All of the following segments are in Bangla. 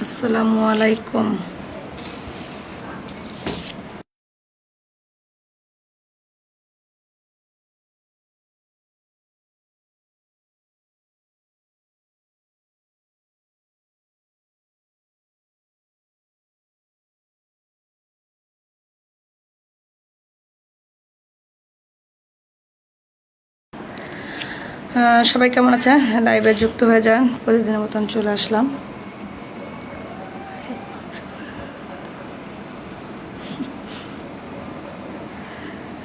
আসসালামু আলাইকুম। সবাই কেমন আছে? লাইভে যুক্ত হয়ে যান, প্রতিদিনের মতন চলে আসলাম।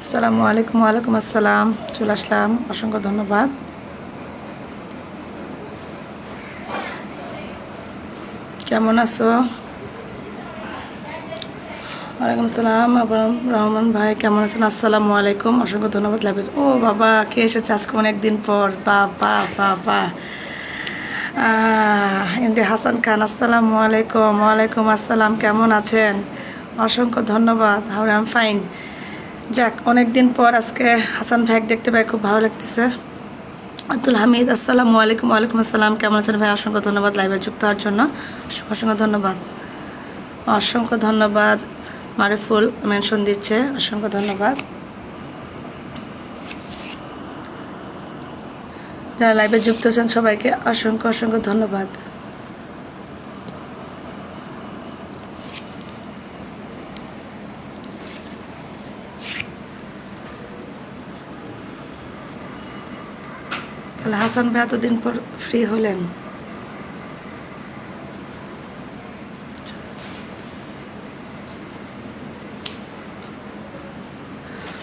আসসালামু আলাইকুম। ওয়ালাইকুম আসসালাম, চলে আসলাম, অসংখ্য ধন্যবাদ। কেমন আছো? ওয়ালাইকুম আসসালাম। আবার রহমান ভাই কেমন আছেন? আসসালামু আলাইকুম, অসংখ্য ধন্যবাদ। লাইভে ও বাবা, কে এসেছে আজকে অনেকদিন পর? বাবা বাবা, এমডি হাসান খান, আসসালামু আলাইকুম। ওয়ালাইকুম আসসালাম, কেমন আছেন? অসংখ্য ধন্যবাদ। How I am fine. যাক, অনেক দিন পর আজকে হাসান ভাইকে দেখতে পাই, খুব ভালো লাগতেছে। আব্দুল হামিদ, আসসালামু আলাইকুম। ওয়ালাইকুম আসসালাম, কেমন আছেন ভাই? অসংখ্য ধন্যবাদ লাইভে যুক্ত হওয়ার জন্য, অসংখ্য ধন্যবাদ। অসংখ্য ধন্যবাদ। মারিফুল মেনশন দিচ্ছে, অসংখ্য ধন্যবাদ। যারা লাইভে যুক্ত হচ্ছেন সবাইকে অসংখ্য অসংখ্য ধন্যবাদ। তাহলে হাসান ভাই এতদিন পর ফ্রি হলেন?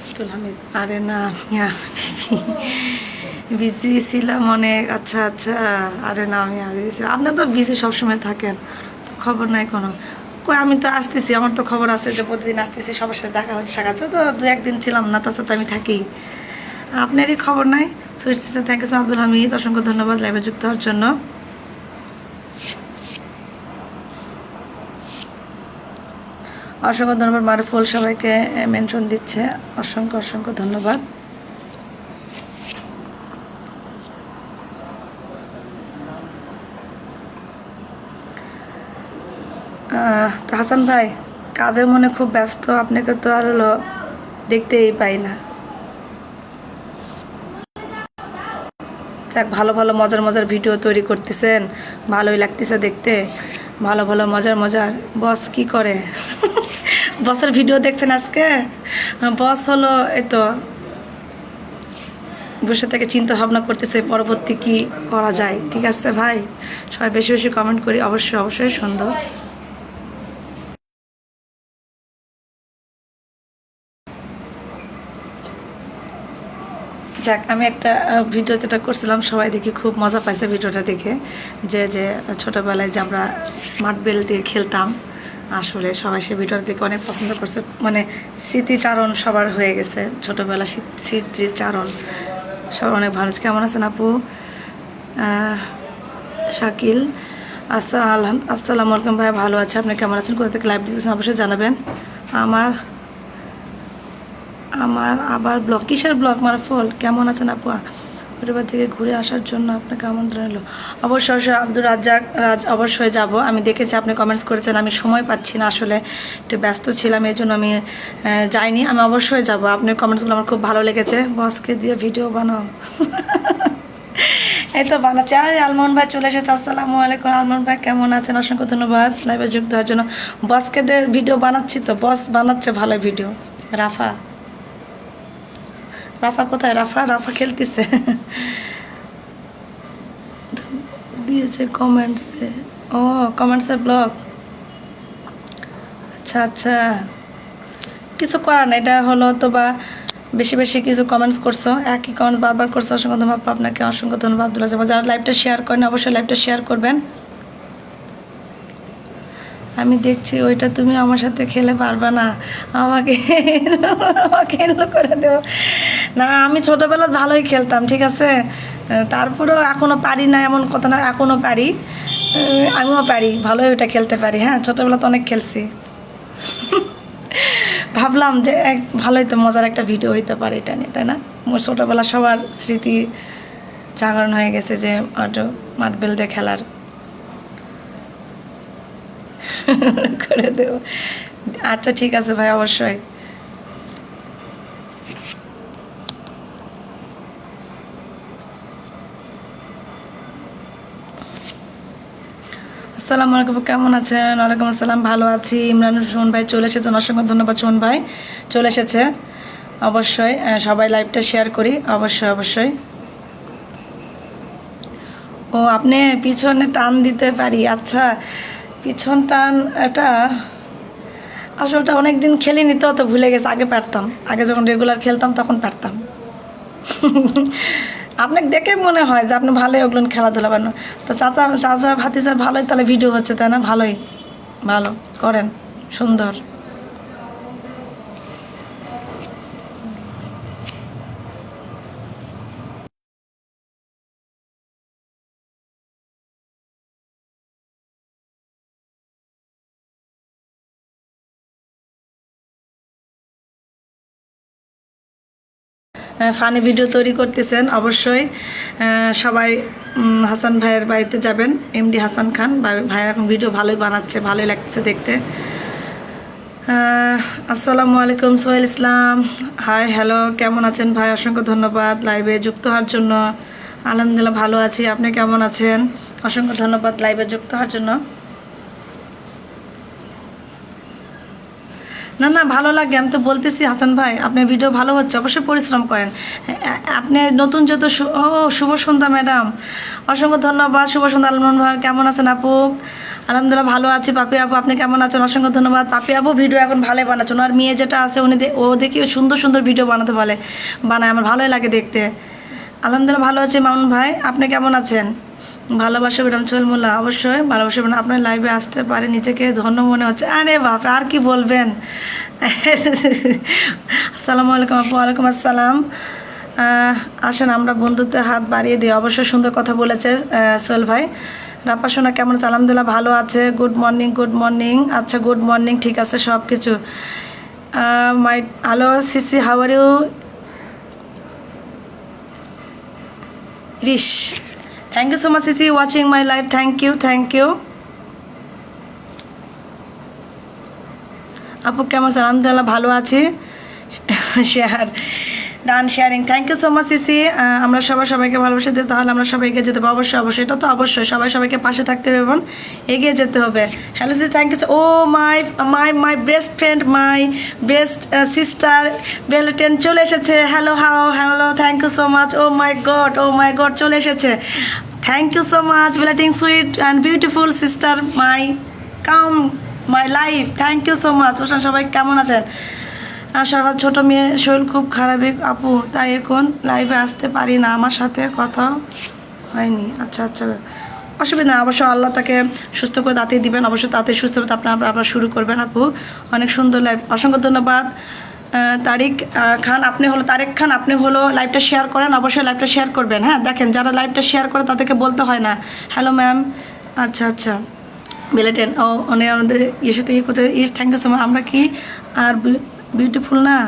আব্দুল হামিদ, আরে না, আমি বিজি ছিলাম অনেক। আচ্ছা আচ্ছা, আরে না, আমি আর আপনার তো বিজি সবসময় থাকেন, তো খবর নাই কোনো। কই, আমি তো আসতেছি, আমার তো খবর আছে যে প্রতিদিন আসতেছি, সবার সাথে দেখা হচ্ছে, সাক্ষাৎ তো দু একদিন ছিলাম না, তাছাড়া তো আমি থাকি। আপনারই খবর নাই। Sweet sister, thank you so Abdul Hamid, অসংখ্য ধন্যবাদ লাইভে যুক্ত হওয়ার জন্য। অসংখ্য ধন্যবাদ। মারুফুল সবাইকে মেনশন দিচ্ছে, অসংখ্য অসংখ্য ধন্যবাদ। তো হাসান ভাই, কাজের মনে খুব ব্যস্ত, আপনাকে তো আর হলো দেখতেই পাই না। যাক, ভালো ভালো মজার মজার ভিডিও তৈরি করতেছেন, ভালোই লাগতেছে দেখতে। ভালো ভালো মজার মজার। বস কি করে? বসের ভিডিও দেখছেন আজকে? বস হলো এই তো বসে থেকে চিন্তা ভাবনা করতেছে পরবর্তী কি করা যায়। ঠিক আছে ভাই, সবাই বেশি বেশি কমেন্ট করি, অবশ্যই অবশ্যই সুন্দর। যাক, আমি একটা ভিডিও যেটা করছিলাম, সবাই দেখি খুব মজা পাইছে ভিডিওটা দেখে, যে যে ছোটোবেলায় যে আমরা মার্বেল দিয়ে খেলতাম, আসলে সবাই সে ভিডিওটা দেখে অনেক পছন্দ করছে। মানে স্মৃতিচারণ সবার হয়ে গেছে, ছোটোবেলা স্মৃতিচারণ সবার অনেক ভালো। কেমন আছেন আপু? শাকিল, আসসালামু আলাইকুম ভাই, ভালো আছে, আপনি কেমন আছেন? কোথা থেকে লাইভ দিতেছেন অবশ্যই জানাবেন। আমার আমার আবার ব্লগ, কিসের ব্লগ মারফল? কেমন আছেন আপু? পরিবার থেকে ঘুরে আসার জন্য আপনাকে আমন্ত্রণ এলো। অবশ্যই অবশ্যই আব্দুর রাজ্জাক রাজ, অবশ্যই যাব। আমি দেখেছি আপনি কমেন্টস করেছেন, আমি সময় পাচ্ছি না আসলে, একটু ব্যস্ত ছিলাম, এই জন্য আমি যাইনি। আমি অবশ্যই যাব, আপনার কমেন্টসগুলো আমার খুব ভালো লেগেছে। বসকে দিয়ে ভিডিও বানাও। এই তো বানাচ্ছে। আরে আলমন ভাই চলে এসেছে, আসসালামু আলাইকুম। আলমন ভাই কেমন আছেন? অসংখ্য ধন্যবাদ লাইভে যুক্ত হওয়ার জন্য। বসকে দিয়ে ভিডিও বানাচ্ছি, তো বস বানাচ্ছে ভালো ভিডিও। রাফা, রাফা কোথায়? রাফা রাফা খেলতেছে। দিয়েছে কমেন্টসে। ও, কমেন্টসে ব্লগ। আচ্ছা আচ্ছা, কিছু করার না, এটা হলো তো বা বেশি বেশি কিছু কমেন্টস করছো, একই কমেন্টস বারবার করছো। অসংখ্য ধন্যবাদ আপনাকে, অসংখ্য ধন্যবাদ আব্দুল্লাহ। যারা লাইভটা শেয়ার করেন অবশ্যই লাইভটা শেয়ার করবেন। আমি দেখছি ওইটা তুমি আমার সাথে খেলে পারবা না, আমাকে আমাকে করে দেবো না। আমি ছোটোবেলা ভালোই খেলতাম, ঠিক আছে, তারপরেও এখনও পারি না এমন কথা না, এখনও পারি, আমিও পারি, ভালোই ওটা খেলতে পারি। হ্যাঁ, ছোটোবেলা তো অনেক খেলছি। ভাবলাম যে ভালোই তো মজার একটা ভিডিও হইতে পারে এটা নিয়ে, তাই না? মোর ছোটোবেলা সবার স্মৃতি জাগরণ হয়ে গেছে যে মার্বেল দিয়ে খেলার। করে দেব। আচ্ছা ঠিক আছে ভাই, অবশ্যই। আসসালামু আলাইকুম, কেমন আছেন? ওয়ালাইকুম আসসালাম, ভালো আছি। ইমরান সুমন ভাই চলে এসেছেন, অসংখ্য ধন্যবাদ। সুমন ভাই চলে এসেছে, অবশ্যই সবাই লাইভটা শেয়ার করি, অবশ্যই অবশ্যই। ও আপনি পিছনে টান দিতে পারি, আচ্ছা পিছন টান, এটা আসলে ওটা অনেক দিন খেলিনি তো, তো ভুলে গেছে। আগে পারতাম, আগে যখন রেগুলার খেলতাম তখন পারতাম। আপনাকে দেখে মনে হয় যে আপনি ভালোই ওগুলো খেলাধুলা বানো। তো চাচা চাচা ভাতিজা ভালোই তাহলে ভিডিও হচ্ছে, তাই না? ভালোই, ভালো করেন, সুন্দর। ফানি ভিডিও তৈরি করতেছেন, অবশ্যই সবাই হাসান ভাইয়ের বাড়িতে যাবেন। এমডি হাসান খান ভাই এখন ভিডিও ভালোই বানাচ্ছে, ভালোই লাগছে দেখতে। আসসালামু আলাইকুম সোহেল ইসলাম, হাই হ্যালো, কেমন আছেন ভাই? অসংখ্য ধন্যবাদ লাইভে যুক্ত হওয়ার জন্য। আলহামদুলিল্লাহ ভালো আছি, আপনি কেমন আছেন? অসংখ্য ধন্যবাদ লাইভে যুক্ত হওয়ার জন্য। না না, ভালো লাগে, আমি তো বলতেছি হাসান ভাই আপনার ভিডিও ভালো হচ্ছে, অবশ্যই পরিশ্রম করেন। আপনি নতুন যত ও শুভ সন্ধ্যা ম্যাডাম, অসংখ্য ধন্যবাদ। শুভ সন্ধ্যা আলমন ভাই, কেমন আছেন আপু? আলহামদুলিল্লাহ ভালো আছি। পাপি আপু আপনি কেমন আছেন? অসংখ্য ধন্যবাদ। পাপি আপু ভিডিও এখন ভালোই বানাচ্ছেন, আর মেয়ে যেটা আছে উনি ও দেখি সুন্দর সুন্দর ভিডিও বানাতে বানায়, আমার ভালোই লাগে দেখতে। আলহামদুলিল্লাহ ভালো আছি। মামুন ভাই আপনি কেমন আছেন? ভালোবাসা ম্যাডাম সোহেল মোল্লা, অবশ্যই ভালোবাসা ম্যাডাম, আপনার লাইভে আসতে পারে নিজেকে ধন্য মনে হচ্ছে। আরে বাপ, আর কি বলবেন। আসসালামু আলাইকুম আপু। ওয়ালাইকুম আসসালাম। আসেন আমরা বন্ধুত্বের হাত বাড়িয়ে দিই, অবশ্যই সুন্দর কথা বলেছে সোহেল ভাই। রাপা সোনা কেমন আছে? আলহামদুলিল্লাহ ভালো আছে। Good morning, good morning. আচ্ছা গুড মর্নিং, ঠিক আছে সব কিছু। মাই হ্যালো সিসি, হাউ আর ইউ? রিশ, থ্যাংক ইউ সো মাচ সিসি watching my live, thank you, thank you. আপু কেমন আছে? আলহামদুলিল্লাহ ভালো আছি। Share done sharing, thank you so much সিসি। আমরা সবাই সবাইকে ভালোবাসা দিই, তাহলে আমরা সবাই এগিয়ে যেতে হবে। অবশ্যই অবশ্যই, এটা তো অবশ্যই সবাই সবাইকে পাশে থাকতে হবে এবং এগিয়ে যেতে হবে। Hello Sisi, thank you. Oh my my my best friend, my best sister বেলটেন চলে এসেছে। Hello how, hello, thank you so much. Oh my god, oh my god, চলে এসেছে। থ্যাংক ইউ সো মাচ বেলটিং sweet and beautiful sister my come my life, thank you so much. ওসান সবাই কেমন আছেন? সবার ছোটো মেয়ে শরীর খুব খারাপ আপু, তাই এখন লাইভে আসতে পারি না, আমার সাথে কথা হয়নি। আচ্ছা আচ্ছা, অসুবিধা না, অবশ্যই আল্লাহ তাকে সুস্থ করে তাতেই দিবেন, অবশ্যই তাতে সুস্থ হতে আপনার শুরু করবেন আপু। অনেক সুন্দর লাইভ, অসংখ্য ধন্যবাদ। তারিক খান আপনি হলো, তারেক খান আপনি হলো লাইভটা শেয়ার করেন, অবশ্যই লাইভটা শেয়ার করবেন। হ্যাঁ দেখেন, যারা লাইভটা শেয়ার করে তাদেরকে বলতে হয় না হ্যালো ম্যাম। আচ্ছা আচ্ছা, বেলেটেন ও অনেক আমাদের ইয়ের সাথে ইয়ে করতে থ্যাংক ইউ সো মাচ। আমরা কি আর বিউটিফুল না?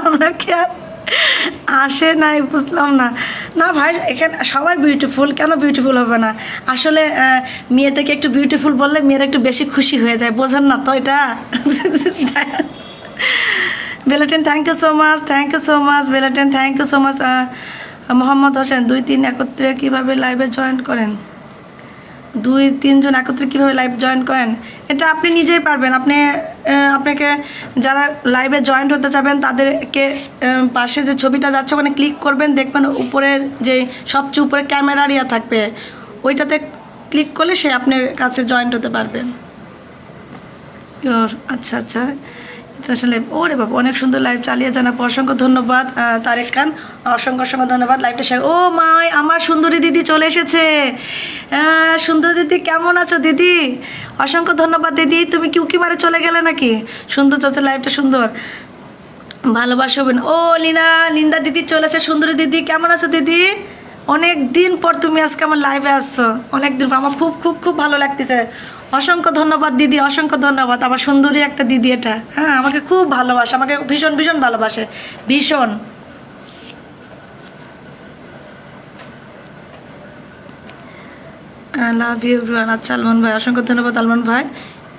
আমরা কি আর আসে নাই, বুঝলাম না। না ভাই, এখানে সবাই বিউটিফুল, কেন বিউটিফুল হবে না? আসলে মেয়ে থেকে একটু বিউটিফুল বললে মেয়েরা একটু বেশি খুশি হয়ে যায়, বোঝেন না তো এটা। বেলেটেন thank you so much, thank you so much বেলেটেন, thank you so much. Mohammad Hossain 2-3 একত্রে কীভাবে লাইভে জয়েন করেন? 2-3 জন একত্রে কীভাবে লাইভ জয়েন করেন? এটা আপনি নিজেই পারবেন। আপনাকে যারা লাইভে জয়েন্ট হতে চাবেন তাদেরকে পাশে যে ছবিটা যাচ্ছে ওখানে ক্লিক করবেন, দেখবেন উপরের যে সবচেয়ে উপরে ক্যামেরার ইয়া থাকবে, ওইটাতে ক্লিক করলে সে আপনার কাছে জয়েন্ট হতে পারবে। আচ্ছা আচ্ছা, এটা আসলে ওরে বাবা, অনেক সুন্দর লাইভ চালিয়ে যান আপু, অসংখ্য ধন্যবাদ। তারেক খান অসংখ্য অসংখ্য ধন্যবাদ লাইভটা শেয়ার। ও মাই, আমার সুন্দরী দিদি চলে এসেছে। সুন্দর দিদি কেমন আছো দিদি? অসংখ্য ধন্যবাদ দিদি। তুমি কি উকি মারে চলে গেলে নাকি? সুন্দর চলছে লাইভটা, সুন্দর, ভালোবাসবেন। ও লিন্ডা দিদি চলেছে। সুন্দরী দিদি কেমন আছো দিদি? অনেক দিন পর তুমি আজকে আমার লাইভে আসছো, অনেক দিন পর, আমার খুব খুব খুব ভালো লাগতেছে। অসংখ্য ধন্যবাদ দিদি, অসংখ্য ধন্যবাদ। আমার সুন্দরী একটা দিদি এটা, হ্যাঁ আমাকে খুব ভালোবাসে, আমাকে ভীষণ ভীষণ ভালোবাসে, ভীষণ। Love you everyone. আচ্ছা আলমান ভাই, অসংখ্য ধন্যবাদ আলমান ভাই।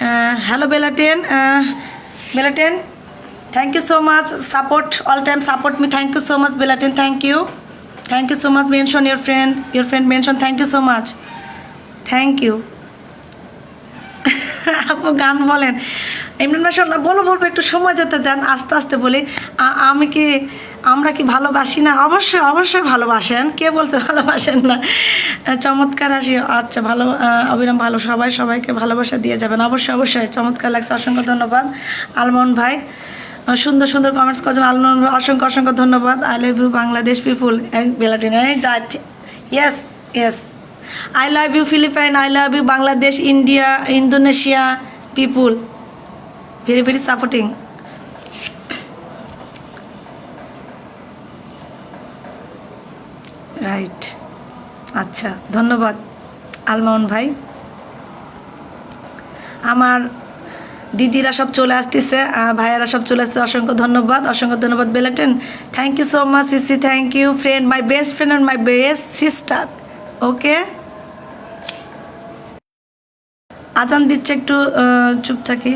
Hello, Belatin. Belatin, thank you so much. Support all time. Support me. Thank you so much, Belatin. Thank you. Thank you so much. Mention your friend. Your friend mention. Thank you so much. Thank you. আপু গান বলেন ইমরান ভাই শোন বলবো একটু সময় যেতে দেন আস্তে আস্তে বলি আমি কি আমরা কি ভালোবাসি না অবশ্যই অবশ্যই ভালোবাসেন কে বলছে ভালোবাসেন না চমৎকার হাসি আচ্ছা ভালো অবিরাম ভালো সবাইকে ভালোবাসা দিয়ে যাবেন অবশ্যই অবশ্যই চমৎকার লাগছে অসংখ্য ধন্যবাদ আলমন ভাই সুন্দর সুন্দর কমেন্টস করছেন আলমন ভাই অসংখ্য অসংখ্য ধন্যবাদ I love you Bangladesh people বেলাটিন yes yes I love you Philippines, I love you Bangladesh, India, Indonesia people. Very very supporting. Right. আচ্ছা ধন্যবাদ আলমাউন ভাই আমার দিদিরা সব চলে আসতেছে ভাইয়ারা সব চলে আসছে অসংখ্য ধন্যবাদ বেলাটেন thank you so much CC thank you friend my best friend and my best sister okay আজান দিচ্ছে একটু চুপ থাকি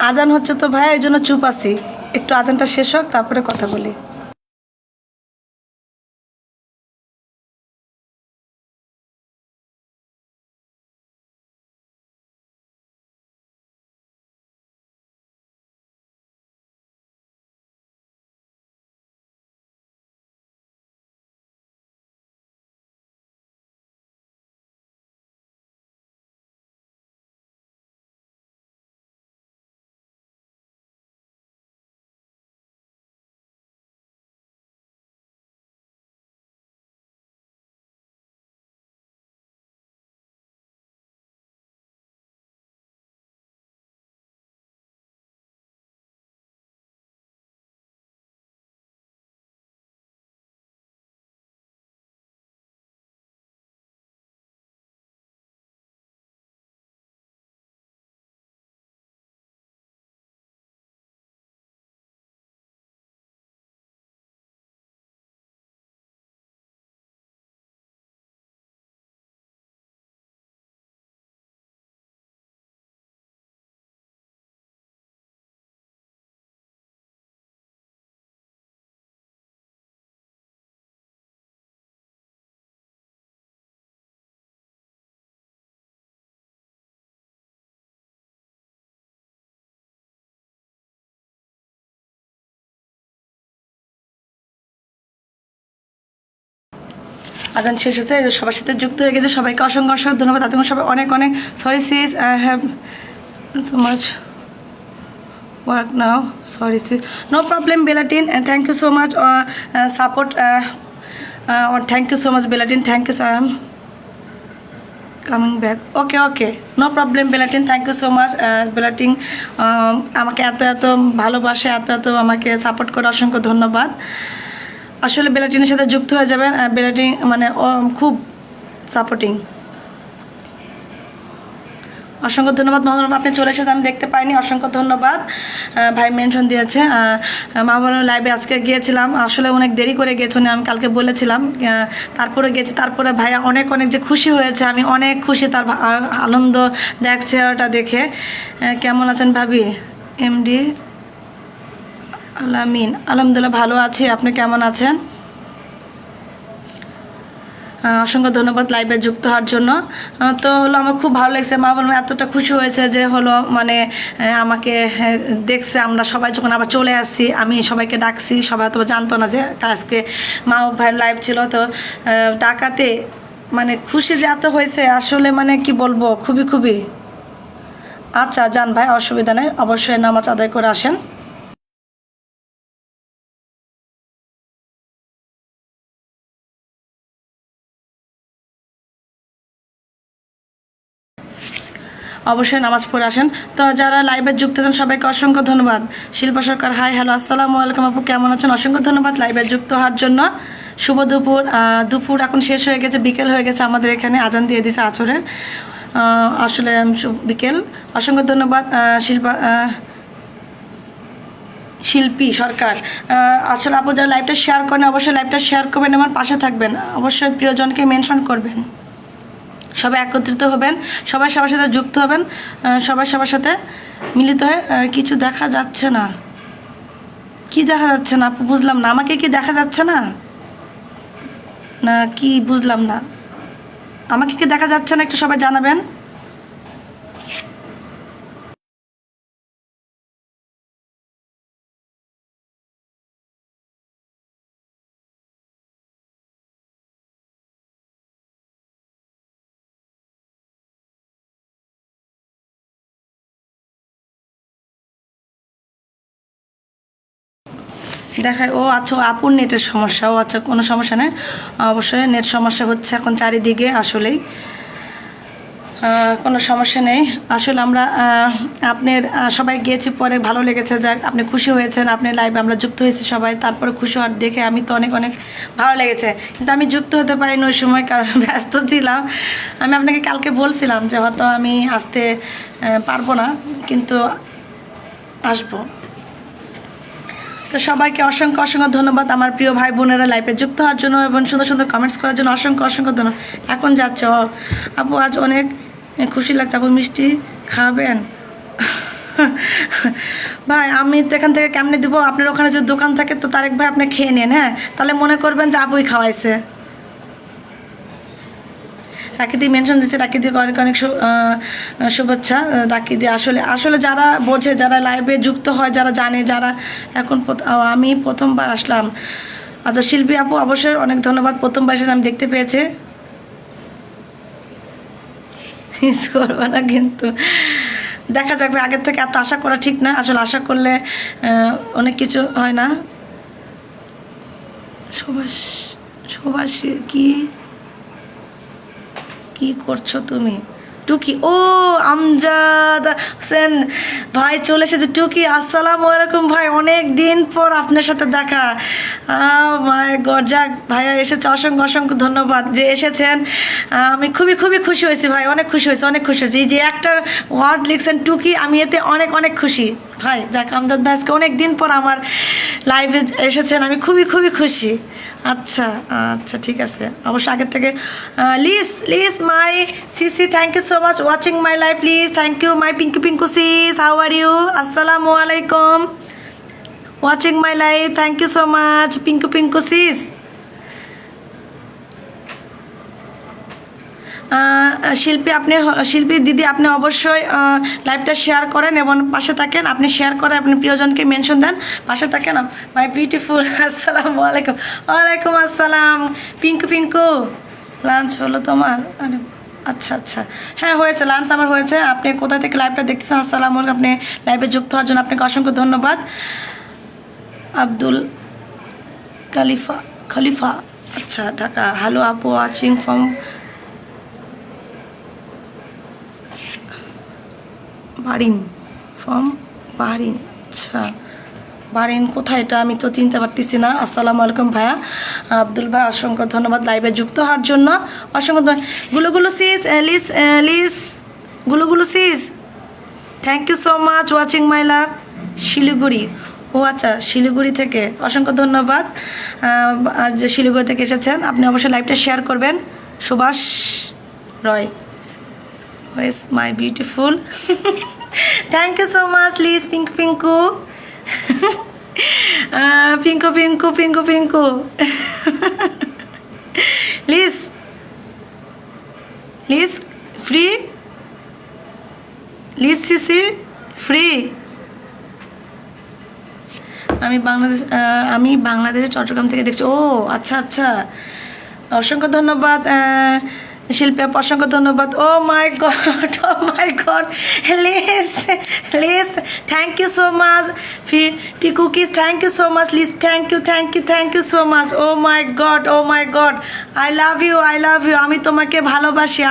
আজান হচ্ছে তো ভাই এই জন্য চুপ আছি একটু আজানটা শেষ হোক তারপরে কথা বলি আজান শেষ হচ্ছে, এই যে সবার সাথে যুক্ত হয়ে গেছে, সবাইকে অসংখ্য অসংখ্য ধন্যবাদ। তুমি সবাই অনেক অনেক sorry sis, I have so much work now, sorry sis, no problem Belatin, and thank you so much support, or thank you so much Belatin, thank you, so I am coming back, okay no problem Belatin, thank you so much Belatin, আমাকে এত এত ভালোবাসে, এত এত আমাকে সাপোর্ট করে অসংখ্য ধন্যবাদ। আসলে বেলাটিনের সাথে যুক্ত হয়ে যাবেন, বেলাটিন মানে খুব সাপোর্টিং। অসংখ্য ধন্যবাদ মাহবুব, আপনি চলে এসেছেন, আমি দেখতে পাইনি, অসংখ্য ধন্যবাদ। ভাই মেনশন দিয়েছে। মাহবুব লাইভে আজকে গিয়েছিলাম, আসলে অনেক দেরি করে গেছি, আমি কালকে বলেছিলাম, তারপরে গেছি, তারপরে ভাইয়া অনেক অনেক যে খুশি হয়েছে, আমি অনেক খুশি তার আনন্দ দেখছে ওটা দেখে। কেমন আছেন ভাবি? এমডি আলামিন, আলহামদুলিল্লাহ ভালো আছি, আপনি কেমন আছেন? অসংখ্য ধন্যবাদ লাইভে যুক্ত হওয়ার জন্য। তো হলো আমার খুব ভালো লাগছে, মা বাবা এতটা খুশি হয়েছে যে হলো মানে আমাকে দেখছে, আমরা সবাই যখন আবার চলে আসছি, আমি সবাইকে ডাকছি, সবাই তো জানতো না যে আজকে মা ভাইয়ের লাইভ ছিল, তো ডাকাতে মানে খুশি যে এত হয়েছে, আসলে মানে কি বলবো, খুবই খুবই। আচ্ছা যান ভাই, অসুবিধা নেই, অবশ্যই নামাজ আদায় করে আসেন। অবশ্যই নামাজ পড়ে আসেন। তো যারা লাইভে যুক্ত আছেন সবাইকে অসংখ্য ধন্যবাদ। শিল্পা সরকার হাই হ্যালো, আসসালামু আলাইকুম আপু, কেমন আছেন? অসংখ্য ধন্যবাদ লাইভে যুক্ত হওয়ার জন্য। শুভ দুপুর। দুপুর এখন শেষ হয়ে গেছে, বিকেল হয়ে গেছে, আমাদের এখানে আজান দিয়ে দিয়েছে আছরের, আসলে বিকেল। অসংখ্য ধন্যবাদ শিল্পী সরকার। আসলে আপু যারা লাইভটা শেয়ার করেন অবশ্যই লাইভটা শেয়ার করবেন এবং পাশে থাকবেন, অবশ্যই প্রিয়জনকে মেনশন করবেন। সবাই একত্রিত হবেন, সবাই সবার সাথে যুক্ত হবেন, সবাই সবার সাথে মিলিত হয়ে। কিছু দেখা যাচ্ছে না, কি দেখা যাচ্ছে না আপু? বুঝলাম না, আমাকে কি দেখা যাচ্ছে না, না কি বুঝলাম না, আমাকে কি দেখা যাচ্ছে না? একটু সবাই জানাবেন। দেখায় ও আচ্ছা, আপুর নেটের সমস্যা, ও আচ্ছা কোনো সমস্যা নেই, অবশ্যই নেট সমস্যা হচ্ছে এখন চারিদিকে, আসলেই কোনো সমস্যা নেই। আসলে আমরা আপনার সবাই গিয়েছি, পরে ভালো লেগেছে, যাক আপনি খুশি হয়েছেন, আপনার লাইভে আমরা যুক্ত হয়েছি সবাই, তারপরে খুশি হওয়ার দেখে আমি তো অনেক অনেক ভালো লেগেছে, কিন্তু আমি যুক্ত হতে পারিনি ওই সময়, কারণ ব্যস্ত ছিলাম। আমি আপনাকে কালকে বলছিলাম যে হয়তো আমি আসতে পারবো না, কিন্তু আসবো। তো সবাইকে অসংখ্য অসংখ্য ধন্যবাদ আমার প্রিয় ভাই বোনেরা লাইভে যুক্ত হওয়ার জন্য এবং সুন্দর সুন্দর কমেন্টস করার জন্য অসংখ্য অসংখ্য ধন্যবাদ। এখন যাচ্ছে আপু, আজ অনেক খুশি লাগছে, আপু মিষ্টি খাবেন? ভাই আমি তো এখান থেকে কেমনে দিব, আপনার ওখানে যে দোকান থাকে তো তারেক ভাই আপনি খেয়ে নেন, হ্যাঁ তাহলে মনে করবেন যে আপুই খাওয়াইছে। রাকিদি মেনশন দিচ্ছে, রাকিদি অনেক অনেক শুভেচ্ছা রাকিদি। আসলে আসলে যারা বোঝে, যারা লাইভে যুক্ত হয়, যারা জানে, যারা এখন আমি প্রথমবার আসলাম। আচ্ছা শিল্পী আপু অবশ্যই অনেক ধন্যবাদ, প্রথমবার এসে আমি দেখতে পেয়েছি, মিস করবো না কিন্তু, দেখা যাবে। আগের থেকে এত আশা করা ঠিক না, আসলে আশা করলে অনেক কিছু হয় না। সুভাষ সুভাষ কি করছো তুমি? টুকি, ও আমজাদ হোসেন ভাই চলে এসেছে। টুকি আসসালামু আলাইকুম ভাই, অনেক দিন পর আপনার সাথে দেখা। মাই গড, যাক ভাইয়া এসেছে, অসংখ্য অসংখ্য ধন্যবাদ যে এসেছেন। আমি খুবই খুবই খুশি হয়েছি ভাই, অনেক খুশি হয়েছি, অনেক খুশি হয়েছি। এই যে একটা ওয়ার্ড লিখছেন টুকি, আমি এতে অনেক অনেক খুশি ভাই। যাক আমজাদ ভাই আজকে অনেক দিন পর আমার লাইভে এসেছেন, আমি খুবই খুবই খুশি। আচ্ছা আচ্ছা ঠিক আছে, অবশ্যই আগের থেকে। Liz my Sisi, thank you so much watching my live, please thank you my Pinku Pinku sis, how are you? আসসালামু আলাইকুম, watching my live, thank you so much Pinku Pinku sis. Shilpi দিদি আপনি অবশ্যই লাইভটা শেয়ার করেন এবং পাশে থাকেন, আপনি শেয়ার করেন, আপনি প্রিয়জনকে মেনশন দেন, পাশে থাকেন। মাই বিউটিফুল, আসসালামু আলাইকুম। ওয়ালাইকুম আসসালাম পিঙ্কু পিঙ্কু, লাঞ্চ হলো তোমার? আরে আচ্ছা আচ্ছা, হ্যাঁ হয়েছে, লাঞ্চ আমার হয়েছে। আপনি কোথা থেকে লাইভটা দেখতেছেন? আসসালামু আলাইকুম। আপনি লাইভে যুক্ত হওয়ার জন্য আপনাকে অসংখ্য ধন্যবাদ। আব্দুল খলিফা খলিফা, আচ্ছা ঢাকা। হ্যালো আপু, watching from Barin, from Barin. আচ্ছা বারিন কোথায় এটা আমি তো চিনতে পারতেছি না। আসসালামু আলাইকুম ভাইয়া। আব্দুল ভাই অসংখ্য ধন্যবাদ লাইভে যুক্ত হওয়ার জন্য, অসংখ্য গুলো সিস লিস লিস গুলো sis, thank you so much watching my love. Siliguri, ও আচ্ছা শিলিগুড়ি থেকে অসংখ্য ধন্যবাদ। আর যে শিলিগুড়ি থেকে এসেছেন আপনি অবশ্যই লাইভটা শেয়ার করবেন। সুভাষ রয়, ওয়েস my beautiful, thank you so much Liz Pinku Pinku, Pinku Pinku Pinku Pinku, Liz Liz free, Liz Sisi free. আমি বাংলাদেশের চট্টগ্রাম থেকে দেখছি। ও আচ্ছা আচ্ছা, অসংখ্য ধন্যবাদ শিল্পী আপু, অসংখ্য ধন্যবাদ। Oh my god, oh my god, Liz Liz thank you so much. Tea cookies thank you so much. Liz thank you thank you thank you so much. Oh my god, oh my god, I love you, I love you, আমি তোমাকে ভালোবাসি।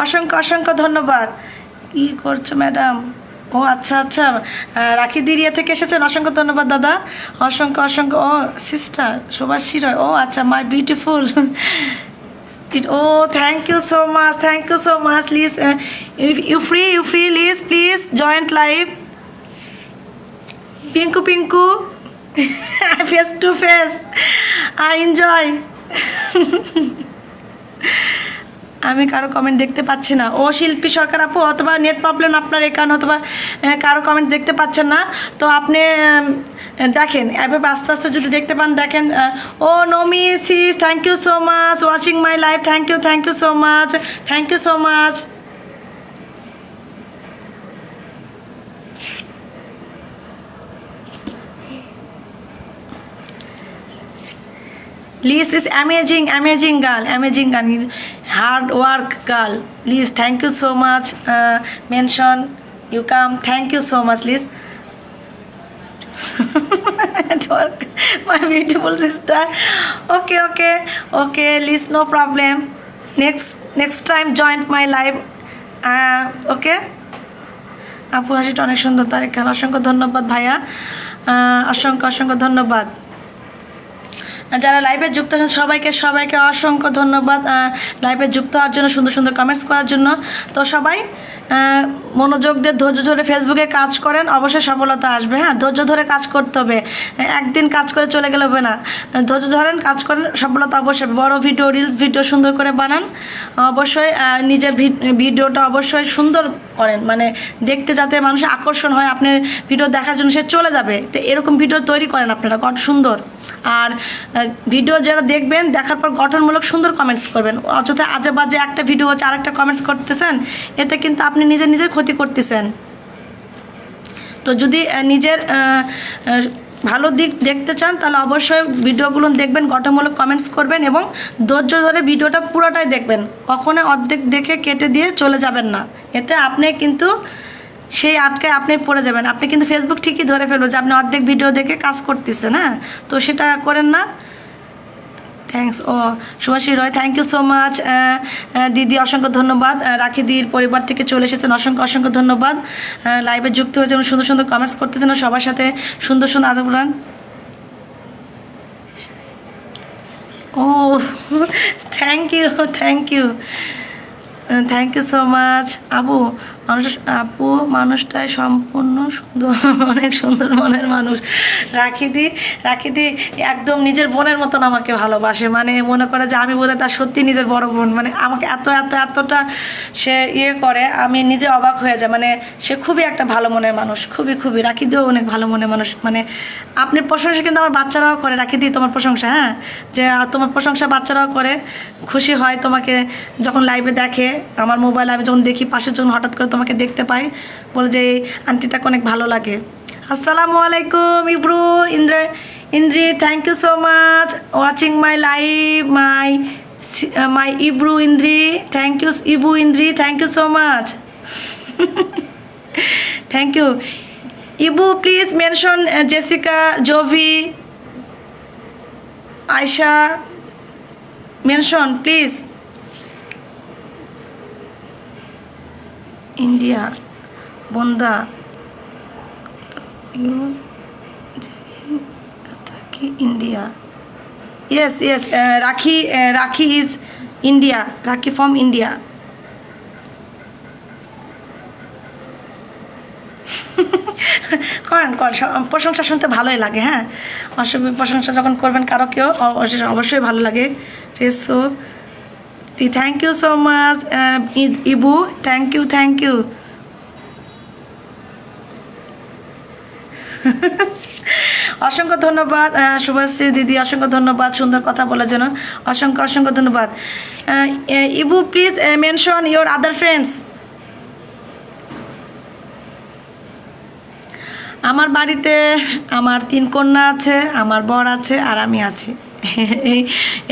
অসংখ্য অসংখ্য ধন্যবাদ। কী করছো ম্যাডাম? ও আচ্ছা আচ্ছা, রাখি দিরিয়া থেকে এসেছেন, অসংখ্য ধন্যবাদ দাদা, অসংখ্য অসংখ্য। ও সিস্টার সুভাষী রয়, ও আচ্ছা মাই বিউটিফুল, ও thank you so much, thank you so much Liz. You free Liz, please joint live. Pinku Pinku, face to face, I enjoy. আমি কারো কমেন্ট দেখতে পাচ্ছি না। ও শিল্পী সরকার আপু, অথবা নেট প্রবলেম আপনার এই কারণে, অথবা কারো কমেন্ট দেখতে পাচ্ছেন না। তো আপনি দেখেন এভাবে আস্তে আস্তে যদি দেখতে পান দেখেন। Oh Nomi sis, thank you so much watching my live, thank you so much, thank you so much. Liz is amazing, amazing girl, amazing girl, hard work girl. Liz, thank you so much. Mention, you come. Thank you so much, Liz. Work, my beautiful sister. Okay, Liz, no problem. Next time, join my live. Okay. আপু হাসিটা অনেক সুন্দর, তার এখানে অসংখ্য ধন্যবাদ ভাইয়া, অসংখ্য ধন্যবাদ। যারা লাইভে যুক্ত আছেন সবাইকে অসংখ্য ধন্যবাদ লাইভে যুক্ত হওয়ার জন্য, সুন্দর সুন্দর কমেন্টস করার জন্য। তো সবাই মনোযোগ দিয়ে ধৈর্য ধরে ফেসবুকে কাজ করেন, অবশ্যই সফলতা আসবে। হ্যাঁ, ধৈর্য ধরে কাজ করতে হবে, একদিন কাজ করে চলে গেলে হবে না। ধৈর্য ধরেন, কাজ করেন, সফলতা অবশ্যই। বড় ভিডিও, রিলস ভিডিও সুন্দর করে বানান, অবশ্যই নিজের ভিডিওটা অবশ্যই সুন্দর করেন, মানে দেখতে যাতে মানুষের আকর্ষণ হয়, আপনার ভিডিও দেখার জন্য সে চলে যাবে। তো এরকম ভিডিও তৈরি করেন আপনারা, সুন্দর। আর ভিডিও যারা দেখবেন, দেখার পর গঠনমূলক সুন্দর কমেন্টস করবেন। অযথা আজে বাজে একটা ভিডিও হচ্ছে আরেকটা কমেন্টস করতেছেন, এতে কিন্তু আপনি নিজের ক্ষতি করতেছেন। তো যদি নিজের ভালো দিক দেখতে চান তাহলে অবশ্যই ভিডিওগুলো দেখবেন, গঠনমূলক কমেন্টস করবেন এবং ধৈর্য ধরে ভিডিওটা পুরোটাই দেখবেন। কখনো অর্ধেক দেখে কেটে দিয়ে চলে যাবেন না, এতে আপনি কিন্তু সেই আটকায় আপনি পড়ে যাবেন। আপনি কিন্তু ফেসবুক ঠিকই ধরে ফেলবো যে আপনি অর্ধেক ভিডিও দেখে কাজ করতেছেন। হ্যাঁ, তো সেটা করেন না। থ্যাংকস। ও Subhashi Roy, thank you so much দিদি, অসংখ্য ধন্যবাদ। রাখিদির পরিবার থেকে চলে এসেছেন, অসংখ্য ধন্যবাদ। লাইভে যুক্ত হয়েছেন, সুন্দর সুন্দর কমেন্টস করতেছেন, সবার সাথে সুন্দর আদব করান। ও থ্যাংক ইউ সো মাচ আপু মানুষটাই সম্পূর্ণ সুন্দর, অনেক সুন্দর মনের মানুষ। রাখিদি একদম নিজের বোনের মতন আমাকে ভালোবাসে, মানে মনে করে যে আমি বোধহয় তার সত্যি নিজের বড় বোন। মানে আমাকে এতটা সে করে, আমি নিজে অবাক হয়ে যায়। মানে সে খুবই একটা ভালো মনের মানুষ, খুবই। রাখিদিও অনেক ভালো মনের মানুষ। মানে আপনার প্রশংসা কিন্তু আমার বাচ্চারাও করে। রাখিদি তোমার প্রশংসা, হ্যাঁ, যে তোমার প্রশংসা বাচ্চারাও করে, খুশি হয় তোমাকে যখন লাইভে দেখে। আমার মোবাইল আমি যখন দেখি, পাশে যখন হঠাৎ করে তোমাকে দেখতে পাই, বলে যে এই আন্টিটাকে অনেক ভালো লাগে। আসসালামু আলাইকুম Indri, thank you so much watching my live, my My Ibru Indri, thank you, Ibu Indri, thank you so much. Thank you. Ibu, please mention Jessica, Jovi, Aisha. Mention, please. India, Bonda, you, India. Yes, yes. Rakhi is India. Rakhi from India. করেন প্রশংসা শুনতে ভালোই লাগে, হ্যাঁ। প্রশংসা যখন করবেন কারো কেউ অবশ্যই ভালো লাগে। রেসো, thank you so much Ibu, thank you. অসংখ্য ধন্যবাদ শুভাশ্রী দিদি, অসংখ্য ধন্যবাদ সুন্দর কথা বলার জন্য, অসংখ্য ধন্যবাদ। Ibu, please mention your other friends. আমার বাড়িতে আমার 3 কন্যা আছে, আমার বর আছে, আর আমি আছি।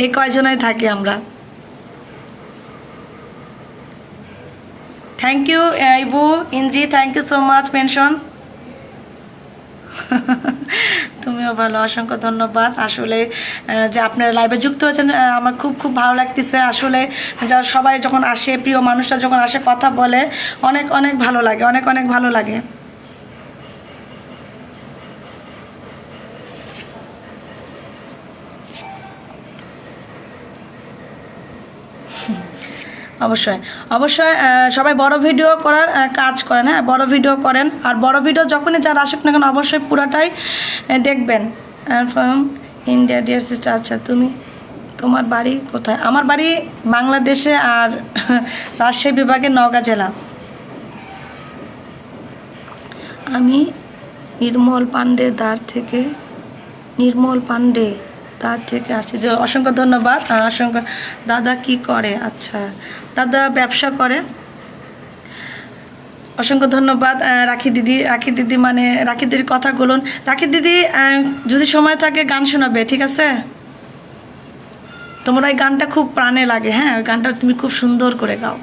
এই কয়জনাই থাকি আমরা। Thank you Ibu Indri, thank you so much mention. তুমিও ভালো, অসংখ্য ধন্যবাদ। আসলে যে আপনারা লাইভে যুক্ত হয়েছেন আমার খুব ভালো লাগতেছে। আসলে সবাই যখন আসে, প্রিয় মানুষরা যখন আসে কথা বলে, অনেক ভালো লাগে, অনেক ভালো লাগে। অবশ্যই সবাই বড় ভিডিও করার কাজ করেন, হ্যাঁ, বড় ভিডিও করেন। আর বড় ভিডিও যখনই যারা আসুক না কেন অবশ্যই পুরাটাই দেখবেন। From India dear sister. আচ্ছা, তোমার বাড়ি কোথায়? আমার বাড়ি বাংলাদেশে, আর রাজশাহী বিভাগের নওগাঁ জেলা। আমি নির্মল পান্ডে তার থেকে আসছি। যে অসংখ্য ধন্যবাদ। দাদা কি করে? আচ্ছা, দাদা ব্যবসা করে। অসংখ্য ধন্যবাদ রাখি দিদি মানে রাখি দিদির কথাগুলো। রাখি দিদি যদি সময় থাকে গান শোনাবে, ঠিক আছে? তোমার ওই গানটা খুব প্রাণে লাগে, হ্যাঁ, ওই গানটা তুমি খুব সুন্দর করে গাও।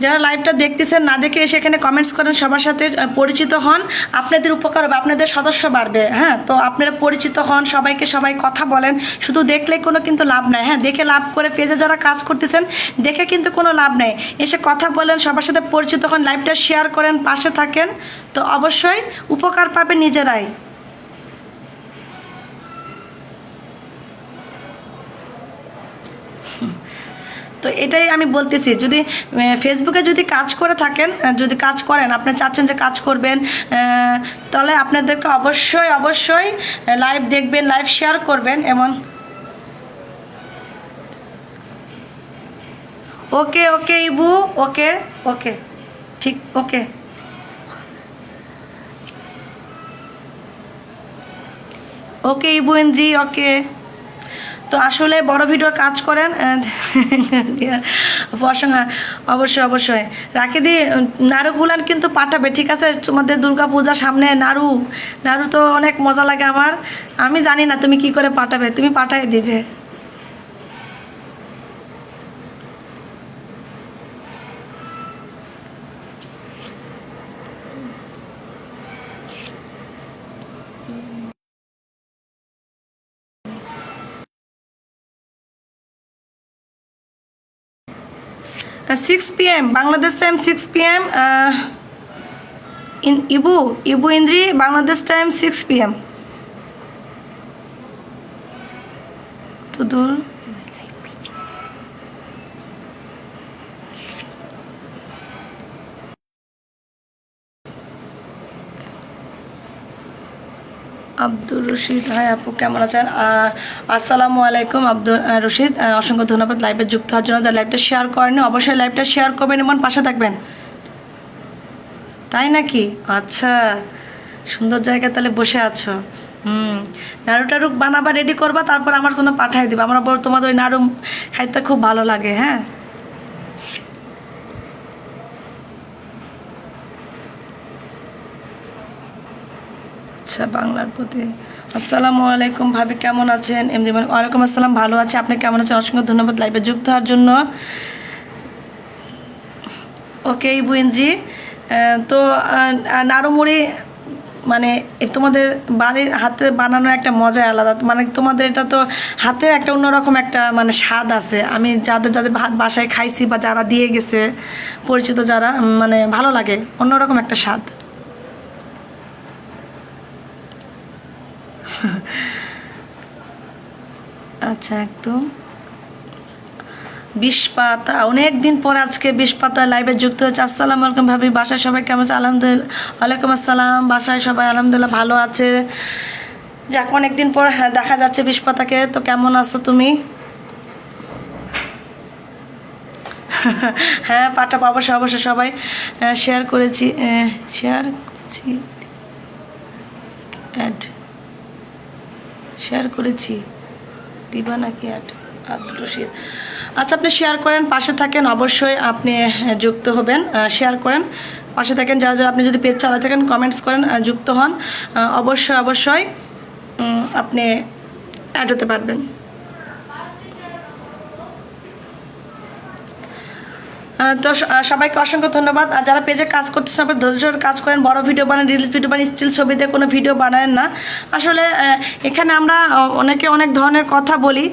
যারা লাইভটা দেখতেছেন না দেখে এসে এখানে কমেন্টস করেন, সবার সাথে পরিচিত হন, আপনাদের উপকার হবে, আপনাদের সদস্য বাড়বে, হ্যাঁ। তো আপনারা পরিচিত হন, সবাই কথা বলেন। শুধু দেখলে কোনো কিন্তু লাভ নাই, হ্যাঁ। দেখে লাভ করে পেজে যারা কাজ করতেছেন দেখে কিন্তু কোনো লাভ নেই। এসে কথা বলেন, সবার সাথে পরিচিত হন, লাইভটা শেয়ার করেন, পাশে থাকেন, তো অবশ্যই উপকার পাবে নিজেরাই। তো এটাই আমি বলতেছি, যদি ফেসবুকে যদি কাজ করে থাকেন, যদি কাজ করেন, আপনি চাচ্ছেন যে কাজ করবেন, তাহলে আপনাদেরকে অবশ্যই লাইভ দেখবেন, লাইভ শেয়ার করবেন। এমন ওকে ইবু, ওকে ঠিক, ওকে ইবু ইন্দ্রি, ওকে। তো আসলে বড় ভিডিওর কাজ করেন অবশ্যই রাখি দি। নাড়ুগুলান কিন্তু পাঠাবে, ঠিক আছে? তোমাদের দুর্গা পূজার সামনে নাড়ু তো অনেক মজা লাগে আমার। আমি জানি না তুমি কি করে পাঠাবে, তুমি পাঠাই দিবে। Six PM Bangladesh time, 6 PM in Ibu Indri, Bangladesh time 6 PM. তো দূর আব্দুর রশিদ, হাই আপু, কেমন আছেন? আসসালামু আলাইকুম আব্দুর রশিদ, অসংখ্য ধন্যবাদ লাইভে যুক্ত হওয়ার জন্য। যারা লাইভটা শেয়ার করেনি অবশ্যই লাইভটা শেয়ার করবেন এবং পাশে থাকবেন। তাই নাকি? আচ্ছা, সুন্দর জায়গায় তাহলে বসে আছো। নাড়ু টাড়ু বানাবা, রেডি করবা, তারপর আমার জন্য পাঠাই দিবা। আমার বড় তোমাদের ওই নাড়ু খাইতে খুব ভালো লাগে, হ্যাঁ। আচ্ছা, বাংলার প্রতি আসসালামু আলাইকুম ভাবি, কেমন আছেন? এমনি ওয়ালাইকুম আসসালাম, ভালো আছে। আপনি কেমন আছেন? অসংখ্য ধন্যবাদ লাইভে যুক্ত হওয়ার জন্য। ওকে বুইনজি, তো নাড়ুমুড়ি মানে তোমাদের বাড়ির হাতে বানানোর একটা মজা আলাদা। মানে তোমাদের এটা তো হাতে একটা অন্যরকম একটা মানে স্বাদ আছে। আমি যাদের যাদের বাসায় খাইছি বা যারা দিয়ে গেছে পরিচিত যারা, মানে ভালো লাগে, অন্যরকম একটা স্বাদ। আচ্ছা, একদম 20 পাতা, অনেক দিন পর আজকে 20 পাতা লাইভে যুক্ত হয়েছে। আসসালামু আলাইকুম ভাবি, বাসায় সবাই কেমন আছে? আলহামদুলিল্লাহ। ওয়ালাইকুম আসসালাম, বাসায় সবাই আলহামদুলিল্লাহ ভালো আছে। যাক, অনেক দিন পর দেখা যাচ্ছে 20 পাতাকে। তো কেমন আছো তুমি? হ্যাঁ, পাঠাবো অবশ্যই অবশ্যই। সবাই শেয়ার করেছি, শেয়ার করছি, অ্যাড শেয়ার করেছি, দিবা নাকি অ্যাড? আব্দুল রশিদ, আচ্ছা আপনি শেয়ার করেন, পাশে থাকেন, অবশ্যই আপনি যুক্ত হবেন। শেয়ার করেন, পাশে থাকেন। যারা যারা আপনি যদি পেজ চালা থাকেন কমেন্টস করেন, যুক্ত হন, অবশ্যই অবশ্যই আপনি অ্যাড হতে পারবেন। তো সবাইকে অসংখ্য ধন্যবাদ। আর যারা পেজে কাজ করতেছেন, আপনি ধৈর্যের কাজ করেন, বড় ভিডিও বানান, রিলস ভিডিও বানান, স্টিল ছবিতে কোনো ভিডিও বানায় না। আসলে এখানে আমরা অনেকে অনেক ধরনের কথা বলি,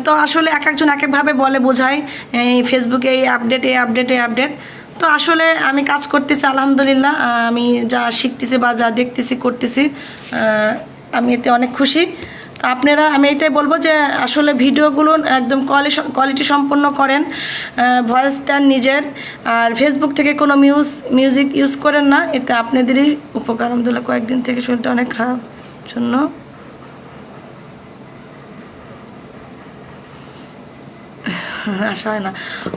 তো আসলে এক একজন এক একভাবে বলে, বোঝায় এই ফেসবুকে এই আপডেট, এই আপডেট, এই আপডেট। তো আসলে আমি কাজ করতেছি আলহামদুলিল্লাহ। আমি যা শিখতেছি বা যা দেখতেছি করতেছি, আমি এতে অনেক খুশি। তো আপনারা, আমি এটাই বলবো যে আসলে ভিডিওগুলো একদম কোয়ালিটি সম্পন্ন করেন, ভয়েস দেন নিজের, আর ফেসবুক থেকে কোনো মিউজিক ইউজ করেন না, এতে আপনাদেরই উপকার। আলহামদুলিল্লাহ, কয়েকদিন থেকে শরীরটা অনেক খারাপ জন্য আসা হয় না।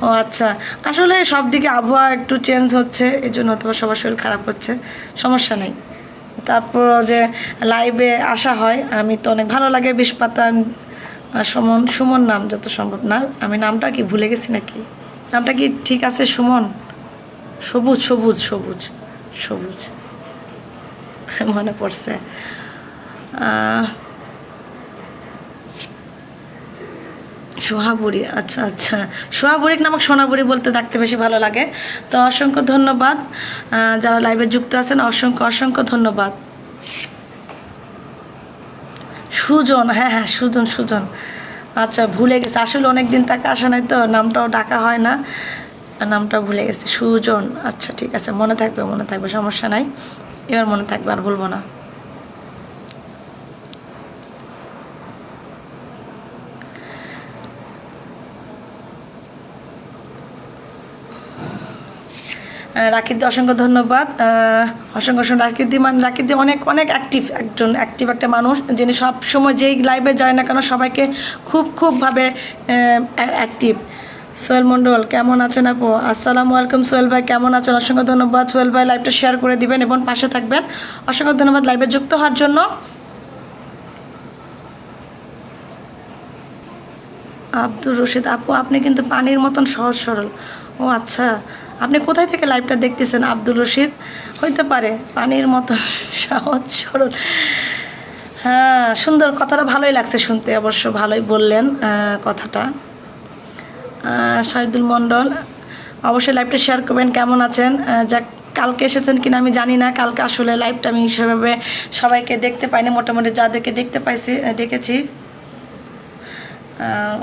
ও আচ্ছা, আসলে সব দিকে আবহাওয়া একটু চেঞ্জ হচ্ছে, এই জন্য হয়তো সবার শরীর খারাপ হচ্ছে, সমস্যা নেই। তারপর যে লাইভে আসা হয়, আমি তো অনেক ভালো লাগে। 20 পাতা সুমন, সুমন নাম যত সম্ভব। না, আমি নামটা কি ভুলে গেছি নাকি? নামটা কি ঠিক আছে? সুমন, সবুজ সবুজ সবুজ সবুজ মনে পড়ছে। সোহাবুড়ি, আচ্ছা আচ্ছা, সোহাবুড়ি নামক সোনাবুড়ি বলতে ডাকতে বেশি ভালো লাগে। তো অসংখ্য ধন্যবাদ যারা লাইভে যুক্ত আছেন, অসংখ্য অসংখ্য ধন্যবাদ। সুজন, হ্যাঁ হ্যাঁ, সুজন সুজন, আচ্ছা ভুলে গেছি। আসলে অনেক দিন তাকে আসা নাই, তো নামটাও ডাকা হয় না, নামটাও ভুলে গেছি। সুজন, আচ্ছা ঠিক আছে, মনে থাকবে মনে থাকবে, সমস্যা নাই, এবার মনে থাকবে, আর বলবো না। রাকিবদি অসংখ্য ধন্যবাদ, অসংখ্য অসংখ্য। রাকিবদি অনেক অনেক অ্যাক্টিভ, একজন অ্যাক্টিভ একটা মানুষ, যিনি সব সময় যেই লাইভে যায় না কেন সবাইকে খুবভাবে অ্যাক্টিভ। সোহেল মণ্ডল, কেমন আছেন আপু? আসসালামু আলাইকুম সোহেল ভাই, কেমন আছেন? অসংখ্য ধন্যবাদ সোহেল ভাই, লাইভটা শেয়ার করে দিবেন এবং পাশে থাকবেন। অসংখ্য ধন্যবাদ লাইভে যুক্ত হওয়ার জন্য। আব্দুর রশিদ, আপু আপনি কিন্তু পানির মতন সহজ সরল। ও আচ্ছা, আপনি কোথায় থেকে লাইভটা দেখতেছেন আব্দুর রশিদ? হইতে পারে পানির মতন সহজ সরল। হ্যাঁ, সুন্দর, কথাটা ভালোই লাগছে শুনতে, অবশ্য ভালোই বললেন কথাটা। শহীদুল মণ্ডল, অবশ্যই লাইভটা শেয়ার করবেন। কেমন আছেন? যাক, কালকে এসেছেন কিনা আমি জানি না, কালকে আসলে লাইভটা আমি সেভাবে সবাইকে দেখতে পাইনি, মোটামুটি যাদেরকে দেখতে পাইছি দেখেছি।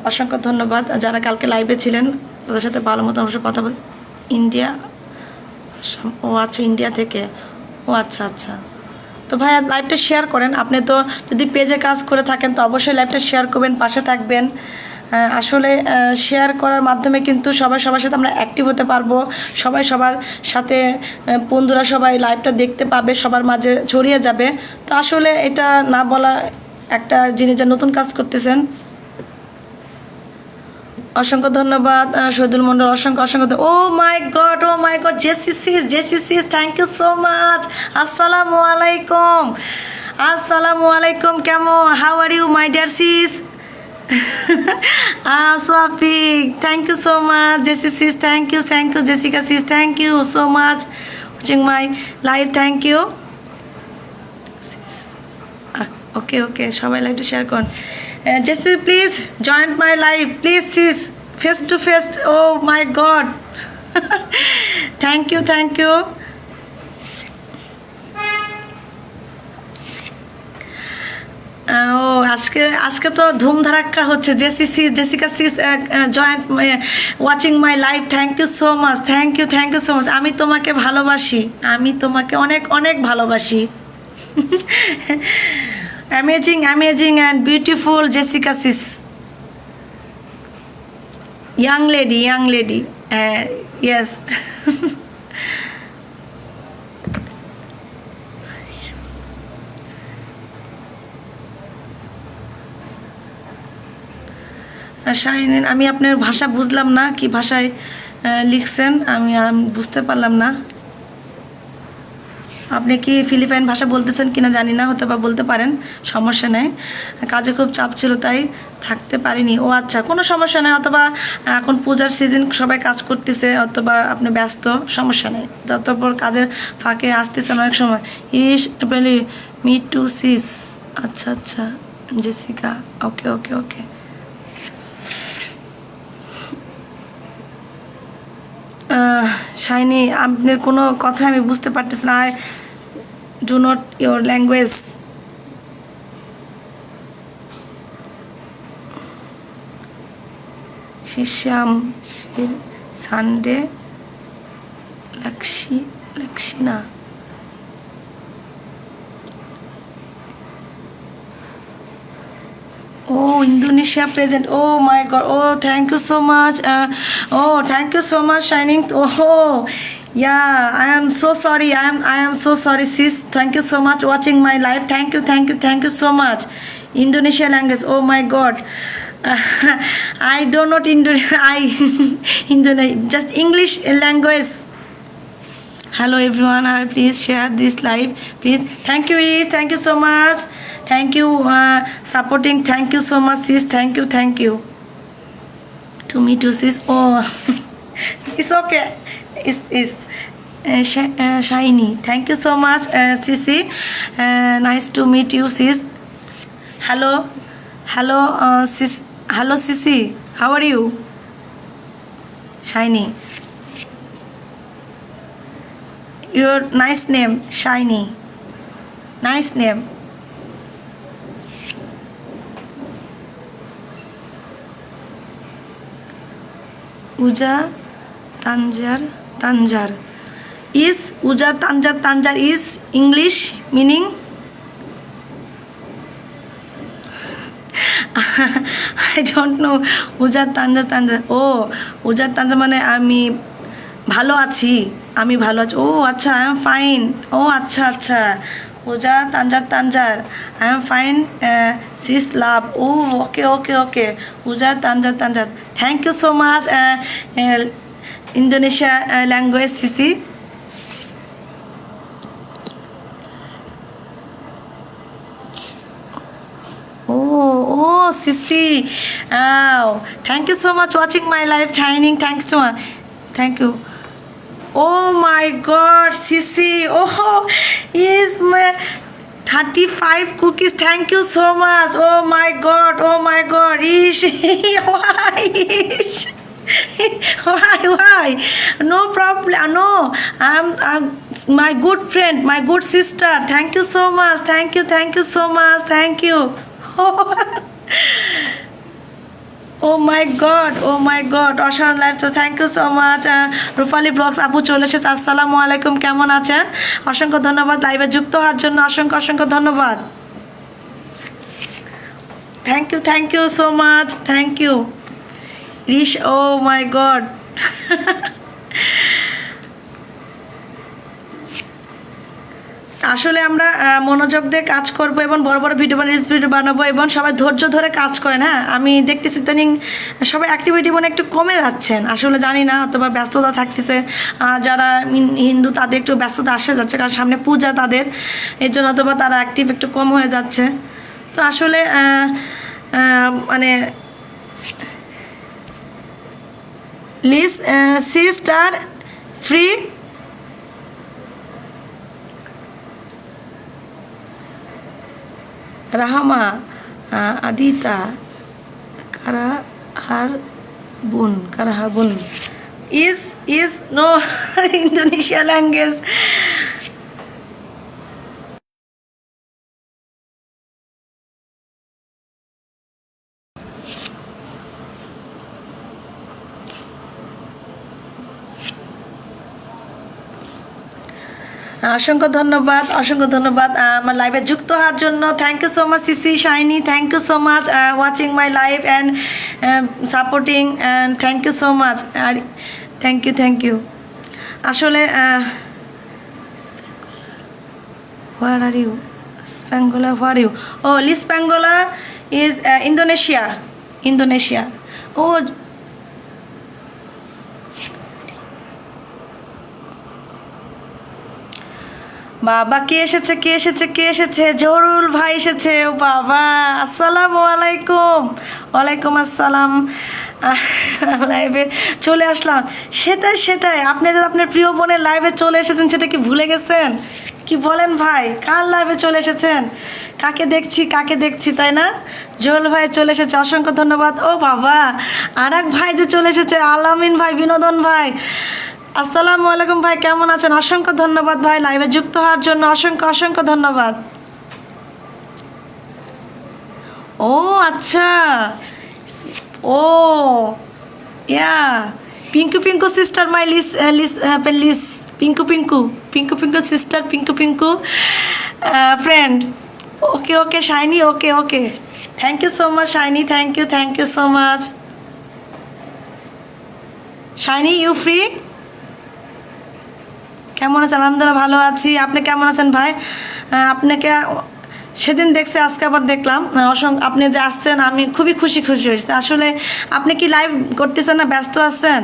অসংখ্য ধন্যবাদ যারা কালকে লাইভে ছিলেন, তাদের সাথে ভালো মতো অবশ্যই কথা বল। ইন্ডিয়া, ও আচ্ছা, ইন্ডিয়া থেকে, ও আচ্ছা আচ্ছা। তো ভাইয়া লাইভটা শেয়ার করেন। আপনি তো যদি পেজে কাজ করে থাকেন তো অবশ্যই লাইভটা শেয়ার করবেন, পাশে থাকবেন। আসলে শেয়ার করার মাধ্যমে কিন্তু সবাই সবার সাথে আমরা অ্যাক্টিভ হতে পারবো, সবাই সবার সাথে, বন্ধুরা সবাই লাইভটা দেখতে পাবে, সবার মাঝে ছড়িয়ে যাবে। তো আসলে এটা না বলা একটা জিনিস, যা নতুন কাজ করতেছেন। অসংখ্য ধন্যবাদ শহীদুল মণ্ডল, অসংখ্য অসংখ্য। Oh my god, oh my god, Jessie sis, thank you so much. আসসালামু আলাইকুম, আসসালামু আলাইকুম, কেমন, how are you my dear sis? সোয়াফিক, thank you so much. Jessie sis, thank you Jessica sis, thank you so much watching my live, thank you. Okay okay, সবাই লাইভটা শেয়ার করুন। Jessie please joint my live please sis, face to face. Oh my god, thank you thank you. ও আজকে আজকে তো ধুমধারাক্কা হচ্ছে। Jessica sis joint watching my live, thank you so much, thank you so much. আমি তোমাকে ভালোবাসি, আমি তোমাকে অনেক অনেক ভালোবাসি। Amazing amazing and beautiful Jessica sis, young lady, yes. Shahin, আমি আপনার ভাষা বুঝলাম না, কি ভাষায় লিখছেন আমি বুঝতে পারলাম না। আপনি কি ফিলিপাইন ভাষা বলতেছেন কিনা জানি না, হয়তো বা বলতে পারেন, সমস্যা নেই। কাজে খুব চাপ ছিল তাই থাকতে পারিনি। ও আচ্ছা, কোনো সমস্যা নেই, অথবা এখন পূজার সিজন সবাই কাজ করতেছে, অথবা আপনি ব্যস্ত, সমস্যা নেই। তারপর কাজের ফাঁকে আসতেছেন অনেক সময়। ইস মি টু সিস, আচ্ছা আচ্ছা জেসিকা, ওকে ওকে ওকে। শাইনি, আপনার কোনো কথা আমি বুঝতে পারতেছি না। I do not your language. শিশ্যাম সানডে লক্ষ্মীনা। Oh, Indonesia present. Oh my God. Oh, thank you so much. Thank you so much, Shining. Oh, yeah. I am so sorry. I am so sorry, sis. Thank you so much watching my live. Thank you so much. Indonesia language. Oh my God. I don't know Indonesia. Just English language. Hello everyone. Please share this live. Please. Thank you, Iris. Thank you so much. Thank you supporting. Thank you so much, sis. Thank you. To me too, sis. Oh, it's okay. It's shiny. Thank you so much, Sisi. Nice to meet you, sis. Hello, sis. Hello, Sisi. How are you? Shiny. Your nice name, Shiny. Nice name. Uja Tanjar. Is Uja Tanjar is English meaning? I don't know. Uja Tanjar. Oh, Uja Tanjar মানে আমি ভালো আছি, আমি ভালো আছি। ও আচ্ছা, আই এম ফাইন। ও আচ্ছা আচ্ছা, পূজা তানজার, I am fine sis love. Oh okay okay okay, Puja তানজার। Thank you so much Indonesia language, Sisi. Oh, Sisi. Oh, thank you so much watching my live Shining. Thank you so much. Thank you. Oh my God, Sisi. Oh, is my 35 cookies. Thank you so much. Oh my God. Ish. Why? Ish. Why? No problem. No, I'm my good friend, my good sister. Thank you so much. Thank you so much. Thank you. Oh my God. অসাধারণ লাইভ। তো thank you so much. Rupali blogs আপু চলে এসেছে। আসসালামু আলাইকুম, কেমন আছেন? অসংখ্য ধন্যবাদ লাইভে যুক্ত হওয়ার জন্য, অসংখ্য ধন্যবাদ। Thank you so much. Thank you রিশ। Oh my God. আসলে আমরা মনোযোগ দিয়ে কাজ করব এবং বড় ভিডিও রিলস ভিডিও বানাবো এবং সবাই ধৈর্য ধরে কাজ করেন। হ্যাঁ, আমি দেখতেছি ইদানিং সবাই অ্যাক্টিভিটি মনে একটু কমে যাচ্ছেন। আসলে জানি না, অথবা ব্যস্ততা থাকতেছে। আর যারা হিন্দু তাদের একটু ব্যস্ততা আসে যাচ্ছে, কারণ সামনে পূজা তাদের, এর জন্য অথবা তারা অ্যাক্টিভ একটু কম হয়ে যাচ্ছে। তো আসলে মানে লিস সিস্টার ফ্রি রাহামা, আদিতা, কারাহার বুন is no Indonesia language. অসংখ্য ধন্যবাদ, অসংখ্য ধন্যবাদ আমার লাইভে যুক্ত হওয়ার জন্য। Thank you so much Sisi Shiny, thank you so much watching my live and supporting, and thank you so much. আর থ্যাংক ইউ। আসলে হোয়ার আর ইউ? স্প্যাঙ্গোলা, হোয়ার ইউ? ও লিস্প্যাঙ্গোলা ইজ ইন্দোনেশিয়া। ও বাবা, কে এসেছে? জহুরুল ভাই এসেছে। ও বাবা, আসসালামু আলাইকুম। ওয়ালাইকুম আসসালাম। লাইভে চলে আসলাম। সেটাই আপনি যে আপনার প্রিয় বোনের লাইভে চলে এসেছেন, সেটা কি ভুলে গেছেন? কি বলেন ভাই, কার লাইভে চলে এসেছেন? কাকে দেখছি তাই না? জহুরুল ভাই চলে এসেছে, অসংখ্য ধন্যবাদ। ও বাবা, আর এক ভাই যে চলে এসেছে, আলামিন ভাই, বিনোদন ভাই। আসসালামু আলাইকুম ভাই, কেমন আছেন? অসংখ্য ধন্যবাদ ভাই লাইভে যুক্ত হওয়ার জন্য, অসংখ্য ধন্যবাদ। ও আচ্ছা, oh yeah, Pinku sister, my Liz Pinku sister, Pinku friend. Okay Shiny, okay thank you so much Shiny, thank you so much Shiny. You free? কেমন আছেন? আলহামদুলিল্লাহ ভালো আছি। আপনি কেমন আছেন ভাই? আপনাকে সেদিন দেখছি, আজকে আবার দেখলাম। আপনি যে আসছেন, আমি খুবই খুশি হয়েছি। আসলে আপনি কি লাইভ করতেছেন না ব্যস্ত আছেন?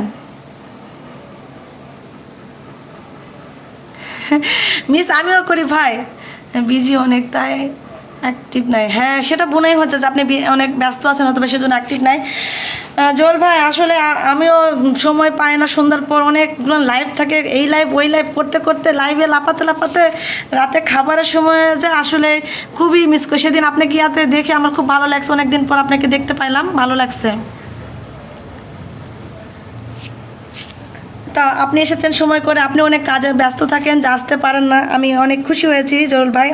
মিস আমিও করি ভাই, বিজি অনেক, তাই অ্যাক্টিভ নাই। হ্যাঁ, সেটা মনেই হচ্ছে যে আপনি অনেক ব্যস্ত আছেন, হয়তো সেজন্য অ্যাক্টিভ নাই। জোল ভাই, আসলে আমিও সময় পাই না, সন্ধ্যার পর অনেকগুলো লাইভ থাকে, এই লাইভ ওই লাইভ করতে লাইভে লাপাতে রাতে খাবারের সময় যে আসলে খুবই মিস করি। সেদিন আপনাকে ইয়াতে দেখে আমার খুব ভালো লাগছে, অনেকদিন পর আপনাকে দেখতে পাইলাম, ভালো লাগছে। তা আপনি এসেছেন সময় করে, আপনি অনেক কাজে ব্যস্ত থাকেন, যা আসতে পারেন না। আমি অনেক খুশি হয়েছি জহুরুল ভাই,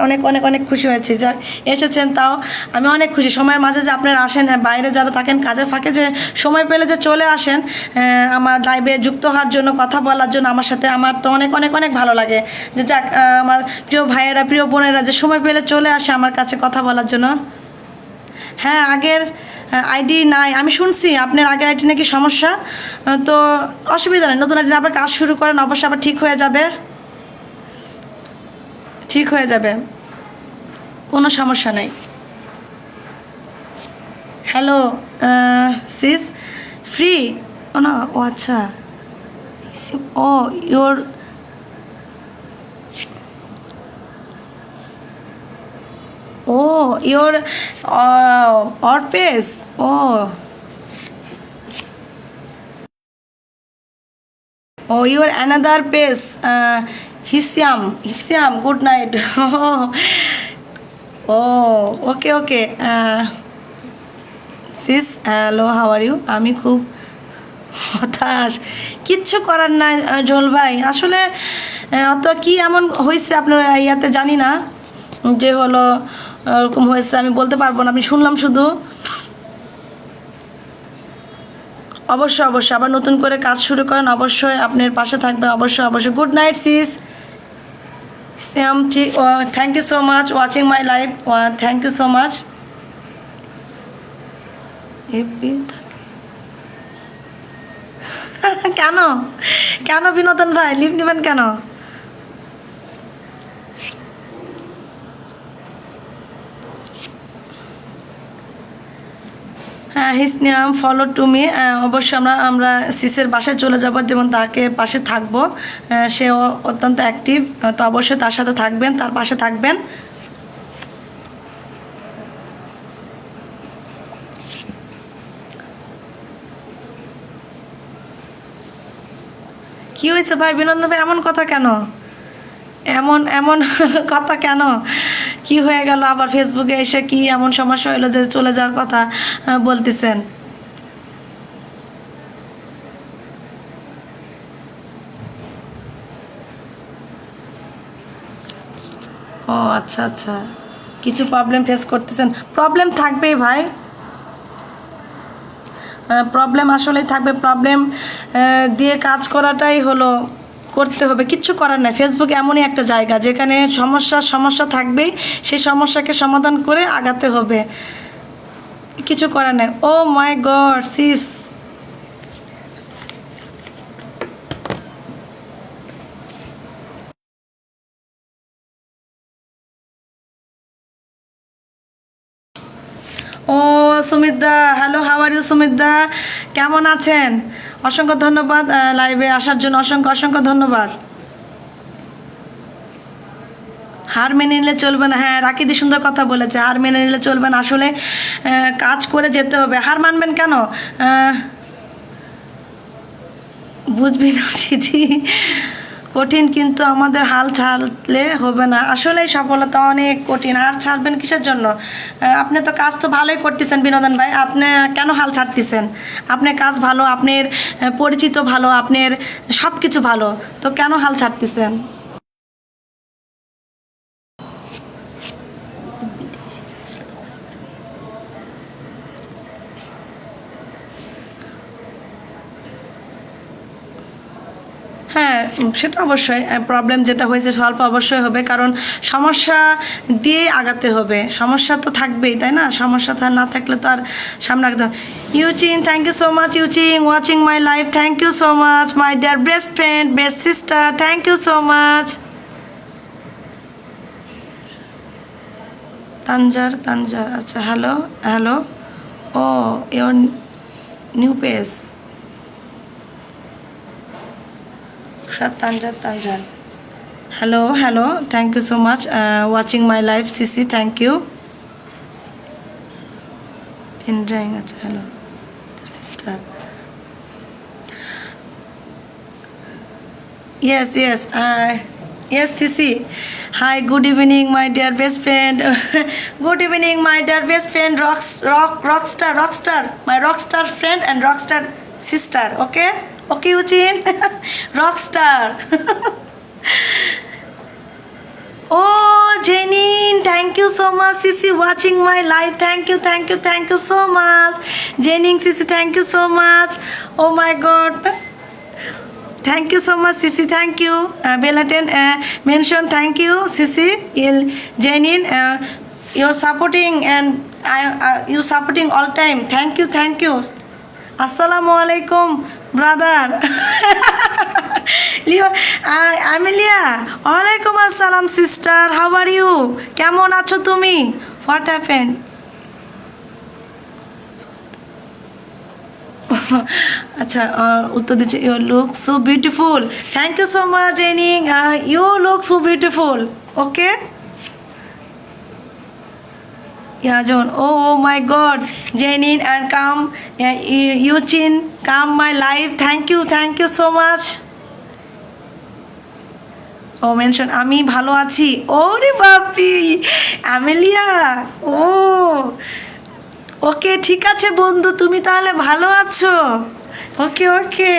অনেক খুশি হয়েছি যা এসেছেন। তাও আমি অনেক খুশি সময়ের মাঝে যে আপনারা আসেন, বাইরে যারা থাকেন কাজে ফাঁকে যে সময় পেলে যে চলে আসেন আমার লাইভে যুক্ত হওয়ার জন্য, কথা বলার জন্য আমার সাথে, আমার তো অনেক ভালো লাগে যে যাক, আমার প্রিয় ভাইয়েরা, প্রিয় বোনেরা যে সময় পেলে চলে আসে আমার কাছে কথা বলার জন্য। হ্যাঁ, আগের আইডি নাই, আমি শুনছি আপনার আগের আইডি নাকি সমস্যা। তো অসুবিধা নেই, নতুন আইডি আবার কাজ শুরু করেন, অবশ্যই আবার ঠিক হয়ে যাবে, কোনো সমস্যা নেই। Hello cis, free? ও না, ও আচ্ছা, ও your your or page. Your another page, Hisyam, good night. Okay. Sis, hello, how are you? আমি খুব হতাশ, কিচ্ছু করার নাই জল ভাই। আসলে অত কি এমন হয়েছে আপনার ইয়াতে জানি না, যে হলো ওরকম হয়েছে আমি বলতে পারবো না, আমি শুনলাম শুধু। অবশ্যই আবার নতুন করে কাজ শুরু করেন, অবশ্যই আপনার পাশে থাকবে, অবশ্যই। Good night sis, same. Thank you so much watching my live, thank you so much. কেন বিনোদন ভাই লিভ নেবেন কেন? হ্যাঁ, হিস নিয়াম ফলো টু মি। অবশ্যই আমরা সিসের বাসায় চলে যাব এবং তাকে পাশে থাকবো। সে অত্যন্ত অ্যাক্টিভ, তো অবশ্যই তার সাথে থাকবেন, তার পাশে থাকবেন। কি হয়েছে ভাই বিনোদন ভাই, এমন কথা কেন? এমন কথা কেন? কি কি হয়ে গেল আবার ফেসবুকে এসে কি এমন সমস্যা হলো যে চলে যাওয়ার কথা বলতেছেন? ও আচ্ছা আচ্ছা, কিছু প্রবলেম ফেস করতেছেন। প্রবলেম থাকবেই ভাই, প্রবলেম আসলেই থাকবে। প্রবলেম দিয়ে কাজ করাটাই হলো, করতে হবে, কিচ্ছু করার নাই। ফেসবুক এমনই একটা জায়গা যেখানে সমস্যা থাকবেই, সেই সমস্যাকে সমাধান করে আগাতে হবে, কিছু করার নাই। Oh my god sis, oh সুমিতদা, হ্যালো, হাউ আর ইউ সুমিতদা, কেমন আছেন? অসংখ্য ধন্যবাদ লাইভে আসার জন্য, অসংখ্য অসংখ্য ধন্যবাদ। হার মেনে নিলে চলবে না, হ্যাঁ রাকিদি সুন্দর কথা বলেছে, হার মেনে নিলে চলবে না, আসলে কাজ করে যেতে হবে। হার মানবেন কেন? বুঝবি না দিদি, কঠিন, কিন্তু আমাদের হাল ছাড়লে হবে না। আসলেই সফলতা অনেক কঠিন, হাল ছাড়বেন কিসের জন্য? আপনি তো কাজ তো ভালোই করতেছেন বিনোদন ভাই, আপনি কেন হাল ছাড়তেছেন? আপনার কাজ ভালো, আপনার পরিচিত ভালো, আপনার সব কিছু ভালো, তো কেন হাল ছাড়তেছেন? হ্যাঁ সেটা অবশ্যই, প্রবলেম যেটা হয়েছে সলভ অবশ্যই হবে, কারণ সমস্যা দিয়ে আগাতে হবে, সমস্যা তো থাকবেই, তাই না? সমস্যা তো না থাকলে তো আর সামনে আগাতে হবে। Yuchin, thank you so much Yuchin, watching my life, thank you so much my dear best friend, best sister, thank you so much. তানজার, আচ্ছা, hello hello, oh your new page, তানজার, hello hello, thank you so much watching my live Sisi, thank you. Enjoying, acha, hello sister, yes Sisi, hi, good evening my dear best friend. Good evening my dear best friend, rockstar, my rockstar friend and rockstar sister, okay Uchin. Rockstar. Oh Janine, thank you so much Sisi, watching my live, thank you so much Janine, Sisi, thank you so much, oh my god, thank you so much Sisi, thank you. Belaten mention, thank you Sisi, Janine, you're supporting, and you supporting all time, thank you. Assalamu alaikum brother. Amelia, ওয়ালাইকুম আসসালাম সিস্টার, হাউ আর ইউ, কেমন আছো তুমি? What happen? আচ্ছা, উত্তর দিচ্ছে, you look so beautiful, thank you so much জেনিং, you look so beautiful, okay. Yeah, John. Oh my God, Janine, and come, Yuchin, come my live. Thank you so much. Oh, mention, আমি ভালো আছি। ওরে বাপরি, আমেলিয়া, ও ওকে, ঠিক আছে বন্ধু, তুমি তাহলে ভালো আছো? ওকে।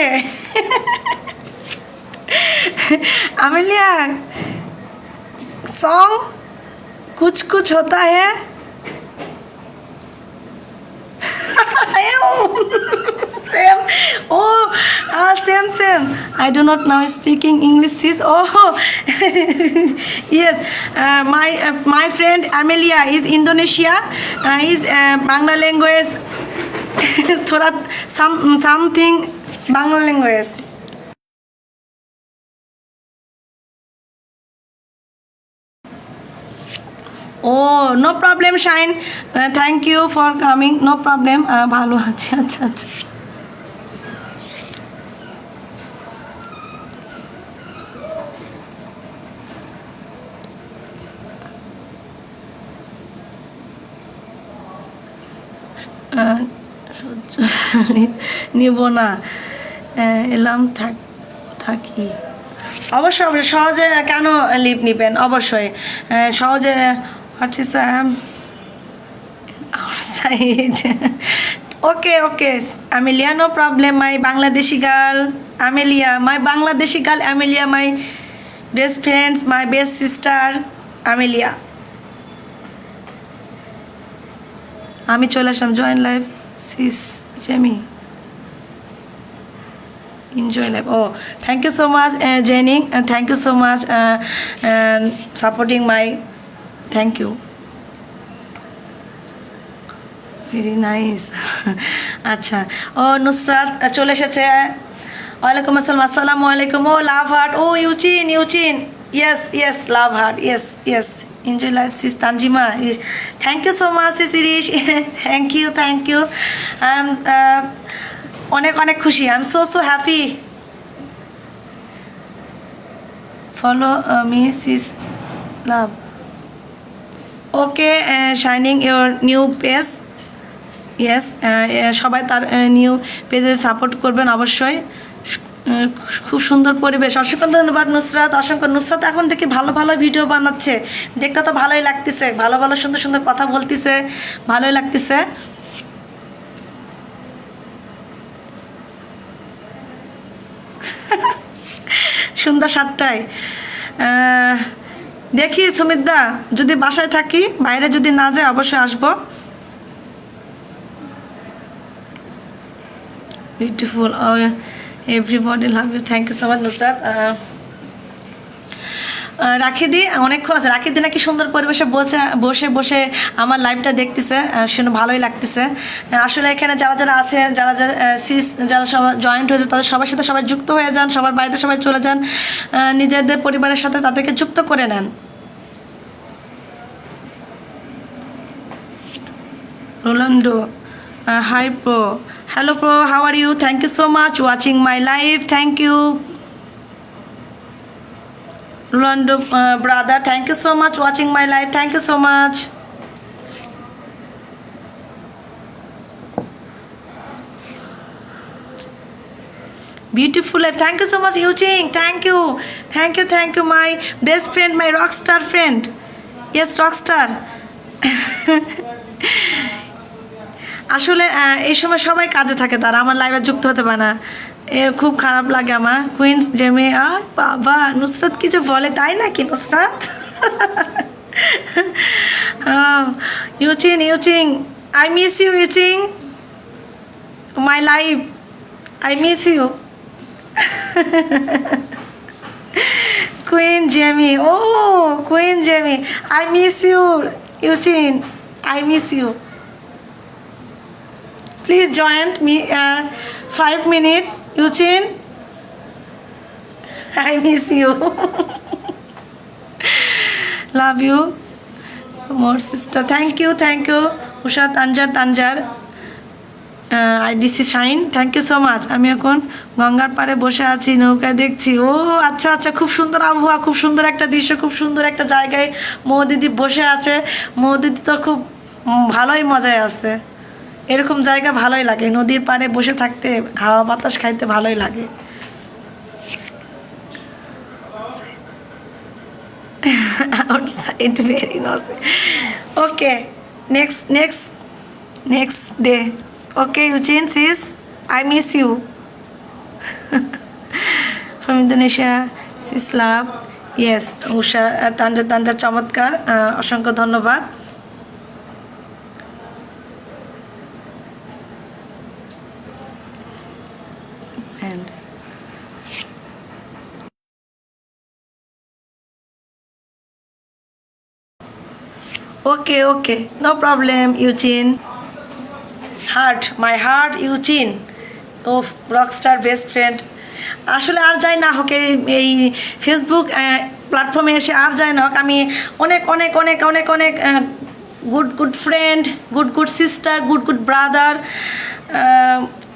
আমেলিয়া, সং कुछ होता है। Same. Oh, same. I do not know speaking English. Sis. Oh, yes. My friend Amelia is Indonesia. Is Bangla language. थोड़ा something Bangla language. Oh, no problem, Shine. Thank you for coming. No problem. ভালো আছে, আচ্ছা। নিব না, এলাম থাকি। অবশ্যই সহজে কেন লিভ নিবেন, অবশ্যই সহজে What is outside? Okay. Amelia, no problem. My Bangladeshi girl, Amelia. My Bangladeshi girl, Amelia. My best friends, my best sister, Amelia. আমি চলে আসলাম join live sis Jamie enjoy life. Oh, thank you so much, Jenny, and thank you so much supporting my. Thank you. Very nice. আচ্ছা ও নুসরাত চলে এসেছে ওয়ালাইকুম আসসালাম আসসালামু আলাইকুম ও লাভ heart O ইউচিন yes love heart yes enjoy life sis Tanjima. Thank you so much sis Irish. thank you I'm অনেক খুশি I am so happy follow me sis love okay shining your new page yes সবাই তার নিউ পেজে সাপোর্ট করবেন অবশ্যই খুব সুন্দর পরিবেশ অসংখ্য ধন্যবাদ নুসরাত এখন থেকে ভালো ভিডিও বানাচ্ছে দেখতে তো ভালোই লাগতেছে ভালো সুন্দর কথা বলতেছে ভালোই লাগতেছে সন্ধ্যা 7টায় দেখি সুমিতদা যদি বাসায় থাকি বাইরে যদি না যায় অবশ্যই আসবো beautiful everybody love you thank you so much Nusrat রাখিদি অনেকক্ষণ আছে রাখিদি নাকি সুন্দর পরিবেশে বসে আমার লাইভটা দেখতেছে শুনে ভালোই লাগতেছে আসলে এখানে যারা আছে যারা সবাই জয়েন্ট হয়েছে তাদের সবার সাথে সবাই যুক্ত হয়ে যান সবার বাড়িতে সবাই চলে যান নিজেদের পরিবারের সাথে তাদেরকে যুক্ত করে নেন Ronaldo hi bro hello bro how are you thank you so much watching my live thank you Rolando brother, thank you so much watching my live. Thank you so much. Beautiful life. Thank you so much, Yuching. Thank you, my best friend, my rockstar friend. Yes, rockstar. আসলে এই সময় সবাই কাজে থাকে তারা আমার লাইভে যুক্ত হতে পারে না খুব খারাপ লাগে আমার কুইন্স জেমে বাবা নুসরাত কি যে বলে তাই নাকি Nusrat Yuchin I miss you watching my live I miss you queen Jamie I miss you Yuchin I miss you Please join me 5 minutes. Yuchin, I miss you. Love you. More sister. Thank you. Usha Tanjar. IDC Shine. Thank you so much. আমি এখন গঙ্গার পাড়ে বসে আছি নৌকায় দেখছি ও আচ্ছা খুব সুন্দর আবহাওয়া খুব সুন্দর একটা দৃশ্য খুব সুন্দর একটা জায়গায় মৌদিদি বসে আছে মৌদিদি তো খুব ভালোই মজায় আছে এরকম জায়গা ভালোই লাগে নদীর পাড়ে বসে থাকতে হাওয়া বাতাস খাইতে ভালোই লাগে outside very nice okay next day okay Yuchin sis I miss you from Indonesia sis love yes Usha Tanjar চমৎকার অসংখ্য ধন্যবাদ and okay no problem Eugene my heart Eugene of rockstar best friend আসলে আর যাই না হোক এই ফেসবুক প্ল্যাটফর্মে এসে আর যাই না হোক আমি অনেক good friend good sister good brother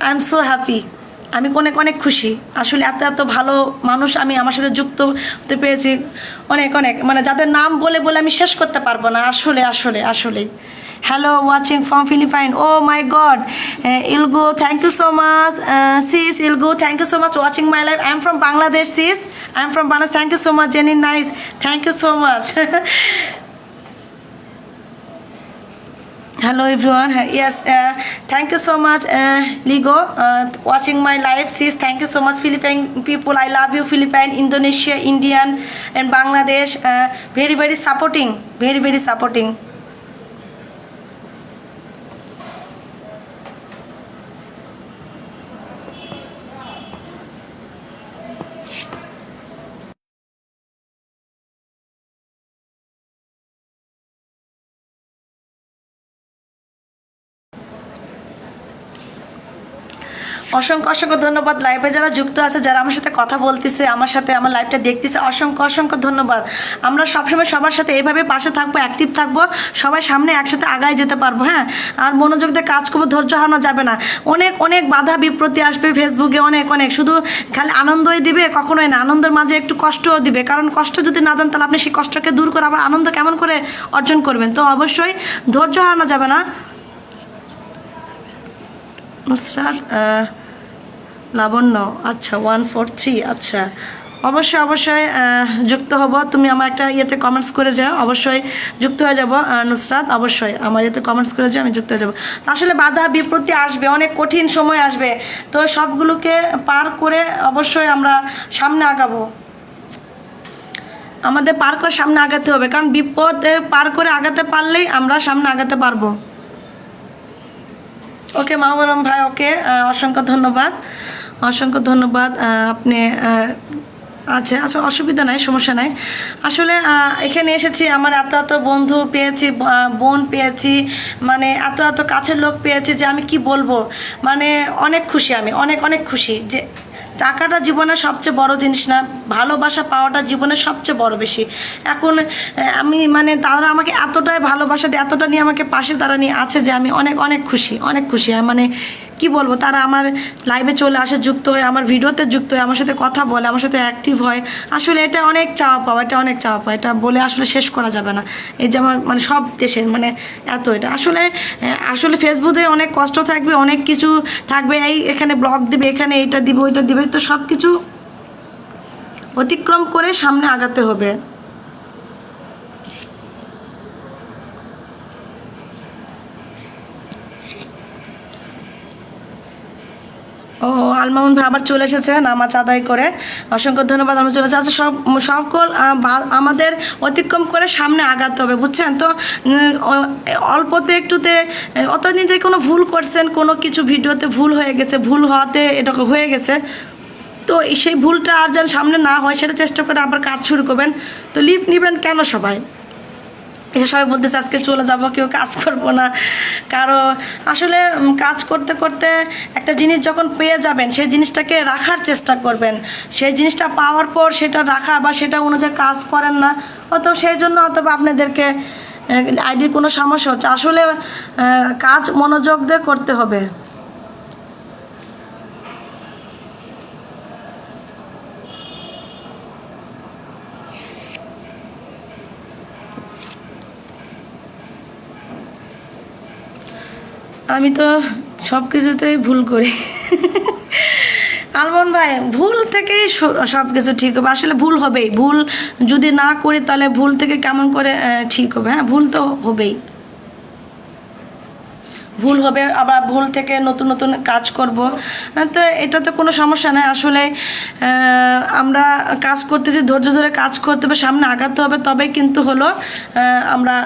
I am so happy আমি অনেক খুশি আসলে এত ভালো মানুষ আমি আমার সাথে যুক্ত হতে পেরেছি অনেক মানে যাদের নাম বলে আমি শেষ করতে পারবো না আসলে hello watching from Philippines oh my god Ilgo thank you so much sis Ilgo thank you so much watching my live I'm from Bangladesh sis I'm from Bangladesh thank you so much Jenny nice thank you so much Hello everyone. Yes, thank you so much, Ligo, watching my live. Sis, thank you so much, Philippine people. I love you, Philippine, Indonesia, Indian, and Bangladesh. Very, very supporting. Very, very supporting. অসংখ্য অসংখ্য ধন্যবাদ লাইভে যারা যুক্ত আছে, যারা আমার সাথে কথা বলতেছে, আমার সাথে আমার লাইভটা দেখতেছে, অসংখ্য অসংখ্য ধন্যবাদ। আমরা সবসময় সবার সাথে এইভাবে পাশে থাকবো, অ্যাক্টিভ থাকবো, সবাই সামনে একসাথে আগায় যেতে পারবো। হ্যাঁ, আর মনোযোগ দিয়ে কাজ করবো, ধৈর্য হারানো যাবে না। অনেক অনেক বাধা বিপত্তি আসবে ফেসবুকে, অনেক অনেক, শুধু খালি আনন্দই দিবে কখনোই না, আনন্দের মাঝে একটু কষ্টও দিবে। কারণ কষ্ট যদি না দেন তাহলে আপনি সেই কষ্টকে দূর করে আবার আনন্দ কেমন করে অর্জন করবেন? তো অবশ্যই ধৈর্য হারানো যাবে না। নুসরাত লাবণ্য, আচ্ছা 143, আচ্ছা অবশ্যই অবশ্যই যুক্ত হব। তুমি আমার একটা ইয়েতে কমেন্টস করে যাও, অবশ্যই যুক্ত হয়ে যাব। নুসরাত, অবশ্যই আমার ইয়েতে কমেন্টস করে যাও, আমি যুক্ত হয়ে যাব। আসলে বাধা বিপত্তি আসবে, অনেক কঠিন সময় আসবে, তো সবগুলোকে পার করে অবশ্যই আমরা সামনে আগাবো। আমাদের পার করে সামনে আগাতে হবে, কারণ বিপদে পার করে আগাতে পারলেই আমরা সামনে আগাতে পারবো। ওকে মাহবুব ভাই, ওকে, অসংখ্য ধন্যবাদ, অসংখ্য ধন্যবাদ। আপনি আচ্ছা আচ্ছা, অসুবিধা নাই, সমস্যা নাই। আসলে এখানে এসেছি, আমার এত এত বন্ধু পেয়েছি, বোন পেয়েছি, মানে এত এত কাছের লোক পেয়েছি যে আমি কি বলবো, মানে অনেক খুশি, আমি অনেক অনেক খুশি। যে টাকাটা জীবনের সবচেয়ে বড় জিনিস না, ভালোবাসা পাওয়াটা জীবনের সবচেয়ে বড় বেশি। এখন আমি মানে তারা আমাকে এতটাই ভালোবাসা দিয়ে, এতটা নিয়ে আমাকে পাশে তারা নিয়ে আছে যে আমি অনেক অনেক খুশি, অনেক খুশি। মানে কি বলবো, তারা আমার লাইভে চলে আসে, যুক্ত হয়ে আমার ভিডিওতে যুক্ত হয়ে আমার সাথে কথা বলে, আমার সাথে অ্যাক্টিভ হয়। আসলে এটা অনেক চাওয়া পাওয়া, এটা অনেক চাওয়া পাওয়া, এটা বলে আসলে শেষ করা যাবে না। এই যে আমার মানে সব দেশের মানে এত, এটা আসলে আসলে ফেসবুকে অনেক কষ্ট থাকবে, অনেক কিছু থাকবে, এই এখানে ব্লগ দিবে, এখানে এইটা দিবে, ওইটা দিবে, তো সব কিছু অতিক্রম করে সামনে আগাতে হবে। ও আলমামুন ভাই আবার চলে এসেছে নামাজ আদায় করে, অসংখ্য ধন্যবাদ। আমি চলে এসেছে। আচ্ছা, সকল আমাদের অতিক্রম করে সামনে আগাতে হবে, বুঝছেন তো? অল্পতে একটুতে অত নিজে কোনো ভুল করছেন, কোনো কিছু ভিডিওতে ভুল হয়ে গেছে, ভুল হওয়াতে এটা হয়ে গেছে, তো সেই ভুলটা আর যেন সামনে না হয় সেটা চেষ্টা করে আবার কাজ শুরু করবেন। তো লিভ নেবেন কেন সবাই? এসে সবাই বলতেছে আজকে চলে যাব, কেউ কাজ করবো না। কারো আসলে কাজ করতে করতে একটা জিনিস যখন পেয়ে যাবেন, সেই জিনিসটাকে রাখার চেষ্টা করবেন। সেই জিনিসটা পাওয়ার পর সেটা রাখা বা সেটা অনুযায়ী কাজ করেন না, অত সেই জন্য অথবা আপনাদেরকে আইডির কোনো সমস্যা হচ্ছে। আসলে কাজ মনোযোগ দিয়ে করতে হবে। আমি তো সব কিছুতেই ভুল করি। আলমন ভাই, ভুল থেকেই সব কিছু ঠিক হবে। আসলে ভুল হবেই, ভুল যদি না করি তাহলে ভুল থেকে কেমন করে ঠিক হবে? হ্যাঁ, ভুল তো হবেই, ভুল হবে, আবার ভুল থেকে নতুন নতুন কাজ করব, তো এটা তো কোনো সমস্যা নেই। আসলে আমরা কাজ করতেছি, ধৈর্য ধরে কাজ করতে হবে, সামনে আগাতে হবে, তবেই কিন্তু হলো আমরা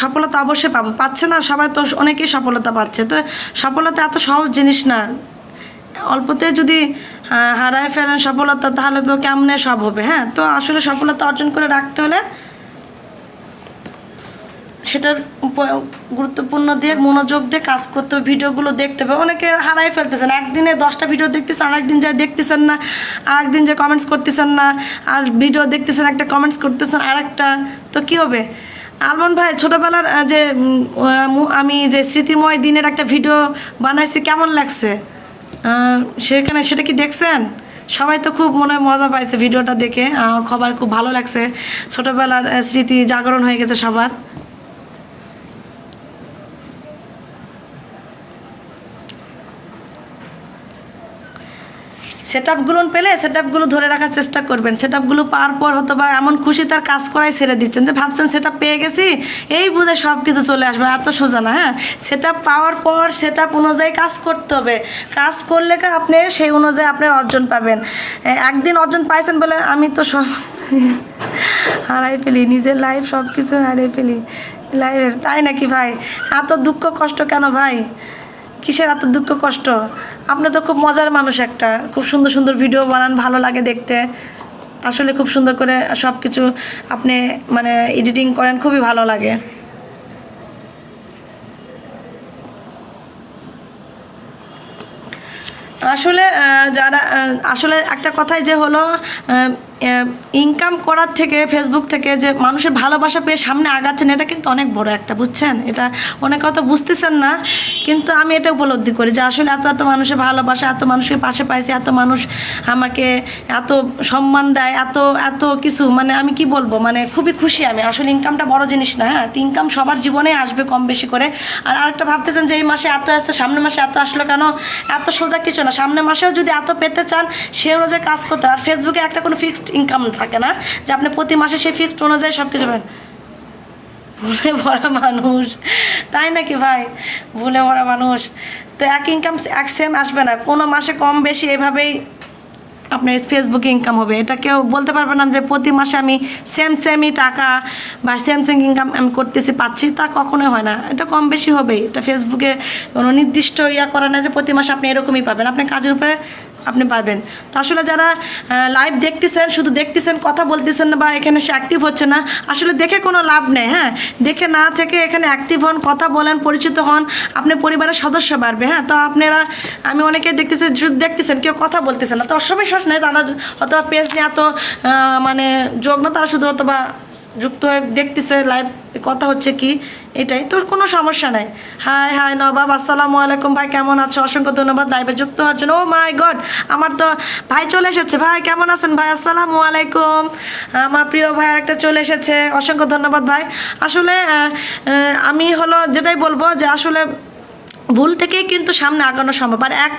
সফলতা অবশ্যই পাবো। পাচ্ছে না সবাই, তো অনেকেই সফলতা পাচ্ছে। তো সফলতা এত সহজ জিনিস না, অল্পতে যদি হারায় ফেলেন সফলতা, তাহলে তো কেমনে সব হবে? হ্যাঁ, তো আসলে সফলতা অর্জন করে রাখতে হলে সেটার গুরুত্বপূর্ণ দিয়ে মনোযোগ দিয়ে কাজ করতে হবে, ভিডিওগুলো দেখতে হবে। অনেকে হারাই ফেলতেছেন, একদিনে 10টা ভিডিও দেখতেছেন, আরেকদিন যা দেখতেছেন না, আরেকদিন যে কমেন্টস করতেছেন না, আর ভিডিও দেখতেছেন একটা, কমেন্টস করতেছেন আরেকটা, তো কি হবে? আলমন ভাই, ছোটোবেলার যে আমি যে স্মৃতিময় দিনের একটা ভিডিও বানাইছি, কেমন লাগছে সেখানে, সেটা কি দেখছেন? সবাই তো খুব মনে মজা পাইছে ভিডিওটা দেখে, খবর খুব ভালো লাগছে, ছোটোবেলার স্মৃতি জাগরণ হয়ে গেছে সবার। সেটআপগুলো পেলে সেটআপগুলো ধরে রাখার চেষ্টা করবেন। সেটআপগুলো পাওয়ার পর হয়তো বা এমন খুশি তার কাজ করাই ছেড়ে দিচ্ছেন যে ভাবছেন সেটআপ পেয়ে গেছি এই বুঝে সব কিছু চলে আসবে, এত সোজা না। হ্যাঁ, সেটআপ পাওয়ার পর সেটআপ অনুযায়ী কাজ করতে হবে। কাজ করলে আপনি সেই অনুযায়ী আপনার অর্জন পাবেন। একদিন অর্জন পাইছেন বলে আমি তো সব হারাই ফেলি, নিজের লাইফ সব কিছু হারিয়ে ফেলি লাইফের, তাই নাকি ভাই? এত দুঃখ কষ্ট কেন ভাই? কিসের এত দুঃখ কষ্ট? আপনি তো খুব মজার মানুষ, একটা খুব সুন্দর সুন্দর ভিডিও বানান, ভালো লাগে দেখতে। আসলে খুব সুন্দর করে সব কিছু আপনি মানে এডিটিং করেন, খুবই ভালো লাগে। আসলে যারা আসলে একটা কথাই যে হলো ইনকাম করার থেকে ফেসবুক থেকে যে মানুষের ভালোবাসা পেয়ে সামনে আগাচ্ছেন, এটা কিন্তু অনেক বড় একটা, বুঝছেন? এটা অনেক কথা বুঝতেছেন না, কিন্তু আমি এটা উপলব্ধি করি যে আসলে এত এত মানুষের ভালোবাসা, এত মানুষের পাশে পাইছি, এত মানুষ আমাকে এত সম্মান দেয়, এত এত কিছু, মানে আমি কি বলবো, মানে খুবই খুশি আমি। আসলে ইনকামটা বড় জিনিস না। হ্যাঁ, ইনকাম সবার জীবনেই আসবে কম বেশি করে। আর আরেকটা ভাবতেছেন যে এই মাসে এত আসছে, সামনের মাসে এত আসলো কেন? এত সোজা কিছু না। সামনের মাসেও যদি এত পেতে চান সেই অনুযায়ী কাজ করতে। আর ফেসবুকে একটা কোনো ফিক্সড ইনকাম থাকে না যে আপনি প্রতি মাসে সেই ফিক্সড অনুযায়ী সব কিছু পাবেন। ভুলে ভরা মানুষ, তাই নাকি ভাই? ভুলে ভরা মানুষ তো এক ইনকাম এক সেম আসবে না, কোনো মাসে কম বেশি এভাবেই আপনার ফেসবুকে ইনকাম হবে। এটা কেউ বলতে পারবে না যে প্রতি মাসে আমি সেমই টাকা বা সেম ইনকাম আমি করতেছি পাচ্ছি, তা কখনোই হয় না। এটা কম বেশি হবেই। এটা ফেসবুকে কোনো নির্দিষ্ট করে না যে প্রতি মাসে আপনি এরকমই পাবেন, আপনি কাজের উপরে আপনি পাবেন। তো আসলে যারা লাইভ দেখতেছেন, শুধু দেখতেছেন, কথা বলতেছেন না বা এখানে সে অ্যাক্টিভ হচ্ছে না, আসলে দেখে কোনো লাভ নেই। হ্যাঁ, দেখে না থেকে এখানে অ্যাক্টিভ হন, কথা বলেন, পরিচিত হন, আপনি পরিবারের সদস্য বাড়বে। হ্যাঁ, তো আপনারা আমি অনেকে দেখতেছি, শুধু দেখতেছেন, কেউ কথা বলতেছেন না, তো অসময় শ্বাস নেই, তারা অথবা পেজ নিয়ে এত মানে যোগ না, তারা শুধু অথবা যুক্ত হয়ে দেখতেছে লাইভ কথা হচ্ছে কি, এটাই তো, কোনো সমস্যা নাই। হাই নবাব, আসসালামু আলাইকুম ভাই, কেমন আছো? অসংখ্য ধন্যবাদ লাইভে যুক্ত হওয়ার জন্য। ও মাই গড, আমার তো ভাই চলে এসেছে। ভাই কেমন আছেন ভাই? আসসালামু আলাইকুম। আমার প্রিয় ভাই একটা চলে এসেছে, অসংখ্য ধন্যবাদ ভাই। আসলে আমি হলো যেটাই বলবো যে আসলে ভুল থেকেই কিন্তু সামনে আগানো সম্ভব। আর এক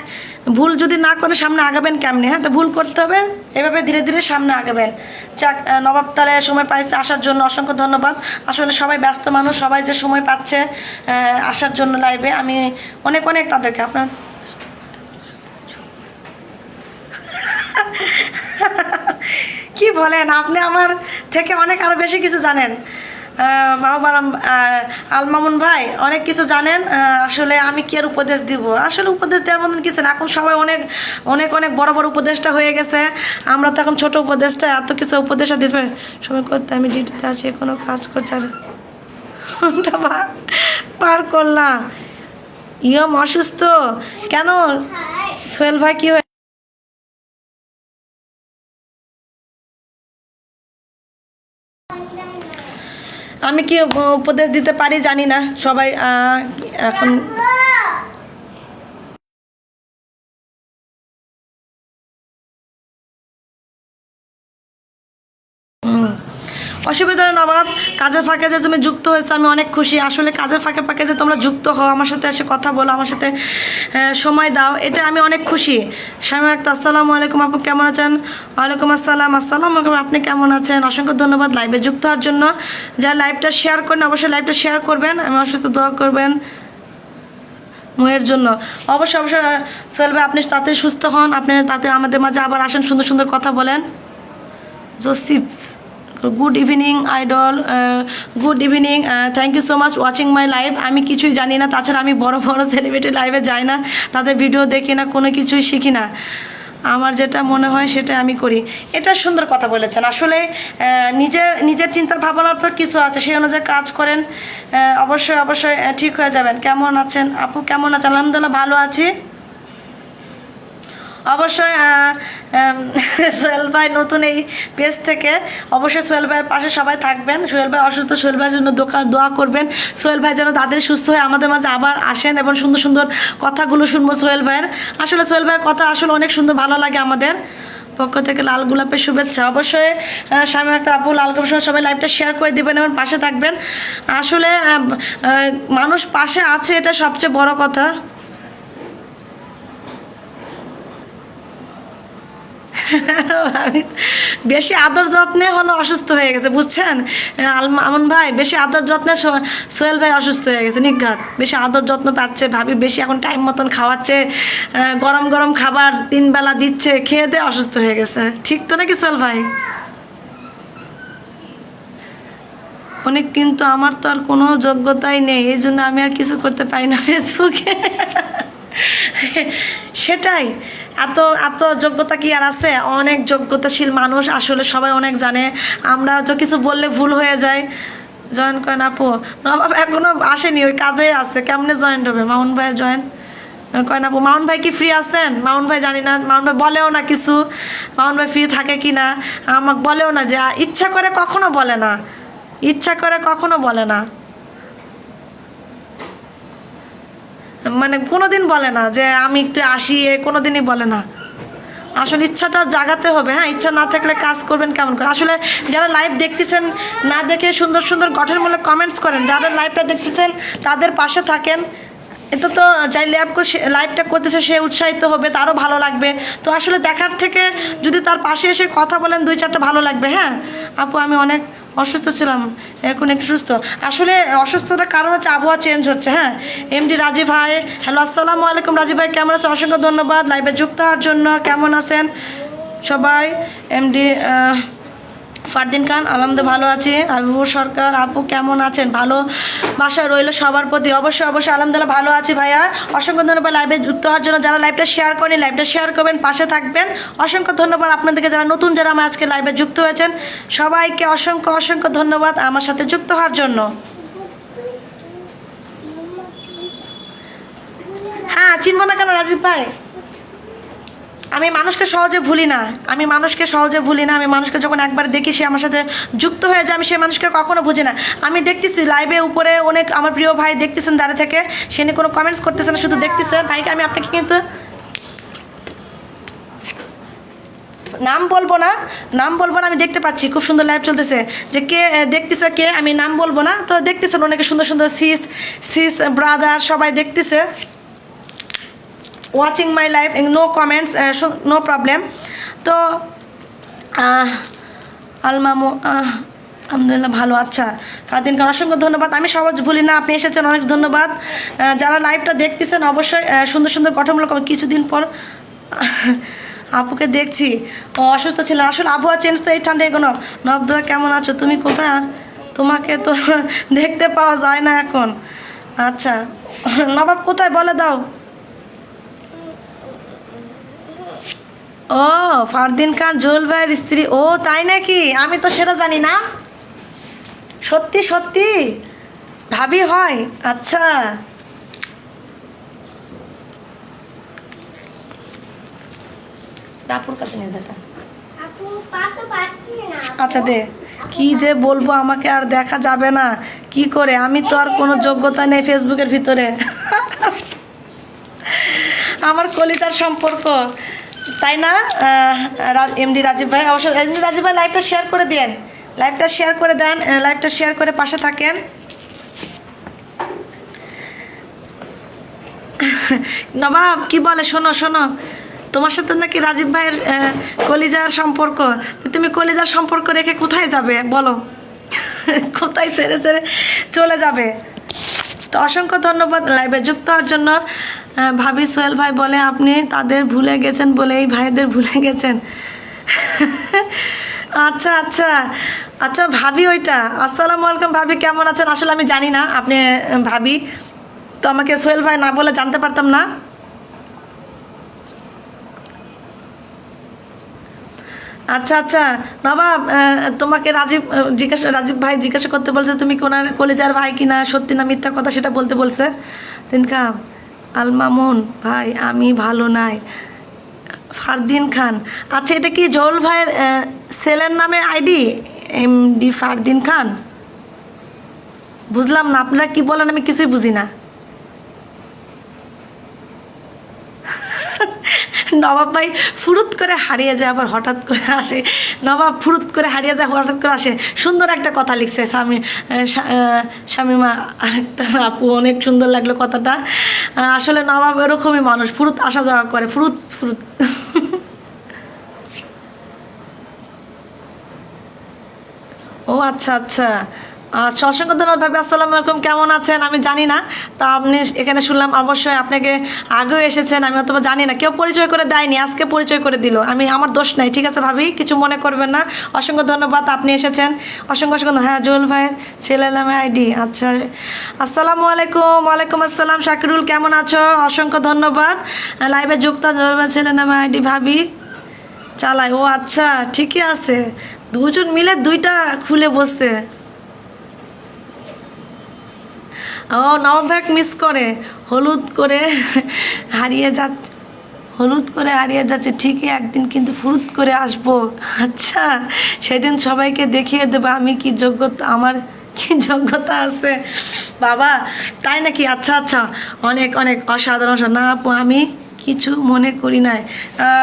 ভুল যদি না করে সামনে আগাবেন কেমনে? হ্যাঁ, তো ভুল করতে হবে, এভাবে ধীরে ধীরে সামনে আগাবেন। যাক, নবাব তালে সময় পাইছে আসার জন্য অসংখ্য ধন্যবাদ। আসলে সবাই ব্যস্ত মানুষ, সবাই যে সময় পাচ্ছে আসার জন্য লাইভে, আমি অনেক অনেক তাদেরকে আপনার কি বলেন, আপনি আমার থেকে অনেক আরও বেশি কিছু জানেন। আলমামুন ভাই অনেক কিছু জানেন। আসলে আমি কি আর উপদেশ দিব? আসলে উপদেশ দেওয়ার মতন কিছু না, এখন সবাই অনেক অনেক অনেক বড় বড় উপদেশটা হয়ে গেছে। আমরা তো এখন ছোট উপদেশটা, এত কিছু উপদেশটা দিতে পারি সময় করতে। আমি ডিউটিতে আছি, কোনো কাজ করছে, আর ঘন্টা পার করলাম। ইয়ম অসুস্থ কেন? সোহেল ভাই কি হয়ে? আমি কি উপদেশ দিতে পারি জানি না, সবাই এখন অসুবিধা নেই নবাব। কাজের ফাঁকে যে তুমি যুক্ত হয়েছো আমি অনেক খুশি। আসলে কাজের ফাঁকে ফাঁকে যে তোমরা যুক্ত হও, আমার সাথে এসে কথা বলো, আমার সাথে সময় দাও, এটা আমি অনেক খুশি। স্বামী একটা আসসালামু আলাইকুম আপু, কেমন আছেন? ওয়ালাইকুম আসসালাম। আসসালামু আলাইকুম, আপনি কেমন আছেন? অসংখ্য ধন্যবাদ লাইভে যুক্ত হওয়ার জন্য। যারা লাইভটা শেয়ার করেন অবশ্যই লাইভটা শেয়ার করবেন, আমি অসুস্থ দোয়া করবেন মুয়ের জন্য। অবশ্যই অবশ্যই সোহেল ভাই, আপনি তাতে সুস্থ হন, আপনি তাতে আমাদের মাঝে আবার আসেন, সুন্দর সুন্দর কথা বলেন। Joseph, good evening idol, good evening, thank you so much watching my live. আমি কিছুই জানি না, তাছাড়া আমি বড় বড় সেলিব্রিটি লাইভে যাই না, তাদের ভিডিও দেখি না, কোনো কিছুই শিখি না। আমার যেটা মনে হয় সেটা আমি করি। এটা সুন্দর কথা বলেছেন। আসলে নিজের নিজের চিন্তা ভাবনার তো কিছু আছে, সেই অনুযায়ী কাজ করেন, অবশ্যই অবশ্যই ঠিক হয়ে যাবেন। কেমন আছেন আপু? কেমন আছেন? আলহামদুলিল্লাহ ভালো আছি। অবশ্যই সোহেল ভাই নতুন এই পেজ থেকে, অবশ্যই সোহেল ভাইয়ের পাশে সবাই থাকবেন। সোহেল ভাই অসুস্থ, সোহেল ভাইয়ের জন্য দোয়া করবেন। সোহেল ভাই যেন তাদের সুস্থ হয়ে আমাদের মাঝে আবার আসেন এবং সুন্দর সুন্দর কথাগুলো শুনবো সোহেল ভাইয়ের। আসলে সোহেল ভাইয়ের কথা আসলে অনেক সুন্দর, ভালো লাগে আমাদের পক্ষ থেকে লাল গোলাপের শুভেচ্ছা। অবশ্যই স্বামী একটা আপু লাল গোলাপের সবাই লাইভটা শেয়ার করে দেবেন এবং পাশে থাকবেন। আসলে মানুষ পাশে আছে, এটা সবচেয়ে বড় কথা। আমি বেশি আদর যত্নে হলো অসুস্থ হয়ে গেছে, বুঝছেন আমন ভাই, বেশি আদর যত্নে সোহেল ভাই অসুস্থ হয়ে গেছে নিঘাত। বেশি আদর যত্ন পাচ্ছে ভাবি, বেশি এখন টাইম মতন খাওয়াচ্ছে, গরম গরম খাবার 3 বেলা দিচ্ছে, খেয়ে দিয়ে অসুস্থ হয়ে গেছে। ঠিক তো নাকি সোহেল ভাই? অনেক, কিন্তু আমার তো আর কোনো যোগ্যতাই নেই, এই জন্য আমি আর কিছু করতে পারি না ফেসবুকে। সেটাই, এত এত যোগ্যতা কি আর আছে? অনেক যোগ্যতাশীল মানুষ আসলে, সবাই অনেক জানে, আমরা তো কিছু বললে ভুল হয়ে যায়। জয়েন করেন আপু? নবাব এখনো আসেনি, ওই কাজে আছে, কেমনে জয়েন্ট হবে? মামুন ভাইয়ের জয়েন করেন আপু। মামুন ভাই কি ফ্রি আছেন? মামুন ভাই জানি না, মামুন ভাই বলেও না কিছু, মামুন ভাই ফ্রি থাকে কি না আমাকে বলেও না, যে ইচ্ছা করে কখনো বলে না, ইচ্ছা করে কখনো বলে না, মানে কোনোদিন বলে না যে আমি একটু আসি, কোনোদিনই বলে না। আসলে ইচ্ছাটা জাগাতে হবে। হ্যাঁ, ইচ্ছা না থাকলে কাজ করবেন কেমন করে? আসলে যারা লাইভ দেখতেছেন না দেখে সুন্দর সুন্দর গঠনমূলক কমেন্টস করেন, যারা লাইভটা দেখতেছেন তাদের পাশে থাকেন। এটা তো যাই লাইভটা করতেছে সে উৎসাহিত হবে, তারও ভালো লাগবে। তো আসলে দেখার থেকে যদি তার পাশে এসে কথা বলেন 2-4টা ভালো লাগবে। হ্যাঁ আপু, আমি অনেক অসুস্থ ছিলাম, এখন একটু সুস্থ। আসলে অসুস্থতার কারণ হচ্ছে আবহাওয়া চেঞ্জ হচ্ছে। হ্যাঁ, এমডি রাজীব ভাই, হ্যালো আসসালামু আলাইকুম। রাজীব ভাই কেমন আছেন? অসংখ্য ধন্যবাদ লাইভে যুক্ত হওয়ার জন্য। কেমন আছেন সবাই? এমডি ফারদিন খান, আলহামদুলিল্লাহ ভালো আছি। হাবিবুর সরকার আপু কেমন আছেন? ভালো বাসায় রইল সবার প্রতি। অবশ্যই অবশ্যই আলহামদুলিল্লাহ ভালো আছি ভাইয়া। অসংখ্য ধন্যবাদ লাইভে যুক্ত হওয়ার জন্য। যারা লাইভটা শেয়ার করেন, লাইভটা শেয়ার করবেন, পাশে থাকবেন। অসংখ্য ধন্যবাদ আপনাদেরকে, যারা নতুন, যারা আমার আজকে লাইভে যুক্ত হয়েছেন সবাইকে অসংখ্য অসংখ্য ধন্যবাদ আমার সাথে যুক্ত হওয়ার জন্য। হ্যাঁ, চিনব না কেন রাজীব ভাই? আমি মানুষকে সহজে ভুলি না, আমি মানুষকে সহজে ভুলি না। আমি মানুষকে যখন একবার দেখি সে আমার সাথে যুক্ত হয়ে যায়, আমি সেই মানুষকে কখনো বুঝি না। আমি দেখতেছি লাইভে উপরে অনেক আমার প্রিয় ভাই দেখতেছেন দাঁড়িয়ে থেকে, সে নিয়ে কোনো কমেন্টস করতেছে না, শুধু দেখতেছে। ভাইকে আমি আপনাকে কিন্তু নাম বলবো না, নাম বলবো না, আমি দেখতে পাচ্ছি খুব সুন্দর লাইভ চলতেছে, যে কে দেখতেছে কে, আমি নাম বলবো না। তো দেখতেছেন অনেকে সুন্দর সুন্দর সিস সিস ব্রাদার সবাই দেখতেছে, watching my live, no comments, no problem. তো আলমামু আলহামদুলিল্লাহ ভালো। আচ্ছা ফারদিন খান, অসংখ্য ধন্যবাদ। আমি সহজ ভুলি না, আপনি এসেছেন, অনেক ধন্যবাদ। যারা লাইভটা দেখতেছেন অবশ্যই সুন্দর সুন্দর গঠনমূলক। কিছুদিন পর আপুকে দেখছি, অসুস্থ ছিলাম। আসলে আবহাওয়া চেঞ্জ তো, এই ঠান্ডা এগোনো। নবদা কেমন আছো? তুমি কোথায়? তোমাকে তো দেখতে পাওয়া যায় না এখন। আচ্ছা নবাব কোথায় বলে দাও। ও ফারদিন খান জুয়েল ভাইয়ের স্ত্রী, ও তাই নাকি? আমি তো সেটা জানি না। সত্যি সত্যি ভাবি হয়? আচ্ছা আপুর কাছে নিয়ে যেটা। আচ্ছা দে, কি যে বলবো, আমাকে আর দেখা যাবে না কি করে? আমি তো আর কোনো যোগ্যতা নেই ফেসবুকের ভিতরে। আমার কলিতার সম্পর্ক, তাই না এমডি রাজীব ভাই? অবশ্যই এমডি রাজীব ভাই লাইভটা শেয়ার করে দেন, লাইভটা শেয়ার করে দেন, লাইভটা শেয়ার করে পাশে থাকেন। নবাব কি বলে, শোনো শোনো, তোমার সাথে নাকি রাজীব ভাইয়ের কলিজার সম্পর্ক। তুমি কলিজার সম্পর্ক রেখে কোথায় যাবে বলো? কোথায় ছেড়ে ছেড়ে চলে যাবে? তো অসংখ্য ধন্যবাদ লাইভে যুক্ত হওয়ার জন্য। ভাবি সোহেল ভাই বলে আপনি তাদের ভুলে গেছেন বলে এই ভাইদের ভুলে গেছেন। আচ্ছা আচ্ছা আচ্ছা ভাবি ওইটা। আসসালামু আলাইকুম ভাবি, কেমন আছেন? আসলে আমি জানি না আপনি ভাবি, তো আমাকে সোহেল ভাই না বলে জানতে পারতাম না। আচ্ছা আচ্ছা নবাব, তোমাকে রাজীব ভাই জিজ্ঞাসা করতে বলছে তুমি কি ওনার কলেজার ভাই কিনা, সত্যি না মিথ্যা কথা সেটা বলতে বলছে। তিনকা আলমামুন ভাই আমি ভালো নাই। ফারদিন খান, আচ্ছা এটা কি জহুল ভাইয়ের সেলের নামে আইডি? এমডি ফারদিন খান, বুঝলাম না আপনারা কি বলেন, আমি কিছুই বুঝি না। নবাব ভাই ফুরুত করে হারিয়ে যায়, আবার হঠাৎ করে আসে। নবাব ফুরুত করে হারিয়ে যায়, হঠাৎ করে আসে। সুন্দর একটা কথা লিখছে শামিমা আক্তার আপু, অনেক সুন্দর লাগলো কথাটা। আসলে নবাব এরকমই মানুষ, ফুরুত আসা যাওয়া করে, ফুরুত ফুরুত। আচ্ছা আচ্ছা। আচ্ছা, অসংখ্য ধন্যবাদ ভাবি। আসসালামু আলাইকুম, কেমন আছেন? আমি জানি না, তা আপনি এখানে শুনলাম অবশ্যই আপনাকে আগেও এসেছেন, আমি অথবা জানি না, কেউ পরিচয় করে দেয়নি, আজকে পরিচয় করে দিল। আমি আমার দোষ নাই, ঠিক আছে ভাবি, কিছু মনে করবেন না। অসংখ্য ধন্যবাদ, আপনি এসেছেন, অসংখ্য অসংখ্য হ্যাঁ জুয়েল ভাইয়ের ছেলে নামে আইডি। আচ্ছা, আসসালামু আলাইকুম। ওয়ালাইকুম আসসালাম শাকিরুল, কেমন আছো? অসংখ্য ধন্যবাদ। লাইভে যুক্ত জুয়েল ভাইয়ের ছেলে নামে আইডি ভাবি চালায়। ও আচ্ছা, ঠিকই আছে, দুজন মিলে দুইটা খুলে বসছে। ও নবাব ভাইক মিস করে, হলুদ করে হারিয়ে যাচ্ছে, হলুদ করে হারিয়ে যাচ্ছে ঠিকই, একদিন কিন্তু ফুরুত করে আসবো। আচ্ছা, সেদিন সবাইকে দেখিয়ে দেবো আমি কি যোগ্যতা, আমার কি যোগ্যতা আছে। বাবা তাই নাকি? আচ্ছা আচ্ছা, অনেক অনেক অসাধারণ। না আপু, আমি কিছু মনে করি নাই।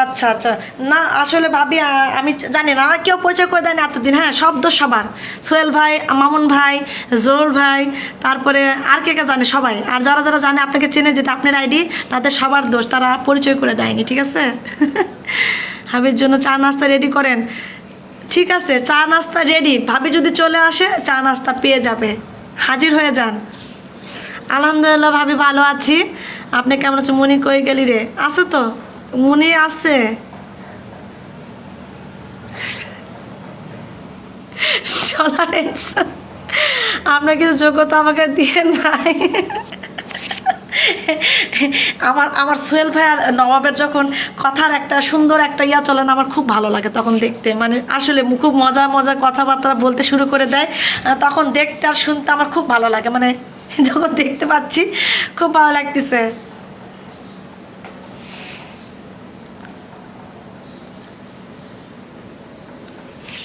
আচ্ছা আচ্ছা, না আসলে ভাবি আমি জানি না, কেউ পরিচয় করে দেয়নি এতদিন। হ্যাঁ, সব দোষ সবার, সোহেল ভাই, মামুন ভাই, জরুল ভাই, তারপরে আর কে কে জানে সবাই, আর যারা যারা জানে আপনাকে চেনে যেটা আপনার আইডি, তাদের সবার দোষ, তারা পরিচয় করে দেয়নি, ঠিক আছে? ভাবির জন্য চা নাস্তা রেডি করেন। ঠিক আছে, চা নাস্তা রেডি, ভাবি যদি চলে আসে চা নাস্তা পেয়ে যাবে, হাজির হয়ে যান। আলহামদুলিল্লাহ ভাবি, ভালো আছি, আপনি কেমন আছেন? মুনি কই গেলি রে? আছে তো, মুনি আছে। টলারেন্স, আপনার কিছু যোগ্যতা আমাকে দিয়েন ভাই। আমার আমার সোহেল ভাই আর নবাবের যখন কথার একটা সুন্দর একটা ইয়া চলে না, আমার খুব ভালো লাগে তখন দেখতে, মানে আসলে খুব মজা মজা কথাবার্তা বলতে শুরু করে দেয়, তখন দেখতে আর শুনতে আমার খুব ভালো লাগে, মানে যখন দেখতে পাচ্ছি খুব ভালো লাগতেছে।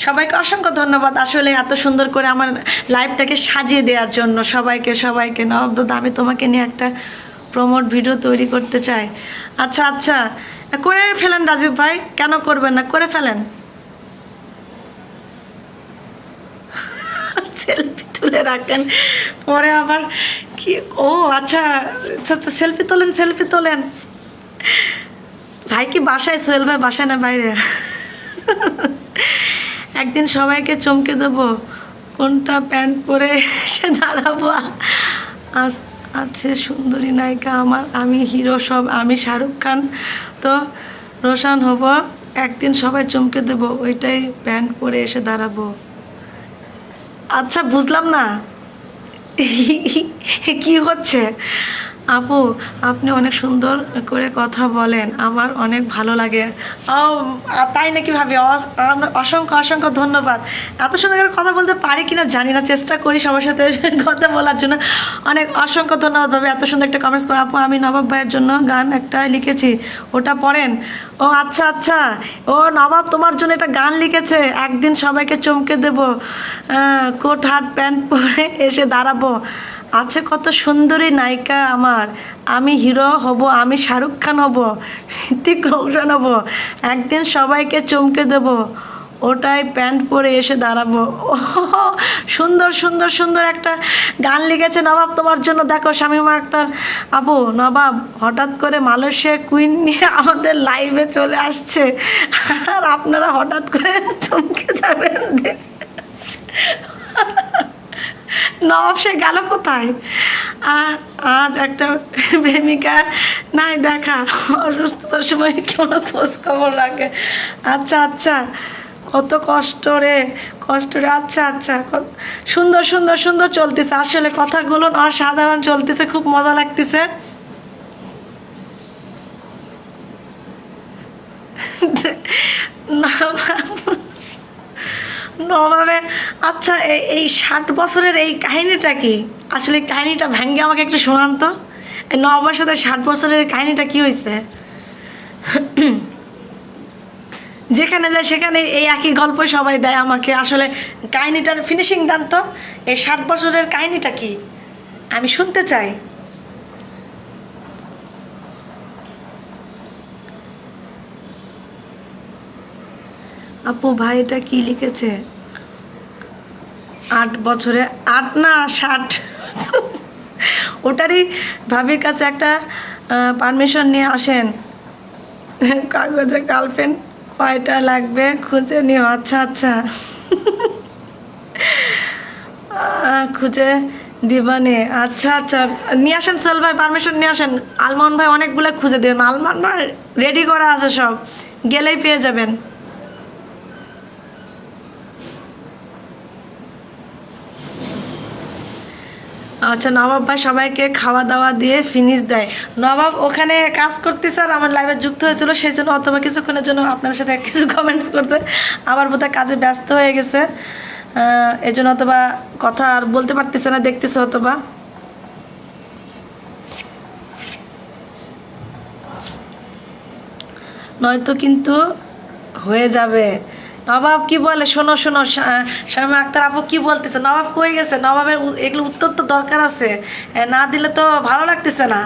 সবাইকে অসংখ্য ধন্যবাদ আসলে এত সুন্দর করে আমার লাইভটাকে সাজিয়ে দেওয়ার জন্য। সবাইকে সবাইকে নবাব দাদা, আমি তোমাকে নিয়ে একটা প্রমোট ভিডিও তৈরি করতে চাই। আচ্ছা আচ্ছা, করে ফেলেন রাজীব ভাই, কেন করবেন না, করে ফেলেন। সেলফি তুলে রাখেন, পরে আবার কি? ও আচ্ছা আচ্ছা আচ্ছা, সেলফি তোলেন, সেলফি তোলেন। ভাই কি বাসায়? সোহেল ভাই বাসায় না বাইরে? একদিন সবাইকে চমকে দেবো, কোনটা প্যান্ট পরে এসে দাঁড়াবো। আজ আছে সুন্দরী নায়িকা আমার, আমি হিরো সব, আমি শাহরুখ খান তো রোশান হব, একদিন সবাই চমকে দেবো, ওইটাই প্যান্ট পরে এসে দাঁড়াবো। আচ্ছা, বুঝলাম না কি হচ্ছে। আপু, আপনি অনেক সুন্দর করে কথা বলেন, আমার অনেক ভালো লাগে। ও তাই নাকি ভাবি? অসংখ্য অসংখ্য ধন্যবাদ। এত সুন্দর করে কথা বলতে পারি কিনা জানি না, চেষ্টা করি সবার সাথে কথা বলার জন্য। অনেক অসংখ্য ধন্যবাদ ভাবি, এত সুন্দর একটা কমেন্টস করে। আপু, আমি নবাব ভাইয়ের জন্য গান একটা লিখেছি, ওটা পড়েন। ও আচ্ছা আচ্ছা, ও নবাব তোমার জন্য একটা গান লিখেছে, একদিন সবাইকে চমকে দেবো, কোট হাট প্যান্ট পরে এসে দাঁড়াবো, আছে কত সুন্দরী নায়িকা আমার, আমি হিরো হব, আমি শাহরুখ খান হব, হৃতিক রোশন হব, একদিন সবাইকে চমকে দেব, ওটাই প্যান্ট পরে এসে দাঁড়াবো। ও সুন্দর সুন্দর সুন্দর একটা গান লিখেছে নবাব তোমার জন্য। দেখো শামীমা আক্তার আপু, নবাব হঠাৎ করে মালয়েশিয়া কুইন নিয়ে আমাদের লাইভে চলে আসছে, আর আপনারা হঠাৎ করে চমকে যাবেন। নবাব সে গেল কোথায়? আর আজ একটা প্রেমিকা নাই দেখা, অসুস্থতার সময় কোনো খোঁজ খবর রাখে। আচ্ছা আচ্ছা, কত কষ্ট রে, কষ্ট রে। আচ্ছা আচ্ছা, সুন্দর সুন্দর সুন্দর চলতেছে, আসলে কথাগুলো অসাধারণ চলতেছে, খুব মজা লাগতেছে। নবাবে আচ্ছা, এই 60 বছরের এই কাহিনীটা কি? আসলে কাহিনীটা ভেঙে আমাকে একটু শোনান তো, এই নবাবের সাথে 60 বছরের কাহিনীটা কি হয়েছে? যেখানে যায় সেখানে এই একই গল্প সবাই দেয় আমাকে, আসলে কাহিনীটার ফিনিশিং দেন তো, এই 60 বছরের কাহিনীটা কি, আমি শুনতে চাই। আপু ভাই, এটা কি লিখেছে? 8 বছরে, 8 না 60। ওটারই ভাবির কাছে একটা পারমিশন নিয়ে আসেন, কাগজে গার্লফ্রেন্ড কয়টা লাগবে খুঁজে নিও। আচ্ছা আচ্ছা, খুঁজে দিবানে। আচ্ছা আচ্ছা, নিয়ে আসেন সোহেল ভাই, পারমিশন নিয়ে আসেন। আলমান ভাই অনেকগুলো খুঁজে দেবেন, আলমান ভাই রেডি করা আছে, সব গেলেই পেয়ে যাবেন। আচ্ছা, নবাব ভাই সবাইকে খাওয়া দাওয়া দিয়ে ফিনিশ দেয়। নবাব ওখানে কাজ করতেছে আর আমার লাইভে যুক্ত হয়েছিল, সেই জন্য অথবা কিছুক্ষণের জন্য আপনাদের সাথে কিছু কমেন্টস করতে, আবার বোধহয় কাজে ব্যস্ত হয়ে গেছে, এই জন্য অথবা কথা আর বলতে পারতেছে না, দেখতেছে অথবা। নয়তো কিন্তু হয়ে যাবে। নবাব কি বলে, শোনো শোনো, শামীমা আক্তার আপু কি বলতেছে, নবাব কই গেছে? নবাবের এগুলো উত্তর তো দরকার আছে, না দিলে তো ভালো লাগতেছে না।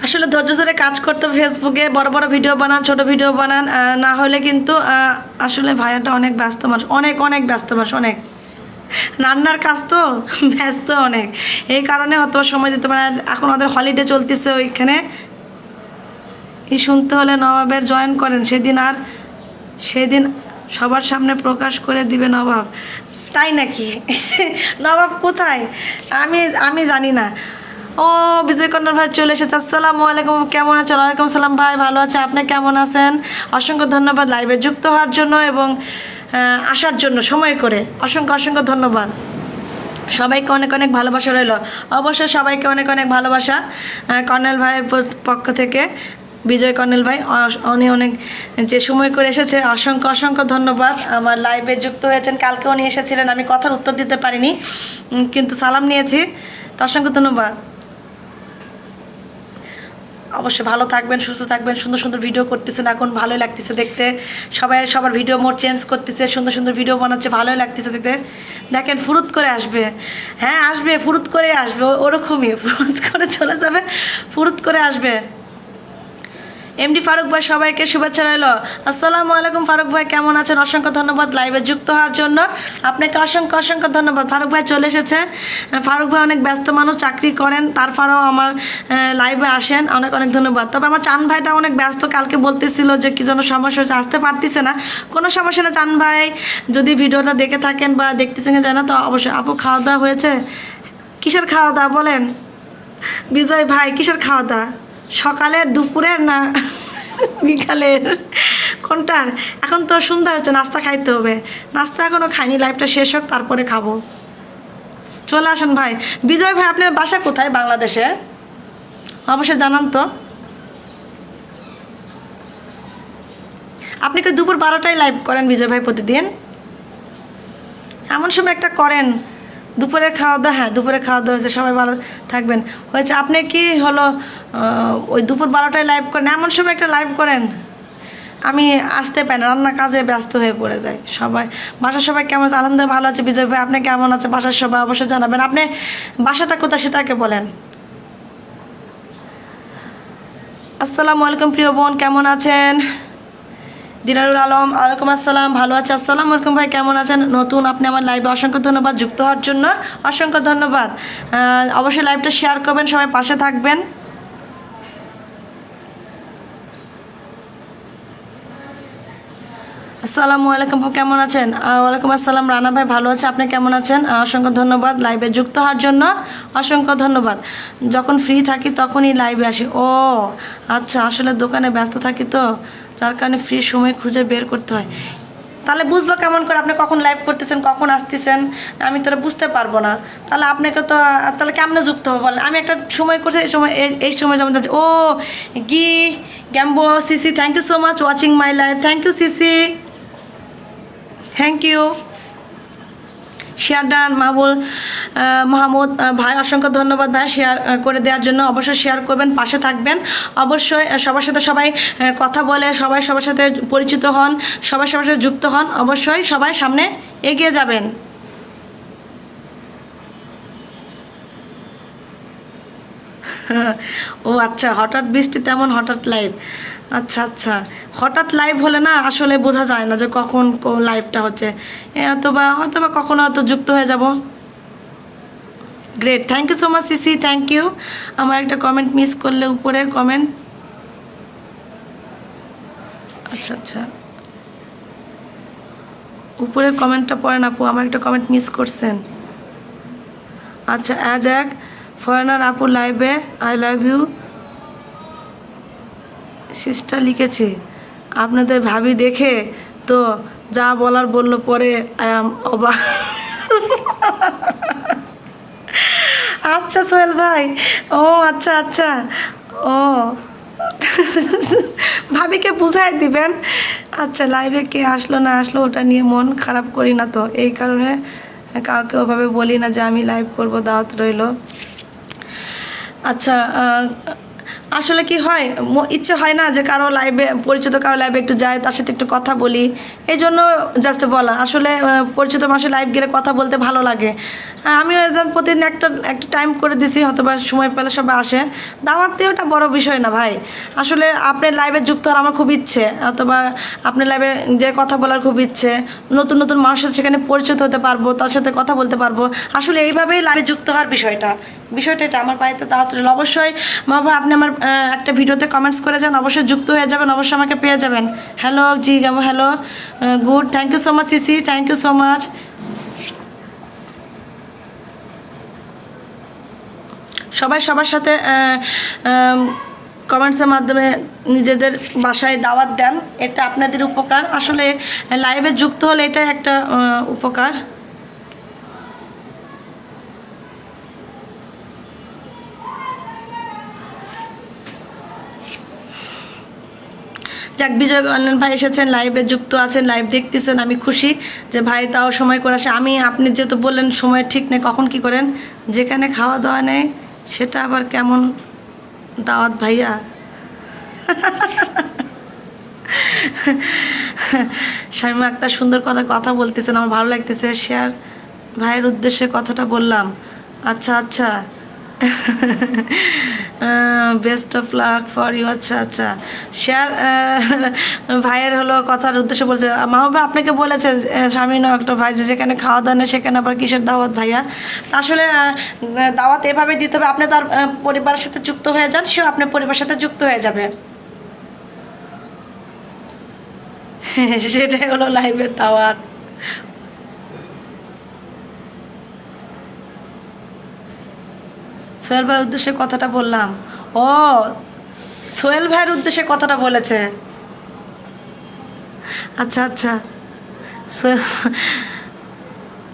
আসলে ধৈর্য ধরে কাজ করতে হবে, ফেসবুকে বড় বড় ভিডিও বানান, ছোট ভিডিও বানান, না হলে কিন্তু আসলে ভাইয়াটা অনেক ব্যস্ত মানুষ, অনেক অনেক ব্যস্ত মানুষ, অনেক রান্নার কাজ তো ব্যস্ত অনেক, এই কারণে হয়তো সময় দিতে পারে। এখন ওদের হলিডে চলতেছে ওইখানে, এই শুনতে হলে নবাবের জয়েন করেন, সেদিন সবার সামনে প্রকাশ করে দিবে নবাব। তাই নাকি? নবাব কোথায়? আমি জানি না। ও বিজয় কন্যা ভাই চলে এসেছে, আসসালামু আলাইকুম, কেমন আছেন? ওয়ালাইকুম সালাম ভাই, ভালো আছে, আপনি কেমন আছেন? অসংখ্য ধন্যবাদ লাইভে যুক্ত হওয়ার জন্য এবং আসার জন্য সময় করে, অসংখ্য অসংখ্য ধন্যবাদ। সবাইকে অনেক অনেক ভালোবাসা রইল, অবশ্যই সবাইকে অনেক অনেক ভালোবাসা কর্নেল ভাইয়ের পক্ষ থেকে। বিজয় কর্নেল ভাই উনি অনেক যে সময় করে এসেছে, অসংখ্য অসংখ্য ধন্যবাদ। আমার লাইভে যুক্ত হয়েছেন, কালকে উনি এসেছিলেন, আমি কথার উত্তর দিতে পারিনি, কিন্তু সালাম নিয়েছি, তো অসংখ্য ধন্যবাদ। অবশ্যই ভালো থাকবেন, সুস্থ থাকবেন, সুন্দর সুন্দর ভিডিও করতেছেন, এখন ভালোই লাগতেছে দেখতে, সবাই সবার ভিডিও মোড চেঞ্জ করতেছে, সুন্দর সুন্দর ভিডিও বানাচ্ছে, ভালোই লাগতেছে দেখতে। দেখেন ফুরুত করে আসবে, হ্যাঁ আসবে, ফুরুত করে আসবে, ওরকমই ফুরুত করে চলে যাবে, ফুরুত করে আসবে। এমডি ফারুক ভাই সবাইকে শুভেচ্ছা রইল, আসসালামু আলাইকুম ফারুক ভাই, কেমন আছেন? অসংখ্য ধন্যবাদ লাইভে যুক্ত হওয়ার জন্য, আপনাকে অসংখ্য অসংখ্য ধন্যবাদ। ফারুক ভাই চলে এসেছে, ফারুক ভাই অনেক ব্যস্ত মানুষ, চাকরি করেন, তারপরেও আমার লাইভে আসেন, অনেক অনেক ধন্যবাদ। তবে আমার চান ভাইটা অনেক ব্যস্ত, কালকে বলতেছিল যে কি যেন সমস্যা হচ্ছে, আসতে পারতেছে না, কোনো সমস্যা না। চান ভাই যদি ভিডিওটা দেখে থাকেন বা দেখতেছেন যায় না, তো অবশ্যই। আপু খাওয়া দাওয়া হয়েছে? কিসের খাওয়া দাওয়া বলেন বিজয় ভাই, কিসের খাওয়া দাওয়া? সকালের, দুপুরের, না বিকালের, কোনটার? এখন তো সন্ধ্যা হচ্ছে, নাস্তা খাইতে হবে, নাস্তা এখনও খাইনি, লাইফটা শেষ হোক তারপরে খাবো। চলে আসেন ভাই। বিজয় ভাই আপনার বাসা কোথায় বাংলাদেশে? অবশ্যই জানান তো। আপনি কি দুপুর 12টায় লাইভ করেন বিজয় ভাই প্রতিদিন? এমন সময় একটা করেন, দুপুরের খাওয়া দাওয়া, হ্যাঁ দুপুরে খাওয়া দাওয়া হয়েছে, সবাই ভালো থাকবেন হয়েছে। আপনি কি হলো ওই দুপুর 12টায় লাইভ করেন, এমন সময় একটা লাইভ করেন? আমি আসতে পারি না, রান্নার কাজে ব্যস্ত হয়ে পড়ে যায়। সবাই বাসার সবাই কেমন আছে? আলহামদুলিল্লাহ ভালো আছে। বিজয় ভাই আপনি কেমন আছে? বাসার সবাই অবশ্যই জানাবেন। আপনি বাসাটা কোথায় সেটাকে বলেন। আসসালামু আলাইকুম প্রিয় বোন, কেমন আছেন? দিনারুল আলম, ওয়ালাইকুম আসসালাম, ভালো আছে, আসসালামু আলাইকুম ভাই, কেমন আছেন? নতুন আপনি আমার লাইভে, অসংখ্য ধন্যবাদ যুক্ত হওয়ার জন্য, অসংখ্য ধন্যবাদ। অবশ্যই লাইভটা শেয়ার করবেন, সবাই পাশে থাকবেন। আসসালামু আলাইকুম, কেমন আছেন? ওয়ালাইকুম আসসালাম, রানা ভাই ভালো আছে, আপনি কেমন আছেন? অসংখ্য ধন্যবাদ লাইভে যুক্ত হওয়ার জন্য, অসংখ্য ধন্যবাদ। যখন ফ্রি থাকি তখনই লাইভে আসি। ও আচ্ছা, আসলে দোকানে ব্যস্ত থাকি তো, যার কারণে ফ্রি সময় খুঁজে বের করতে হয়। তাহলে বুঝবো কেমন করে আপনি কখন লাইভ করতেছেন, কখন আসতেছেন? আমি তোরা বুঝতে পারবো না, তাহলে আপনাকে তো, তাহলে কেমনে যুক্ত হবে বলেন? আমি একটা সময় করছি, এই সময় যেমন যাচ্ছে। ও গ্যাম্বো Sisi, thank you so much watching my live, thank you Sisi, thank you. Share done Mahmud ভাই, অসংখ্য ধন্যবাদ ভাই শেয়ার করে দেওয়ার জন্য। অবশ্যই শেয়ার করবেন, পাশে থাকবেন, অবশ্যই সবার সাথে সবাই কথা বলে, সবাই সবার সাথে পরিচিত হন, সবাই সবার সাথে যুক্ত হন, অবশ্যই সবাই সামনে এগিয়ে যাবেন। ও আচ্ছা, হঠাৎ বৃষ্টি তেমন হঠাৎ লাইভ, আচ্ছা আচ্ছা, হঠাৎ লাইভ হলে না আসলে বোঝা যায় না যে কখন লাইভটা হচ্ছে, হয়তোবা কখনো হয়তো যুক্ত হয়ে যাব। Great, thank you so much CC, thank you. আমার একটা কমেন্ট মিস করলে উপরে কমেন্ট, আচ্ছা আচ্ছা, উপরের কমেন্টটা পড়েন আপু, আমার একটা কমেন্ট মিস করছেন। আচ্ছা, অ্যাজ এক ফরেনার আপু লাইভে আই লাভ ইউ সিস্টার লিখেছে। আপনাদের ভাবি দেখে তো যা বলার বললো, পরে আই অ্যাম অবাক। আচ্ছা সোহেল ভাই, ও আচ্ছা আচ্ছা, ও ভাবিকে বুঝাই দিবেন। আচ্ছা, লাইভে কে আসলো না আসলো ওটা নিয়ে মন খারাপ করি না তো, এই কারণে কাউকে ওভাবে বলি না যে আমি লাইভ করব, দাওয়াত রইল। আচ্ছা, আসলে কি হয়, ইচ্ছে হয় না যে কারো লাইভে, পরিচিত কারো লাইভে একটু যায়, তার সাথে একটু কথা বলি, এই জন্য জাস্ট বলা। আসলে পরিচিত মানুষের লাইভ গেলে কথা বলতে ভালো লাগে। আমিও একদম প্রতিদিন একটা একটা টাইম করে দিছি, হয়তোবা সময় পেলে সবাই আসে। দাওয়াত দিয়ে ওটা বড় বিষয় না ভাই। আসলে আপনার লাইভে যুক্ত হওয়ার আমার খুব ইচ্ছে, অথবা আপনার লাইভে যে কথা বলার খুব ইচ্ছে, নতুন নতুন মানুষের সেখানে পরিচিত হতে পারবো, তার সাথে কথা বলতে পারবো। আসলে এইভাবেই লাইভে যুক্ত হওয়ার বিষয়টা এটা। আমার বাড়িতে দাওয়াত রইল, অবশ্যই মামা আপনি আমার একটা ভিডিওতে কমেন্টস করে যান, অবশ্যই যুক্ত হয়ে যাবেন, অবশ্যই আমাকে পেয়ে যাবেন। Hello ji, hello, good, thank you so much CC, thank you so much. সবাই সবার সাথে কমেন্টসের মাধ্যমে নিজেদের বাসায় দাওয়াত দেন, এটা আপনাদের উপকার। আসলে লাইভে যুক্ত হলে এটাই একটা উপকার। যাক, বিজয় কল্যাণ ভাই এসেছেন, লাইভে যুক্ত আছেন, লাইভ দেখতেছেন, আমি খুশি যে ভাই তাও সময় করে আসে। আপনি যেহেতু বললেন সময় ঠিক নেই, কখন কি করেন, যেখানে খাওয়া দাওয়া নেই সেটা আবার কেমন দাওয়াত ভাইয়া। শামীমা আক্তার সুন্দর কথা বলতেছেন, আমার ভালো লাগতেছে। শেয়ার ভাইয়ের উদ্দেশ্যে কথাটা বললাম। আচ্ছা আচ্ছা, best of luck for you. আচ্ছা আচ্ছা, শেয়ার ভাইয়ের হলো কথার উদ্দেশ্যে বলছে। মাহবুবা আপনাকে বলেছে স্বামী নয় একটা ভাই, যে যেখানে খাওয়া দাওয়া নেই সেখানে আবার কিসের দাওয়াত ভাইয়া। আসলে দাওয়াত এভাবে দিতে হবে, আপনি তার পরিবারের সাথে যুক্ত হয়ে যান, সেও আপনার পরিবারের সাথে যুক্ত হয়ে যাবে। সেটাই হলো লাইভের দাওয়াত। সোহেল ভাইয়ের উদ্দেশ্যে কথাটা বললাম। ও, সোহেল ভাইয়ের উদ্দেশ্যে কথাটা বলেছে। আচ্ছা আচ্ছা,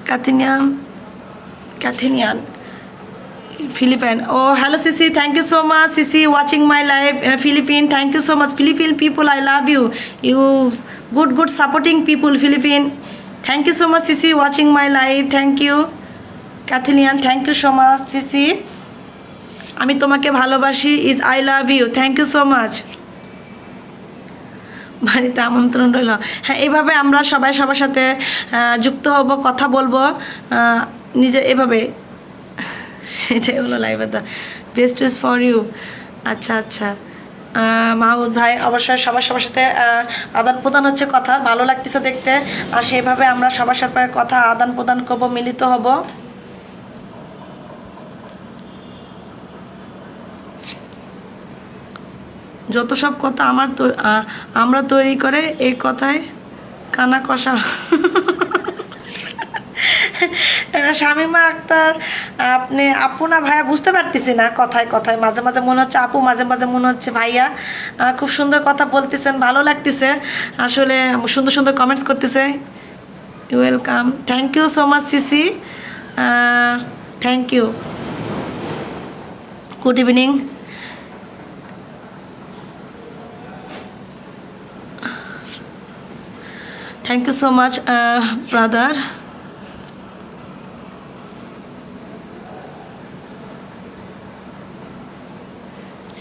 ক্যাথিনিয়ান Philippine. Oh, hello Sisi. Thank you so much, Sisi, watching my live. Philippine. Thank you so much, Philippine people. I love you. You good supporting people, Philippine. Thank you so much, Sisi, watching my live. Thank you, Kathleen. Thank you so much, Sisi. আমি তোমাকে ভালোবাসি is I love you. Thank you so much. বাড়িতে আমন্ত্রণ রইল। হ্যাঁ, এইভাবে আমরা সবাই সবার সাথে যুক্ত হব, কথা বলবো নিজে এভাবে। সেটাই হলো লাইভে the best is for you. আচ্ছা আচ্ছা, মাহমুদ ভাই অবশ্যই সবার সাথে আদান প্রদান হচ্ছে, কথা ভালো লাগতেছে দেখতে। আর সেইভাবে আমরা সবার সাথে কথা আদান প্রদান করবো, মিলিত হব। যত সব কথা আমরা তৈরি করে এই কথায় কানা কষা। শামীমা আক্তার, আপনি আপু না ভাইয়া বুঝতে পারতেছি না, কথায় মাঝে মাঝে মনে হচ্ছে আপু, মাঝে মাঝে মনে হচ্ছে ভাইয়া। খুব সুন্দর কথা বলতেছেন, ভালো লাগতেছে। আসলে সুন্দর সুন্দর কমেন্টস করতেছে। Welcome, thank you so much CC, thank you. Good evening. Thank you so much, brother.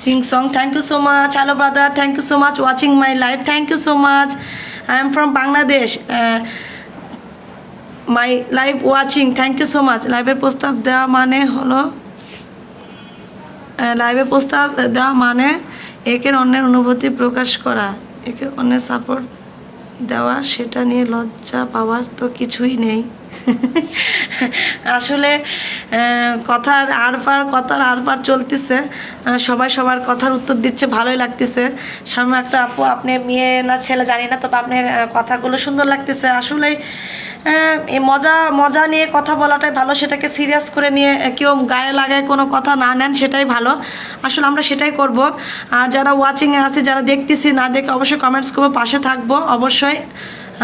Sing song. Thank you so much. Hello, brother. Thank you so much watching my live. Thank you so much. I am from Bangladesh. My live watching. Thank you so much. Live প্রস্তাব দেওয়া মানে হলো লাইভে প্রস্তাব দেওয়া মানে একের অন্যের অনুভূতি প্রকাশ করা, একের অন্যের সাপোর্ট দেওয়া, সেটা নিয়ে লজ্জা পাওয়ার তো কিছুই নেই। আসলে কথার আরপার চলতেছে, সবাই সবার কথার উত্তর দিচ্ছে, ভালোই লাগতেছে। সামনে একটা আপু, আপনি মেয়ে না ছেলে জানি না, তবে আপনার কথাগুলো সুন্দর লাগতেছে। আসলেই এই মজা মজা নিয়ে কথা বলাটাই ভালো, সেটাকে সিরিয়াস করে নিয়ে কেউ গায়ে লাগায় কোনো কথা না নেন, সেটাই ভালো। আসলে আমরা সেটাই করব। আর যারা ওয়াচিংয়ে আছে, যারা দেখতেছি, না দেখে অবশ্যই কমেন্টস করবো, পাশে থাকবো অবশ্যই,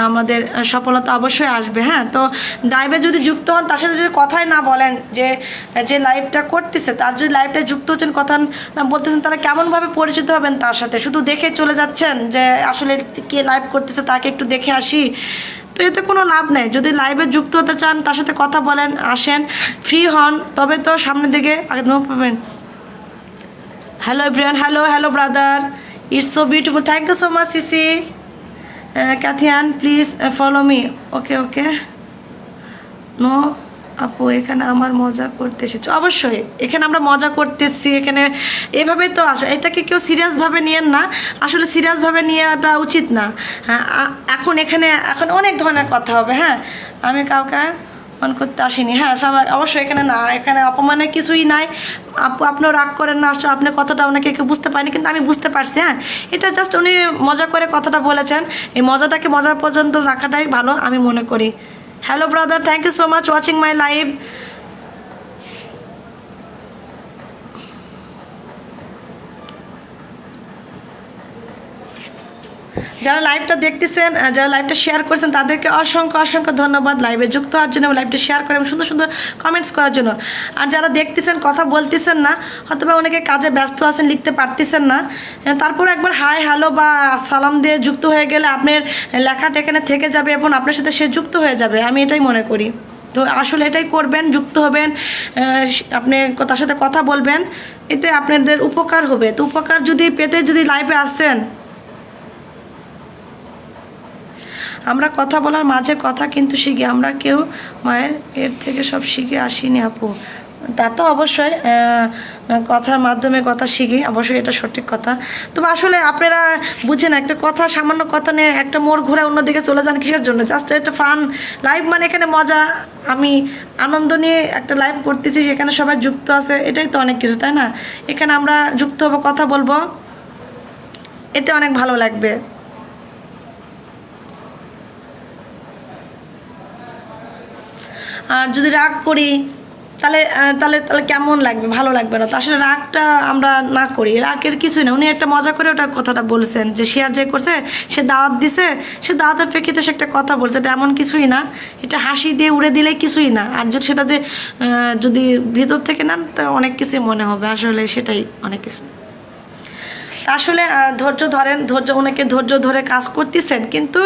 আমাদের সফলতা অবশ্যই আসবে। হ্যাঁ, তো লাইভে যদি যুক্ত হন, তার সাথে যদি কথাই না বলেন, যে যে লাইভটা করতেছে তার যদি লাইভটা যুক্ত হচ্ছেন, কথা না বলতেছেন, তাহলে কেমনভাবে পরিচিত হবেন তার সাথে? শুধু দেখে চলে যাচ্ছেন যে আসলে কে লাইভ করতেছে তাকে একটু দেখে আসি, তো এতে কোনো লাভ নেই। যদি লাইভে যুক্ত হতে চান, তার সাথে কথা বলেন, আসেন, ফ্রি হন, তবে তো সামনের দিকে আগে পাবেন। Hello everyone, hello hello brother, it's so beautiful, thank you so much Sisi. ক্যাথিয়ান please follow me. Okay okay, no আপু, এখানে আমার মজা করতে এসেছি। অবশ্যই এখানে আমরা মজা করতেছি, এখানে এভাবেই তো আসলে এটাকে কেউ সিরিয়াসভাবে নিয়েন না, আসলে সিরিয়াসভাবে নেওয়াটা উচিত না। হ্যাঁ, এখন এখন অনেক ধরনের কথা হবে। হ্যাঁ, আমি কাউকে অপমান করতে আসিনি। হ্যাঁ, অবশ্যই এখানে না, এখানে অপমানের কিছুই নাই। আপনিও রাগ করেন না, আসলে আপনার কথাটা ওনাকে কেউ বুঝতে পারেনি, কিন্তু আমি বুঝতে পারছি। হ্যাঁ, এটা জাস্ট উনি মজা করে কথাটা বলেছেন, এই মজাটাকে মজা পর্যন্ত রাখাটাই ভালো আমি মনে করি। Hello brother, thank you so much watching my live. যারা লাইভটা দেখতেছেন, যারা লাইভটা শেয়ার করছেন, তাদেরকে অসংখ্য অসংখ্য ধন্যবাদ লাইভে যুক্ত হওয়ার জন্য, লাইভটা শেয়ার করে এবং সুন্দর সুন্দর কমেন্টস করার জন্য। আর যারা দেখতেছেন, কথা বলতেছেন না, হয়তো বা অনেকে কাজে ব্যস্ত আছেন, লিখতে পারতেছেন না, তারপর একবার হাই হ্যালো বা সালাম দিয়ে যুক্ত হয়ে গেলে আপনার লেখাটা এখানে থেকে যাবে এবং আপনার সাথে সে যুক্ত হয়ে যাবে, আমি এটাই মনে করি। তো আসলে এটাই করবেন, যুক্ত হবেন, আপনি তার সাথে কথা বলবেন, এতে আপনাদের উপকার হবে। তো উপকার যদি পেতে যদি লাইভে আসছেন, আমরা কথা বলার মাঝে কথা কিন্তু শিখি, আমরা কেউ মায়ের এর থেকে সব শিখে আসিনি আপু। তা তো অবশ্যই কথার মাধ্যমে কথা শিখি, অবশ্যই এটা সঠিক কথা। তবে আসলে আপনারা বুঝেন, একটা কথা, সামান্য কথা নিয়ে একটা মোড় ঘোরা অন্যদিকে চলে যান কিসের জন্য? জাস্ট একটা ফান লাইভ, মানে এখানে মজা, আমি আনন্দ নিয়ে একটা লাইভ করতেছি, সেখানে সবাই যুক্ত আছে, এটাই তো অনেক কিছু, তাই না? এখানে আমরা যুক্ত হবো, কথা বলবো, এতে অনেক ভালো লাগবে। আর যদি রাগ করি, তাহলে তাহলে তাহলে কেমন লাগবে? ভালো লাগবে না তো। আসলে রাগটা আমরা না করি, রাগের কিছুই না। উনি একটা মজা করে ওটা কথাটা বলছেন, যে শেয়ার যে করছে, সে দাওয়াত দিছে, সে দাওয়াতের প্রেক্ষিতে সে একটা কথা বলছে, এটা এমন কিছুই না, এটা হাসি দিয়ে উড়ে দিলে কিছুই না। আর যদি সেটা যে যদি ভিতর থেকে নেন, তো অনেক কিছুই মনে হবে, আসলে সেটাই অনেক কিছু। আসলে ধৈর্য ধরেন, ওনাকে ধৈর্য ধরে কাজ করতেছেন, কিন্তু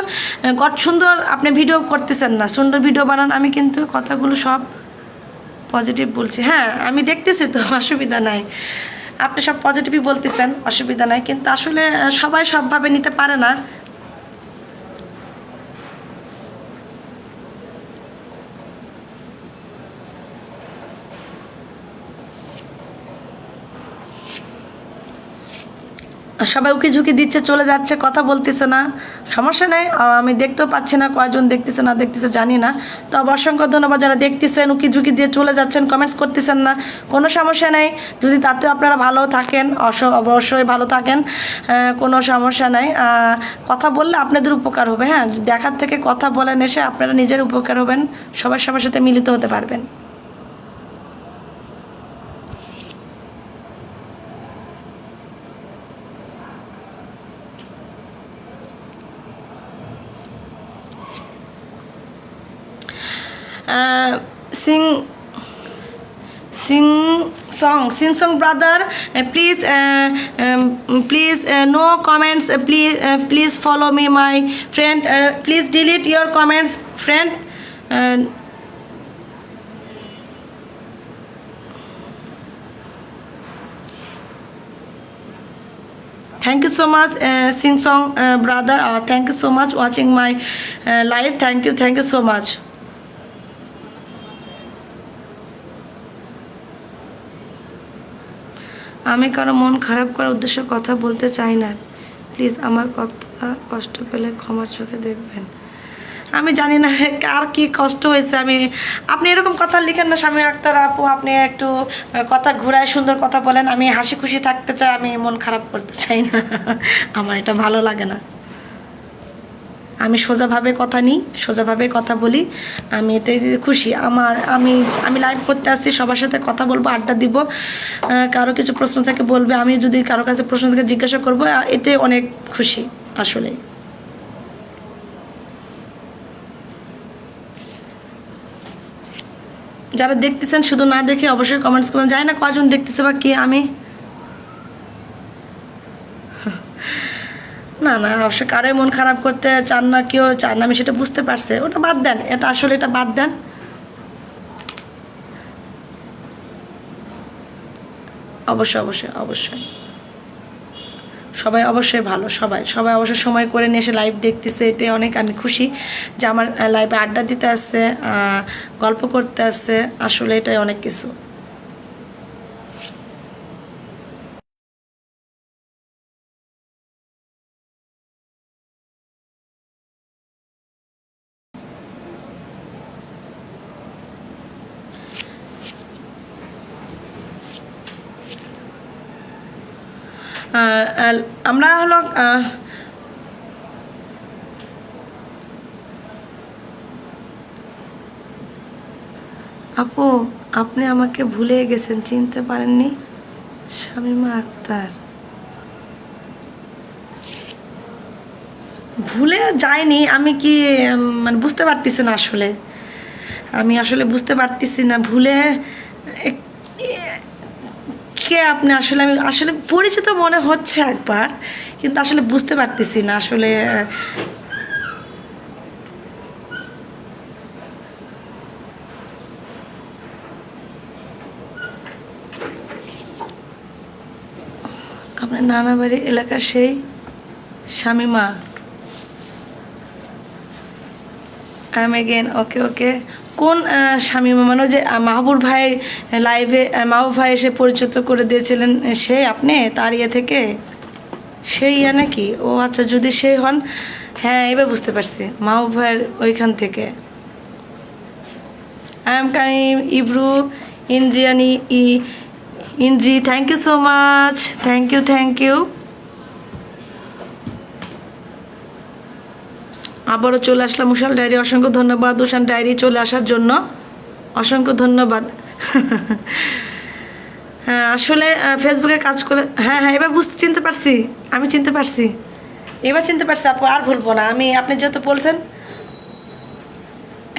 সুন্দর আপনি ভিডিও করতেছেন না, সুন্দর ভিডিও বানান। আমি কিন্তু কথাগুলো সব পজিটিভ বলছি। হ্যাঁ, আমি দেখতেছি তো, অসুবিধা নাই, আপনি সব পজিটিভই বলতেছেন, অসুবিধা নাই, কিন্তু আসলে সবাই সবভাবে নিতে পারে না। সবাই উকি ঝুঁকি দিচ্ছে, চলে যাচ্ছে, কথা বলতেছে না, সমস্যা নেই, আমি দেখতেও পাচ্ছি না কয়জন দেখতেছে না দেখতেছে জানি না। তো অসংখ্য ধন্যবাদ যারা দেখতেছেন, উকি ঝুঁকি দিয়ে চলে যাচ্ছেন, কমেন্টস করতেছেন না, কোনো সমস্যা নেই। যদি তাতে আপনারা ভালো থাকেন, অবশ্যই ভালো থাকেন, কোনো সমস্যা নাই। কথা বললে আপনাদের উপকার হবে। হ্যাঁ, দেখার থেকে কথা বলেন, এসে আপনারা নিজের উপকার হবেন, সবার সাথে মিলিত হতে পারবেন। Sing song brother, please no comments, please follow me my friend, please delete your comments friend. Thank you so much, sing song brother, thank you so much watching my live, thank you so much. আমি কারো মন খারাপ করার উদ্দেশ্যে কথা বলতে চাই না, প্লিজ আমার কথা কষ্ট পেলে ক্ষমার চোখে দেখবেন। আমি জানি না কার কি কষ্ট হয়েছে। আপনি এরকম কথা লিখেন না শামীম আক্তার আপু, আপনি একটু কথা ঘুরায় সুন্দর কথা বলেন। আমি হাসি খুশি থাকতে চাই, আমি মন খারাপ করতে চাই না। আমার এটা ভালো লাগে না। আমি সোজাভাবে কথা নিই, সোজাভাবে কথা বলি, আমি এটাই খুশি। আমি লাইভ করতে আসছি, সবার সাথে কথা বলবো, আড্ডা দিব, কারো কিছু প্রশ্ন থাকে বলবে, আমি যদি কারো কাছে প্রশ্ন থেকে জিজ্ঞাসা করবো, এতে অনেক খুশি আসলে। যারা দেখতেছেন শুধু না দেখে অবশ্যই কমেন্টস করবেন। জানি না কজন দেখতেছে বা কি। আমি না না অবশ্যই কারোই মন খারাপ করতে চান না, কেউ চান না, আমি সেটা বুঝতে পারছি। ওটা বাদ দেন, এটা আসলে এটা বাদ দেন। অবশ্যই অবশ্যই অবশ্যই সবাই অবশ্যই ভালো, সবাই সবাই অবশ্যই সময় করে নিয়ে এসে লাইভ দেখতেছে, এতে অনেক আমি খুশি যে আমার লাইভে আড্ডা দিতে আসছে, গল্প করতে আসছে, আসলে এটাই অনেক কিছু। আমরা হলো আপু, আপনি আমাকে ভুলে গেছেন, চিনতে পারেননি? শামীমা আক্তার ভুলে যায়নি। আমি কি মানে বুঝতে পারতেছি না আসলে, আমি আসলে বুঝতে পারতেছি না ভুলে এক- কে আপনি। আসলে আমি আসলে পরিচিত মনে হচ্ছে একবার, কিন্তু আসলে বুঝতে পারতেছি না আসলে। আপনার নানা বাড়ির এলাকার সেই শামীমা। এগেন ওকে ওকে। কোন শামীমা? মানে ওই যে মাহবুব ভাই লাইভে, মাহবুব ভাই এসে পরিচিত করে দিয়েছিলেন, সেই আপনি তার ইয়ে থেকে সেই ইয়ে নাকি? ও আচ্ছা, যদি সেই হন, হ্যাঁ এবার বুঝতে পারছি, মাহবুব ভাইয়ের ওইখান থেকে। আই এম কারিম ইব্রু Indriani Indri, thank you so much, thank you thank you. আবারও চলে আসলাম উষাল ডায়েরি, অসংখ্য ধন্যবাদ উষান ডায়েরি চলে আসার জন্য, অসংখ্য ধন্যবাদ। হ্যাঁ আসলে ফেসবুকে কাজ করে, হ্যাঁ হ্যাঁ এবার চিনতে পারছি, আমি চিনতে পারছি, এবার চিনতে পারছি আপু, আর ভুলবো না আমি, আপনি যেহেতু বলছেন।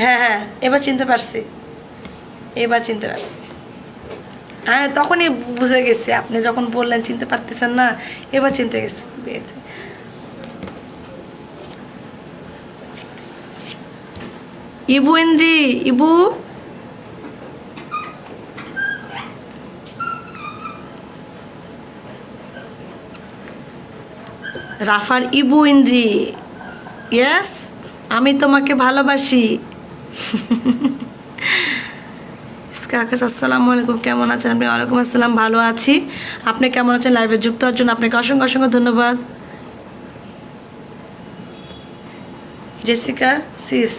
হ্যাঁ হ্যাঁ এবার চিনতে পারছি, এবার চিনতে পারছি। হ্যাঁ তখনই বুঝে গেছি, আপনি যখন বললেন চিনতে পারতেছেন না, এবার চিনতে গেছি পেয়েছি। Ibu Indri, Ibu রাফার Ibu Indri, yes, আমি তোমাকে ভালোবাসি। আকাশ, আসসালামু আলাইকুম, কেমন আছেন আপনি? ওয়ালাইকুম আসসালাম, ভালো আছি। আপনি কেমন আছেন? লাইভে যুক্ত হওয়ার জন্য আপনাকে অসংখ্য অসংখ্য ধন্যবাদ। জেসিকা সিস,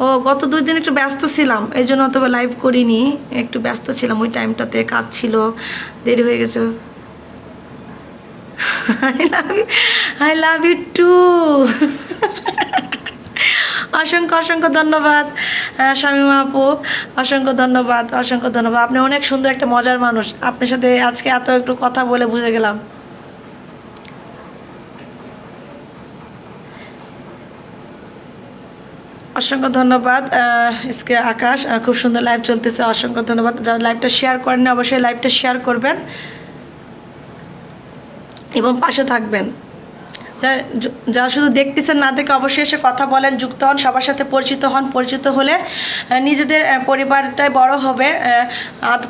ও গত 2 দিন একটু ব্যস্ত ছিলাম, এই জন্য অথবা লাইভ করিনি, একটু ব্যস্ত ছিলাম ওই টাইমটাতে, কাজ ছিল, দেরি হয়ে গেছে। I love you too. অসংখ্য অসংখ্য ধন্যবাদ শামীমা আপু, অসংখ্য ধন্যবাদ, অসংখ্য ধন্যবাদ। আপনি অনেক সুন্দর একটা মজার মানুষ, আপনার সাথে আজকে এত একটু কথা বলে বুঝে গেলাম। অসংখ্য ধন্যবাদ এসকে আকাশ, খুব সুন্দর লাইভ চলতেছে, অসংখ্য ধন্যবাদ। যারা লাইভটা শেয়ার করেন অবশ্যই লাইভটা শেয়ার করবেন এবং পাশে থাকবেন। যারা শুধু দেখতেছেন না দেখে অবশ্যই এসে কথা বলেন, যুক্ত হন, সবার সাথে পরিচিত হন। পরিচিত হলে নিজেদের পরিবারটাই বড় হবে,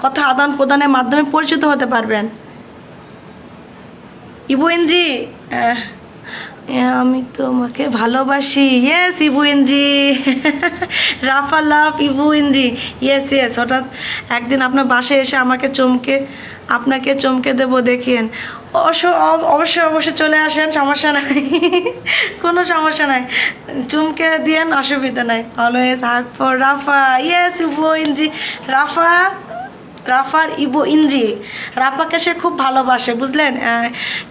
কথা আদান প্রদানের মাধ্যমে পরিচিত হতে পারবেন। ইবু ইন্দ্রি, আমি তোমাকে ভালোবাসি, ইয়েস ইবু ইন্দ্রি। রাফা লাভ ইবু ইন্দ্রি, ইয়েস ইয়েস। হঠাৎ একদিন আপনার বাসায় এসে আপনাকে চমকে দেবো, দেখিয়েন। অবশ্যই অবশ্যই চলে আসেন, সমস্যা নাই। কোনো সমস্যা নাই, চুমকে দিয়েন, অসুবিধা নাই। Always hug for Rafa, yes Ibu Indri. রাফার ইবু ইন্দ্রি, রাফাকে সে খুব ভালোবাসে, বুঝলেন।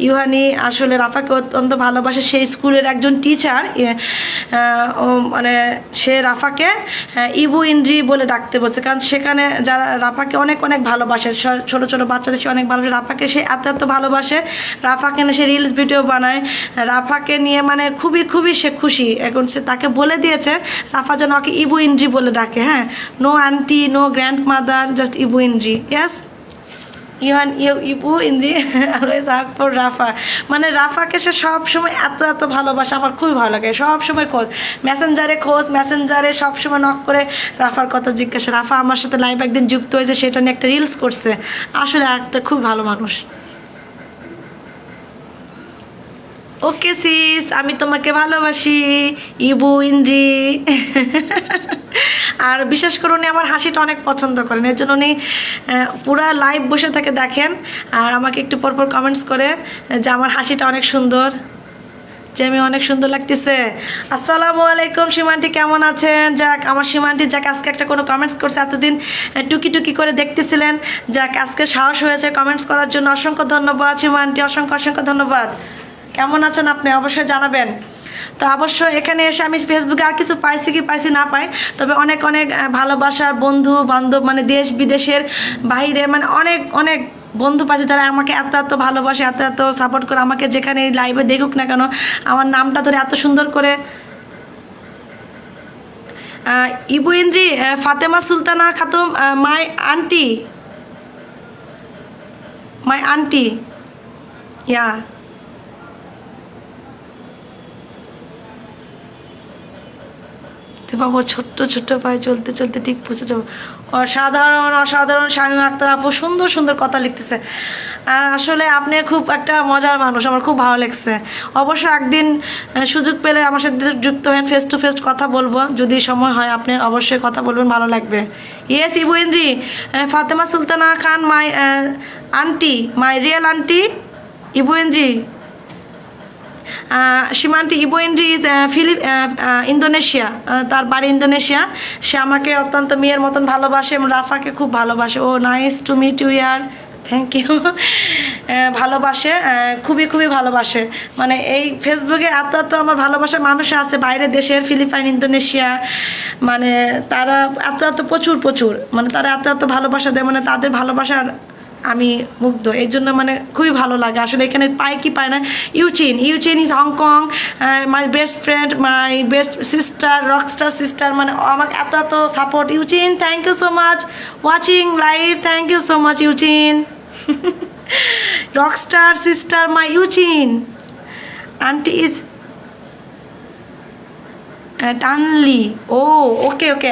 ইউহানি আসলে রাফাকে অত্যন্ত ভালোবাসে। সেই স্কুলের একজন টিচার, মানে সে রাফাকে ইবু ইন্দ্রি বলে ডাকতে বলছে, কারণ সেখানে যারা রাফাকে অনেক অনেক ভালোবাসে, ছোটো ছোটো বাচ্চাদের সে অনেক ভালোবাসে। রাফাকে সে এত এত ভালোবাসে, রাফাকে নিয়ে সে রিলস ভিডিও বানায়, রাফাকে নিয়ে মানে খুবই খুবই সে খুশি। এখন সে তাকে বলে দিয়েছে রাফা যেন ওকে ইবু ইন্দ্রি বলে ডাকে, হ্যাঁ, no aunty, no grandmother, just Ibu Indri. Yes, Ibu Indri. Always hug for Rafa, মানে রাফাকে সে সবসময় এত এত ভালোবাসে, আমার খুবই ভালো লাগে। সবসময় মেসেঞ্জারে সবসময় নক করে রাফার কথা জিজ্ঞাসা। রাফা আমার সাথে লাইভ একদিন যুক্ত হয়েছে, সেটা নিয়ে একটা রিলস করছে। আসলে একটা খুব ভালো মানুষ। ওকে সিস, আমি তোমাকে ভালোবাসি ইবু ইন্দ্রি। আর বিশেষ করে উনি আমার হাসিটা অনেক পছন্দ করেন, এর জন্য উনি পুরা লাইভ বসে থেকে দেখেন, আর আমাকে একটু পরপর কমেন্টস করে যে আমার হাসিটা অনেক সুন্দর, যে আমি অনেক সুন্দর লাগতেছে। আসসালামু আলাইকুম সীমান্টি, কেমন আছেন? যাক আমার সীমান্টি, যাক আজকে একটা কোনো কমেন্টস করছে, এতদিন টুকি টুকি করে দেখতেছিলেন, যাক আজকে সাহস হয়েছে কমেন্টস করার জন্য, অসংখ্য ধন্যবাদ সীমান্টি, অসংখ্য অসংখ্য ধন্যবাদ। কেমন আছেন আপনি অবশ্যই জানাবেন। তো অবশ্যই এখানে এসে আমি ফেসবুকে আর কিছু পাইছি না পাই, তবে অনেক অনেক ভালোবাসার বন্ধু বান্ধব, মানে দেশ বিদেশের বাইরে, মানে অনেক অনেক বন্ধু পাশে যারা আমাকে এত এত ভালোবাসে, এত এত সাপোর্ট করে, আমাকে যেখানে লাইভে দেখুক না কেন আমার নামটা ধরে এত সুন্দর করে। ইবু ইন্দ্রি, ফাতেমা সুলতানা খাতুম, মাই আন্টি, ইয়া। বাবু ছোট্ট ছোট্ট পায়ে চলতে চলতে ঠিক পৌঁছে যাবো। অসাধারণ অসাধারণ শামীমা আক্তার আপু সুন্দর সুন্দর কথা লিখতেছে। আসলে আপনি খুব একটা মজার মানুষ, আমার খুব ভালো লাগছে। অবশ্য একদিন সুযোগ পেলে আমার সাথে যুক্ত হন, ফেস টু ফেস কথা বলবো, যদি সময় হয় আপনার অবশ্যই কথা বলবেন, ভালো লাগবে। Yes Ibu Indri, Fatema Sultana Khan my aunty, my real aunty Ibu Indri. সীমান্তি, ইবু ইন্দ্রি ইজ ইন্দোনেশিয়া, তার বাড়ি ইন্দোনেশিয়া। সে আমাকে অত্যন্ত মেয়ের মতন ভালোবাসে এবং রাফাকে খুব ভালোবাসে। Oh nice to meet you ইয়ার, থ্যাংক ইউ। ভালোবাসে, খুবই খুবই ভালোবাসে। মানে এই ফেসবুকে এত এত আমার ভালোবাসার মানুষ আছে বাইরের দেশের, ফিলিপাইন, ইন্দোনেশিয়া, মানে তারা এত এত প্রচুর, মানে তারা এত এত ভালোবাসা দেয়, মানে তাদের ভালোবাসার আমি মুগ্ধ। এই জন্য মানে খুবই ভালো লাগে। আসলে এখানে পাই কি পায় না। Yuchin is Hong Kong, my best friend, my best sister, rockstar sister, মানে আমাকে এত এত support. Yuchin, thank you so much watching live, thank you so much Yuchin. Rockstar sister my Yuchin aunty is টানলি। ও ওকে ওকে,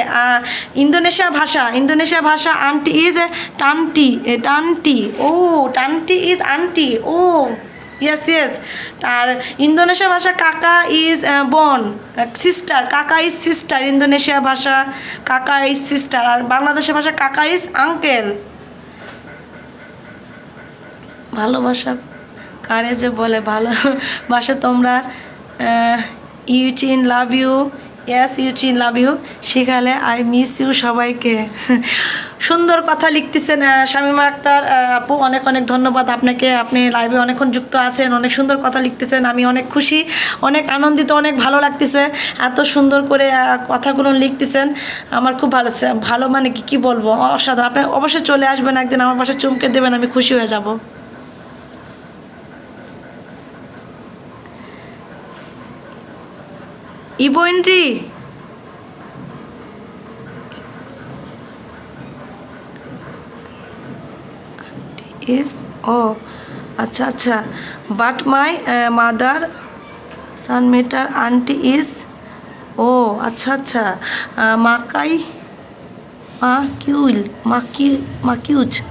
ইন্দোনেশিয়া ভাষা আন্টি ইজ টান্টি। ও টান্টি ইজ আন্টি, ও ইয়েস। আর ইন্দোনেশিয়া ভাষা কাকা ইজ বোন, সিস্টার, কাকা ইজ সিস্টার। ইন্দোনেশিয়া ভাষা কাকা ইজ সিস্টার, আর বাংলাদেশের ভাষা কাকা ইজ আঙ্কেল। ভালোবাসা কারে যে বলে ভালোবাসা তোমরা। Yuchin love you, yes Yuchin love you. শিখালে আই মিস ইউ সবাইকে। সুন্দর কথা লিখতেছেন শামীমা আক্তার আপু, অনেক অনেক ধন্যবাদ আপনাকে। আপনি লাইভে অনেকক্ষণ যুক্ত আছেন, অনেক সুন্দর কথা লিখতেছেন, আমি অনেক খুশি, অনেক আনন্দিত, অনেক ভালো লাগতেছে। এত সুন্দর করে কথাগুলো লিখতেছেন, আমার খুব ভালো মানে কি বলবো, অসাধারণ। আপনি অবশ্যই চলে আসবেন একদিন, আমার পাশে চমকে দেবেন, আমি খুশি হয়ে যাব। ইবু ইন্দ্রি, ইজ, ও আচ্ছা, বাট মাই মাদার সান মেটার আন্টি ইজ, ও আচ্ছা,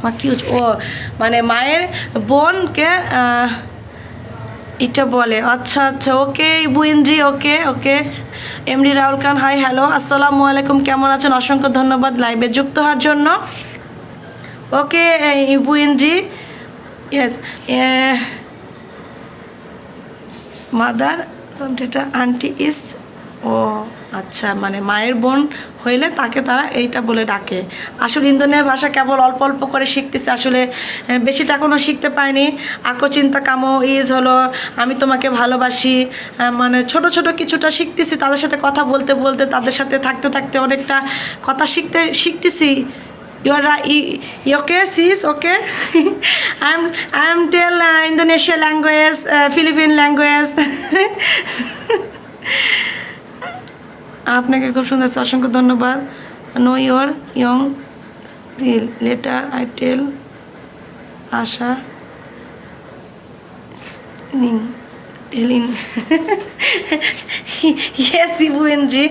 মাকিউজ, ও মানে মায়ের বোনকে এটা বলে আচ্ছা আচ্ছা, ওকে ইবু ইন্দ্রি, ওকে ওকে। এমডি রাহুল খান, হাই হ্যালো, আসসালামু আলাইকুম, কেমন আছেন? অসংখ্য ধন্যবাদ লাইভে যুক্ত হওয়ার জন্য। Okay Ibu Indri, yes. Mother সামথিংটা আন্টি ইজ, ও আচ্ছা, মানে মায়ের বোন হইলে তাকে তারা এইটা বলে ডাকে। আসলে ইন্দোনেশিয়ার ভাষা কেবল অল্প অল্প করে শিখতেছে, আসলে বেশিটা এখনও শিখতে পাইনি। আকো চিন্তা কামো ইজ হলো আমি তোমাকে ভালোবাসি, মানে ছোট ছোট কিছুটা শিখতেছি, তাদের সাথে কথা বলতে বলতে তাদের সাথে থাকতে থাকতে অনেকটা কথা শিখতেছি। You are right. Okay, sis. Okay. I'm tell Indonesia language, Philippine language. আপনাকে খুব সুন্দর, অসংখ্য ধন্যবাদ। No your young still later I tell আশা টেলিং ইয়েস ইবুএনজি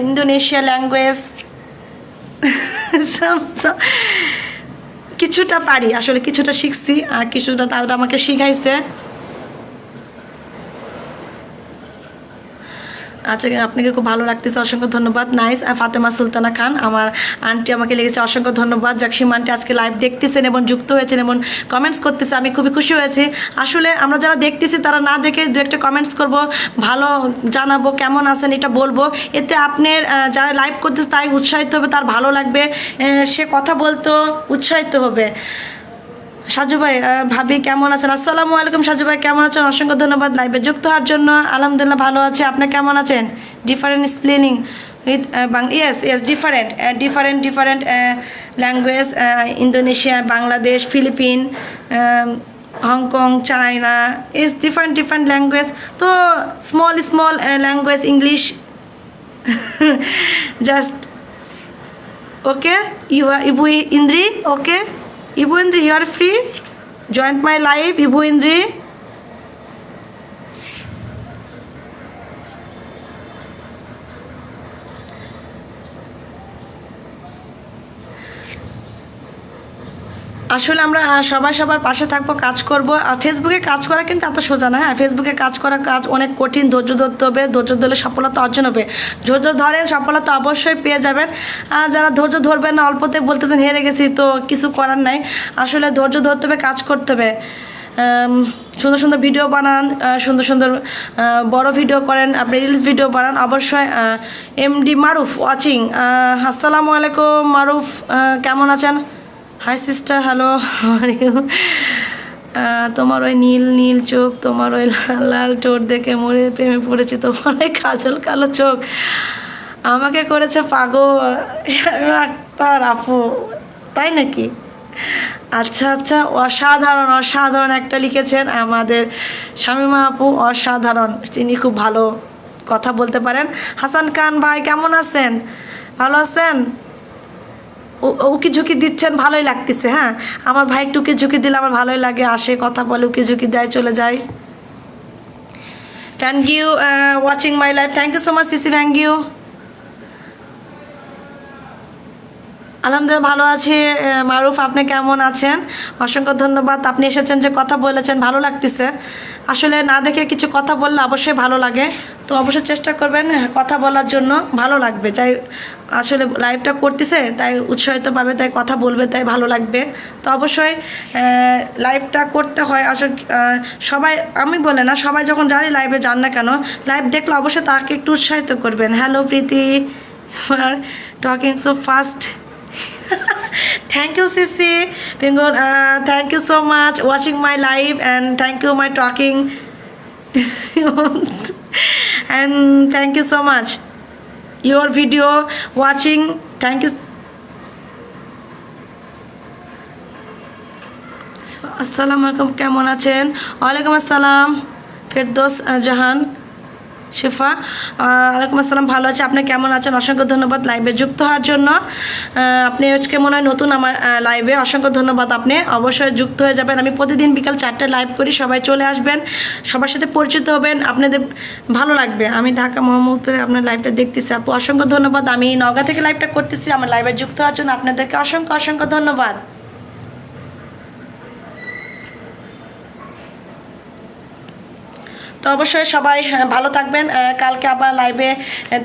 ইন্দোনেশিয়া ল্যাঙ্গুয়েজ কিছুটা পারি, আসলে কিছুটা শিখছি আর কিছুটা তারা আমাকে শিখাইছে। আচ্ছা, আপনাকে খুব ভালো লাগতেছে, অসংখ্য ধন্যবাদ। নাইস। ফাতেমা সুলতানা খান, আমার আন্টি আমাকে লেগেছে, অসংখ্য ধন্যবাদ। জাকসিম আন্টি আজকে লাইভ দেখতেছেন এবং যুক্ত হয়েছেন এবং কমেন্টস করতেছে, আমি খুবই খুশি হয়েছি। আসলে আমরা যারা দেখতেছি তারা না দেখে দু একটা কমেন্টস করব, ভালো জানাবো, কেমন আছেন এটা বলবো, এতে আপনার যারা লাইভ করতেছে তাই উৎসাহিত হবে, তার ভালো লাগবে, সে কথা বলতেও উৎসাহিত হবে। সাজু ভাই, ভাবি কেমন আছেন? আসসালামু আলাইকুম সাজু ভাই, কেমন আছেন? অসংখ্য ধন্যবাদ লাইভে যুক্ত হওয়ার জন্য। আলহামদুলিল্লাহ ভালো আছে, আপনি কেমন আছেন? Different explaining with yes different language, Indonesia, Bangladesh, Philippine, Hong Kong, China, is different language. তো small language English just okay. Ibu Indri, okay Ibu Indri, you are free? Join my live, Ibu Indri. আসলে আমরা সবাই সবার পাশে থাকবো, কাজ করব। আর ফেসবুকে কাজ করা কিন্তু এত সোজা না। হ্যাঁ, ফেসবুকে কাজ অনেক কঠিন, ধৈর্য ধরতে হবে, ধৈর্য ধরলে সফলতা অর্জন হবে। ধৈর্য ধরেন, সফলতা অবশ্যই পেয়ে যাবেন। আর যারা ধৈর্য ধরবেন না, অল্পতে বলতেছেন হেরে গেছি, তো কিছু করার নাই। আসলে ধৈর্য ধরতে হবে, কাজ করতে হবে। সুন্দর সুন্দর ভিডিও বানান, সুন্দর বড় ভিডিও করেন, আপনি রিলস ভিডিও বানান অবশ্যই। এমডি মারুফ ওয়াচিং, আসসালামু আলাইকুম মারুফ, কেমন আছেন? হাই সিস্টার, হ্যালো, তোমার ওই নীল চোখ, তোমার ওই লাল ঠোঁট দেখে মরে প্রেমে পড়েছি, তোমার ওই কাজল কালো চোখ আমাকে করেছে পাগল। আক্তার আপু, তাই নাকি? আচ্ছা, অসাধারণ একটা লিখেছেন আমাদের শামিমা আপু, অসাধারণ। তিনি খুব ভালো কথা বলতে পারেন। হাসান খান ভাই, কেমন আছেন? ভালো আছেন? উকি ঝুঁকি দিচ্ছেন, ভালোই লাগতেছে। হ্যাঁ, আমার ভাই একটু উকি ঝুঁকি দিলে আমার ভালোই লাগে, আসে কথা বলে, উকি ঝুঁকি দেয়, চলে যায়। Thank you watching my life, thank you so much CC, thank you. আলহামদুলিল্লাহ ভালো আছি মারুফ, আপনি কেমন আছেন? অসংখ্য ধন্যবাদ, আপনি এসেছেন, যে কথা বলেছেন, ভালো লাগতেছে। আসলে না দেখে কিছু কথা বললে অবশ্যই ভালো লাগে, তো অবশ্যই চেষ্টা করবেন কথা বলার জন্য, ভালো লাগবে। তাই আসলে লাইভটা করতেছে, তাই উৎসাহিত পাবে, তাই কথা বলবে, তাই ভালো লাগবে। তো অবশ্যই লাইভটা করতে হয়। আসলে সবাই, আমি বলে না, সবাই যখন জানি লাইভে যান না কেন, লাইভ দেখলে অবশ্যই তাকে একটু উৎসাহিত করবেন। Hello Preeti, talking so fast. Thank you Sisi Bengal, thank you so much watching my live, and thank you my talking and thank you so much your video watching, thank you. আসসালামু আলাইকুম, কেমন আছেন? ওয়ালাইকুম আসসালাম ফেরদৌস জাহান শেফা, ওয়ালাইকুম আসসালাম, ভালো আছে, আপনি কেমন আছেন? অসংখ্য ধন্যবাদ লাইভে যুক্ত হওয়ার জন্য। আপনি আজকে মনে হয় নতুন আমার লাইভে, অসংখ্য ধন্যবাদ। আপনি অবশ্যই যুক্ত হয়ে যাবেন। আমি প্রতিদিন বিকাল 4টায় লাইভ করি, সবাই চলে আসবেন, সবার সাথে পরিচিত হবেন, আপনাদের ভালো লাগবে। আমি ঢাকা মোহাম্মদপুরে আপনার লাইভটা দেখতেছি আপু, অসংখ্য ধন্যবাদ। আমি নওগাঁ থেকে লাইভটা করতেছি, আমার লাইভে যুক্ত হওয়ার জন্য আপনাদেরকে অসংখ্য ধন্যবাদ। তো অবশ্যই সবাই ভালো থাকবেন। কালকে আবার লাইভে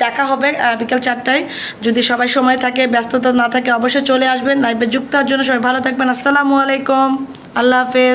দেখা হবে বিকেল 4টায়। যদি সবাই সময় থাকে, ব্যস্ততা না থাকে, অবশ্যই চলে আসবেন লাইভে যুক্ত হওয়ার জন্য। সবাই ভালো থাকবেন। আসসালামু আলাইকুম, আল্লাহ হাফেজ।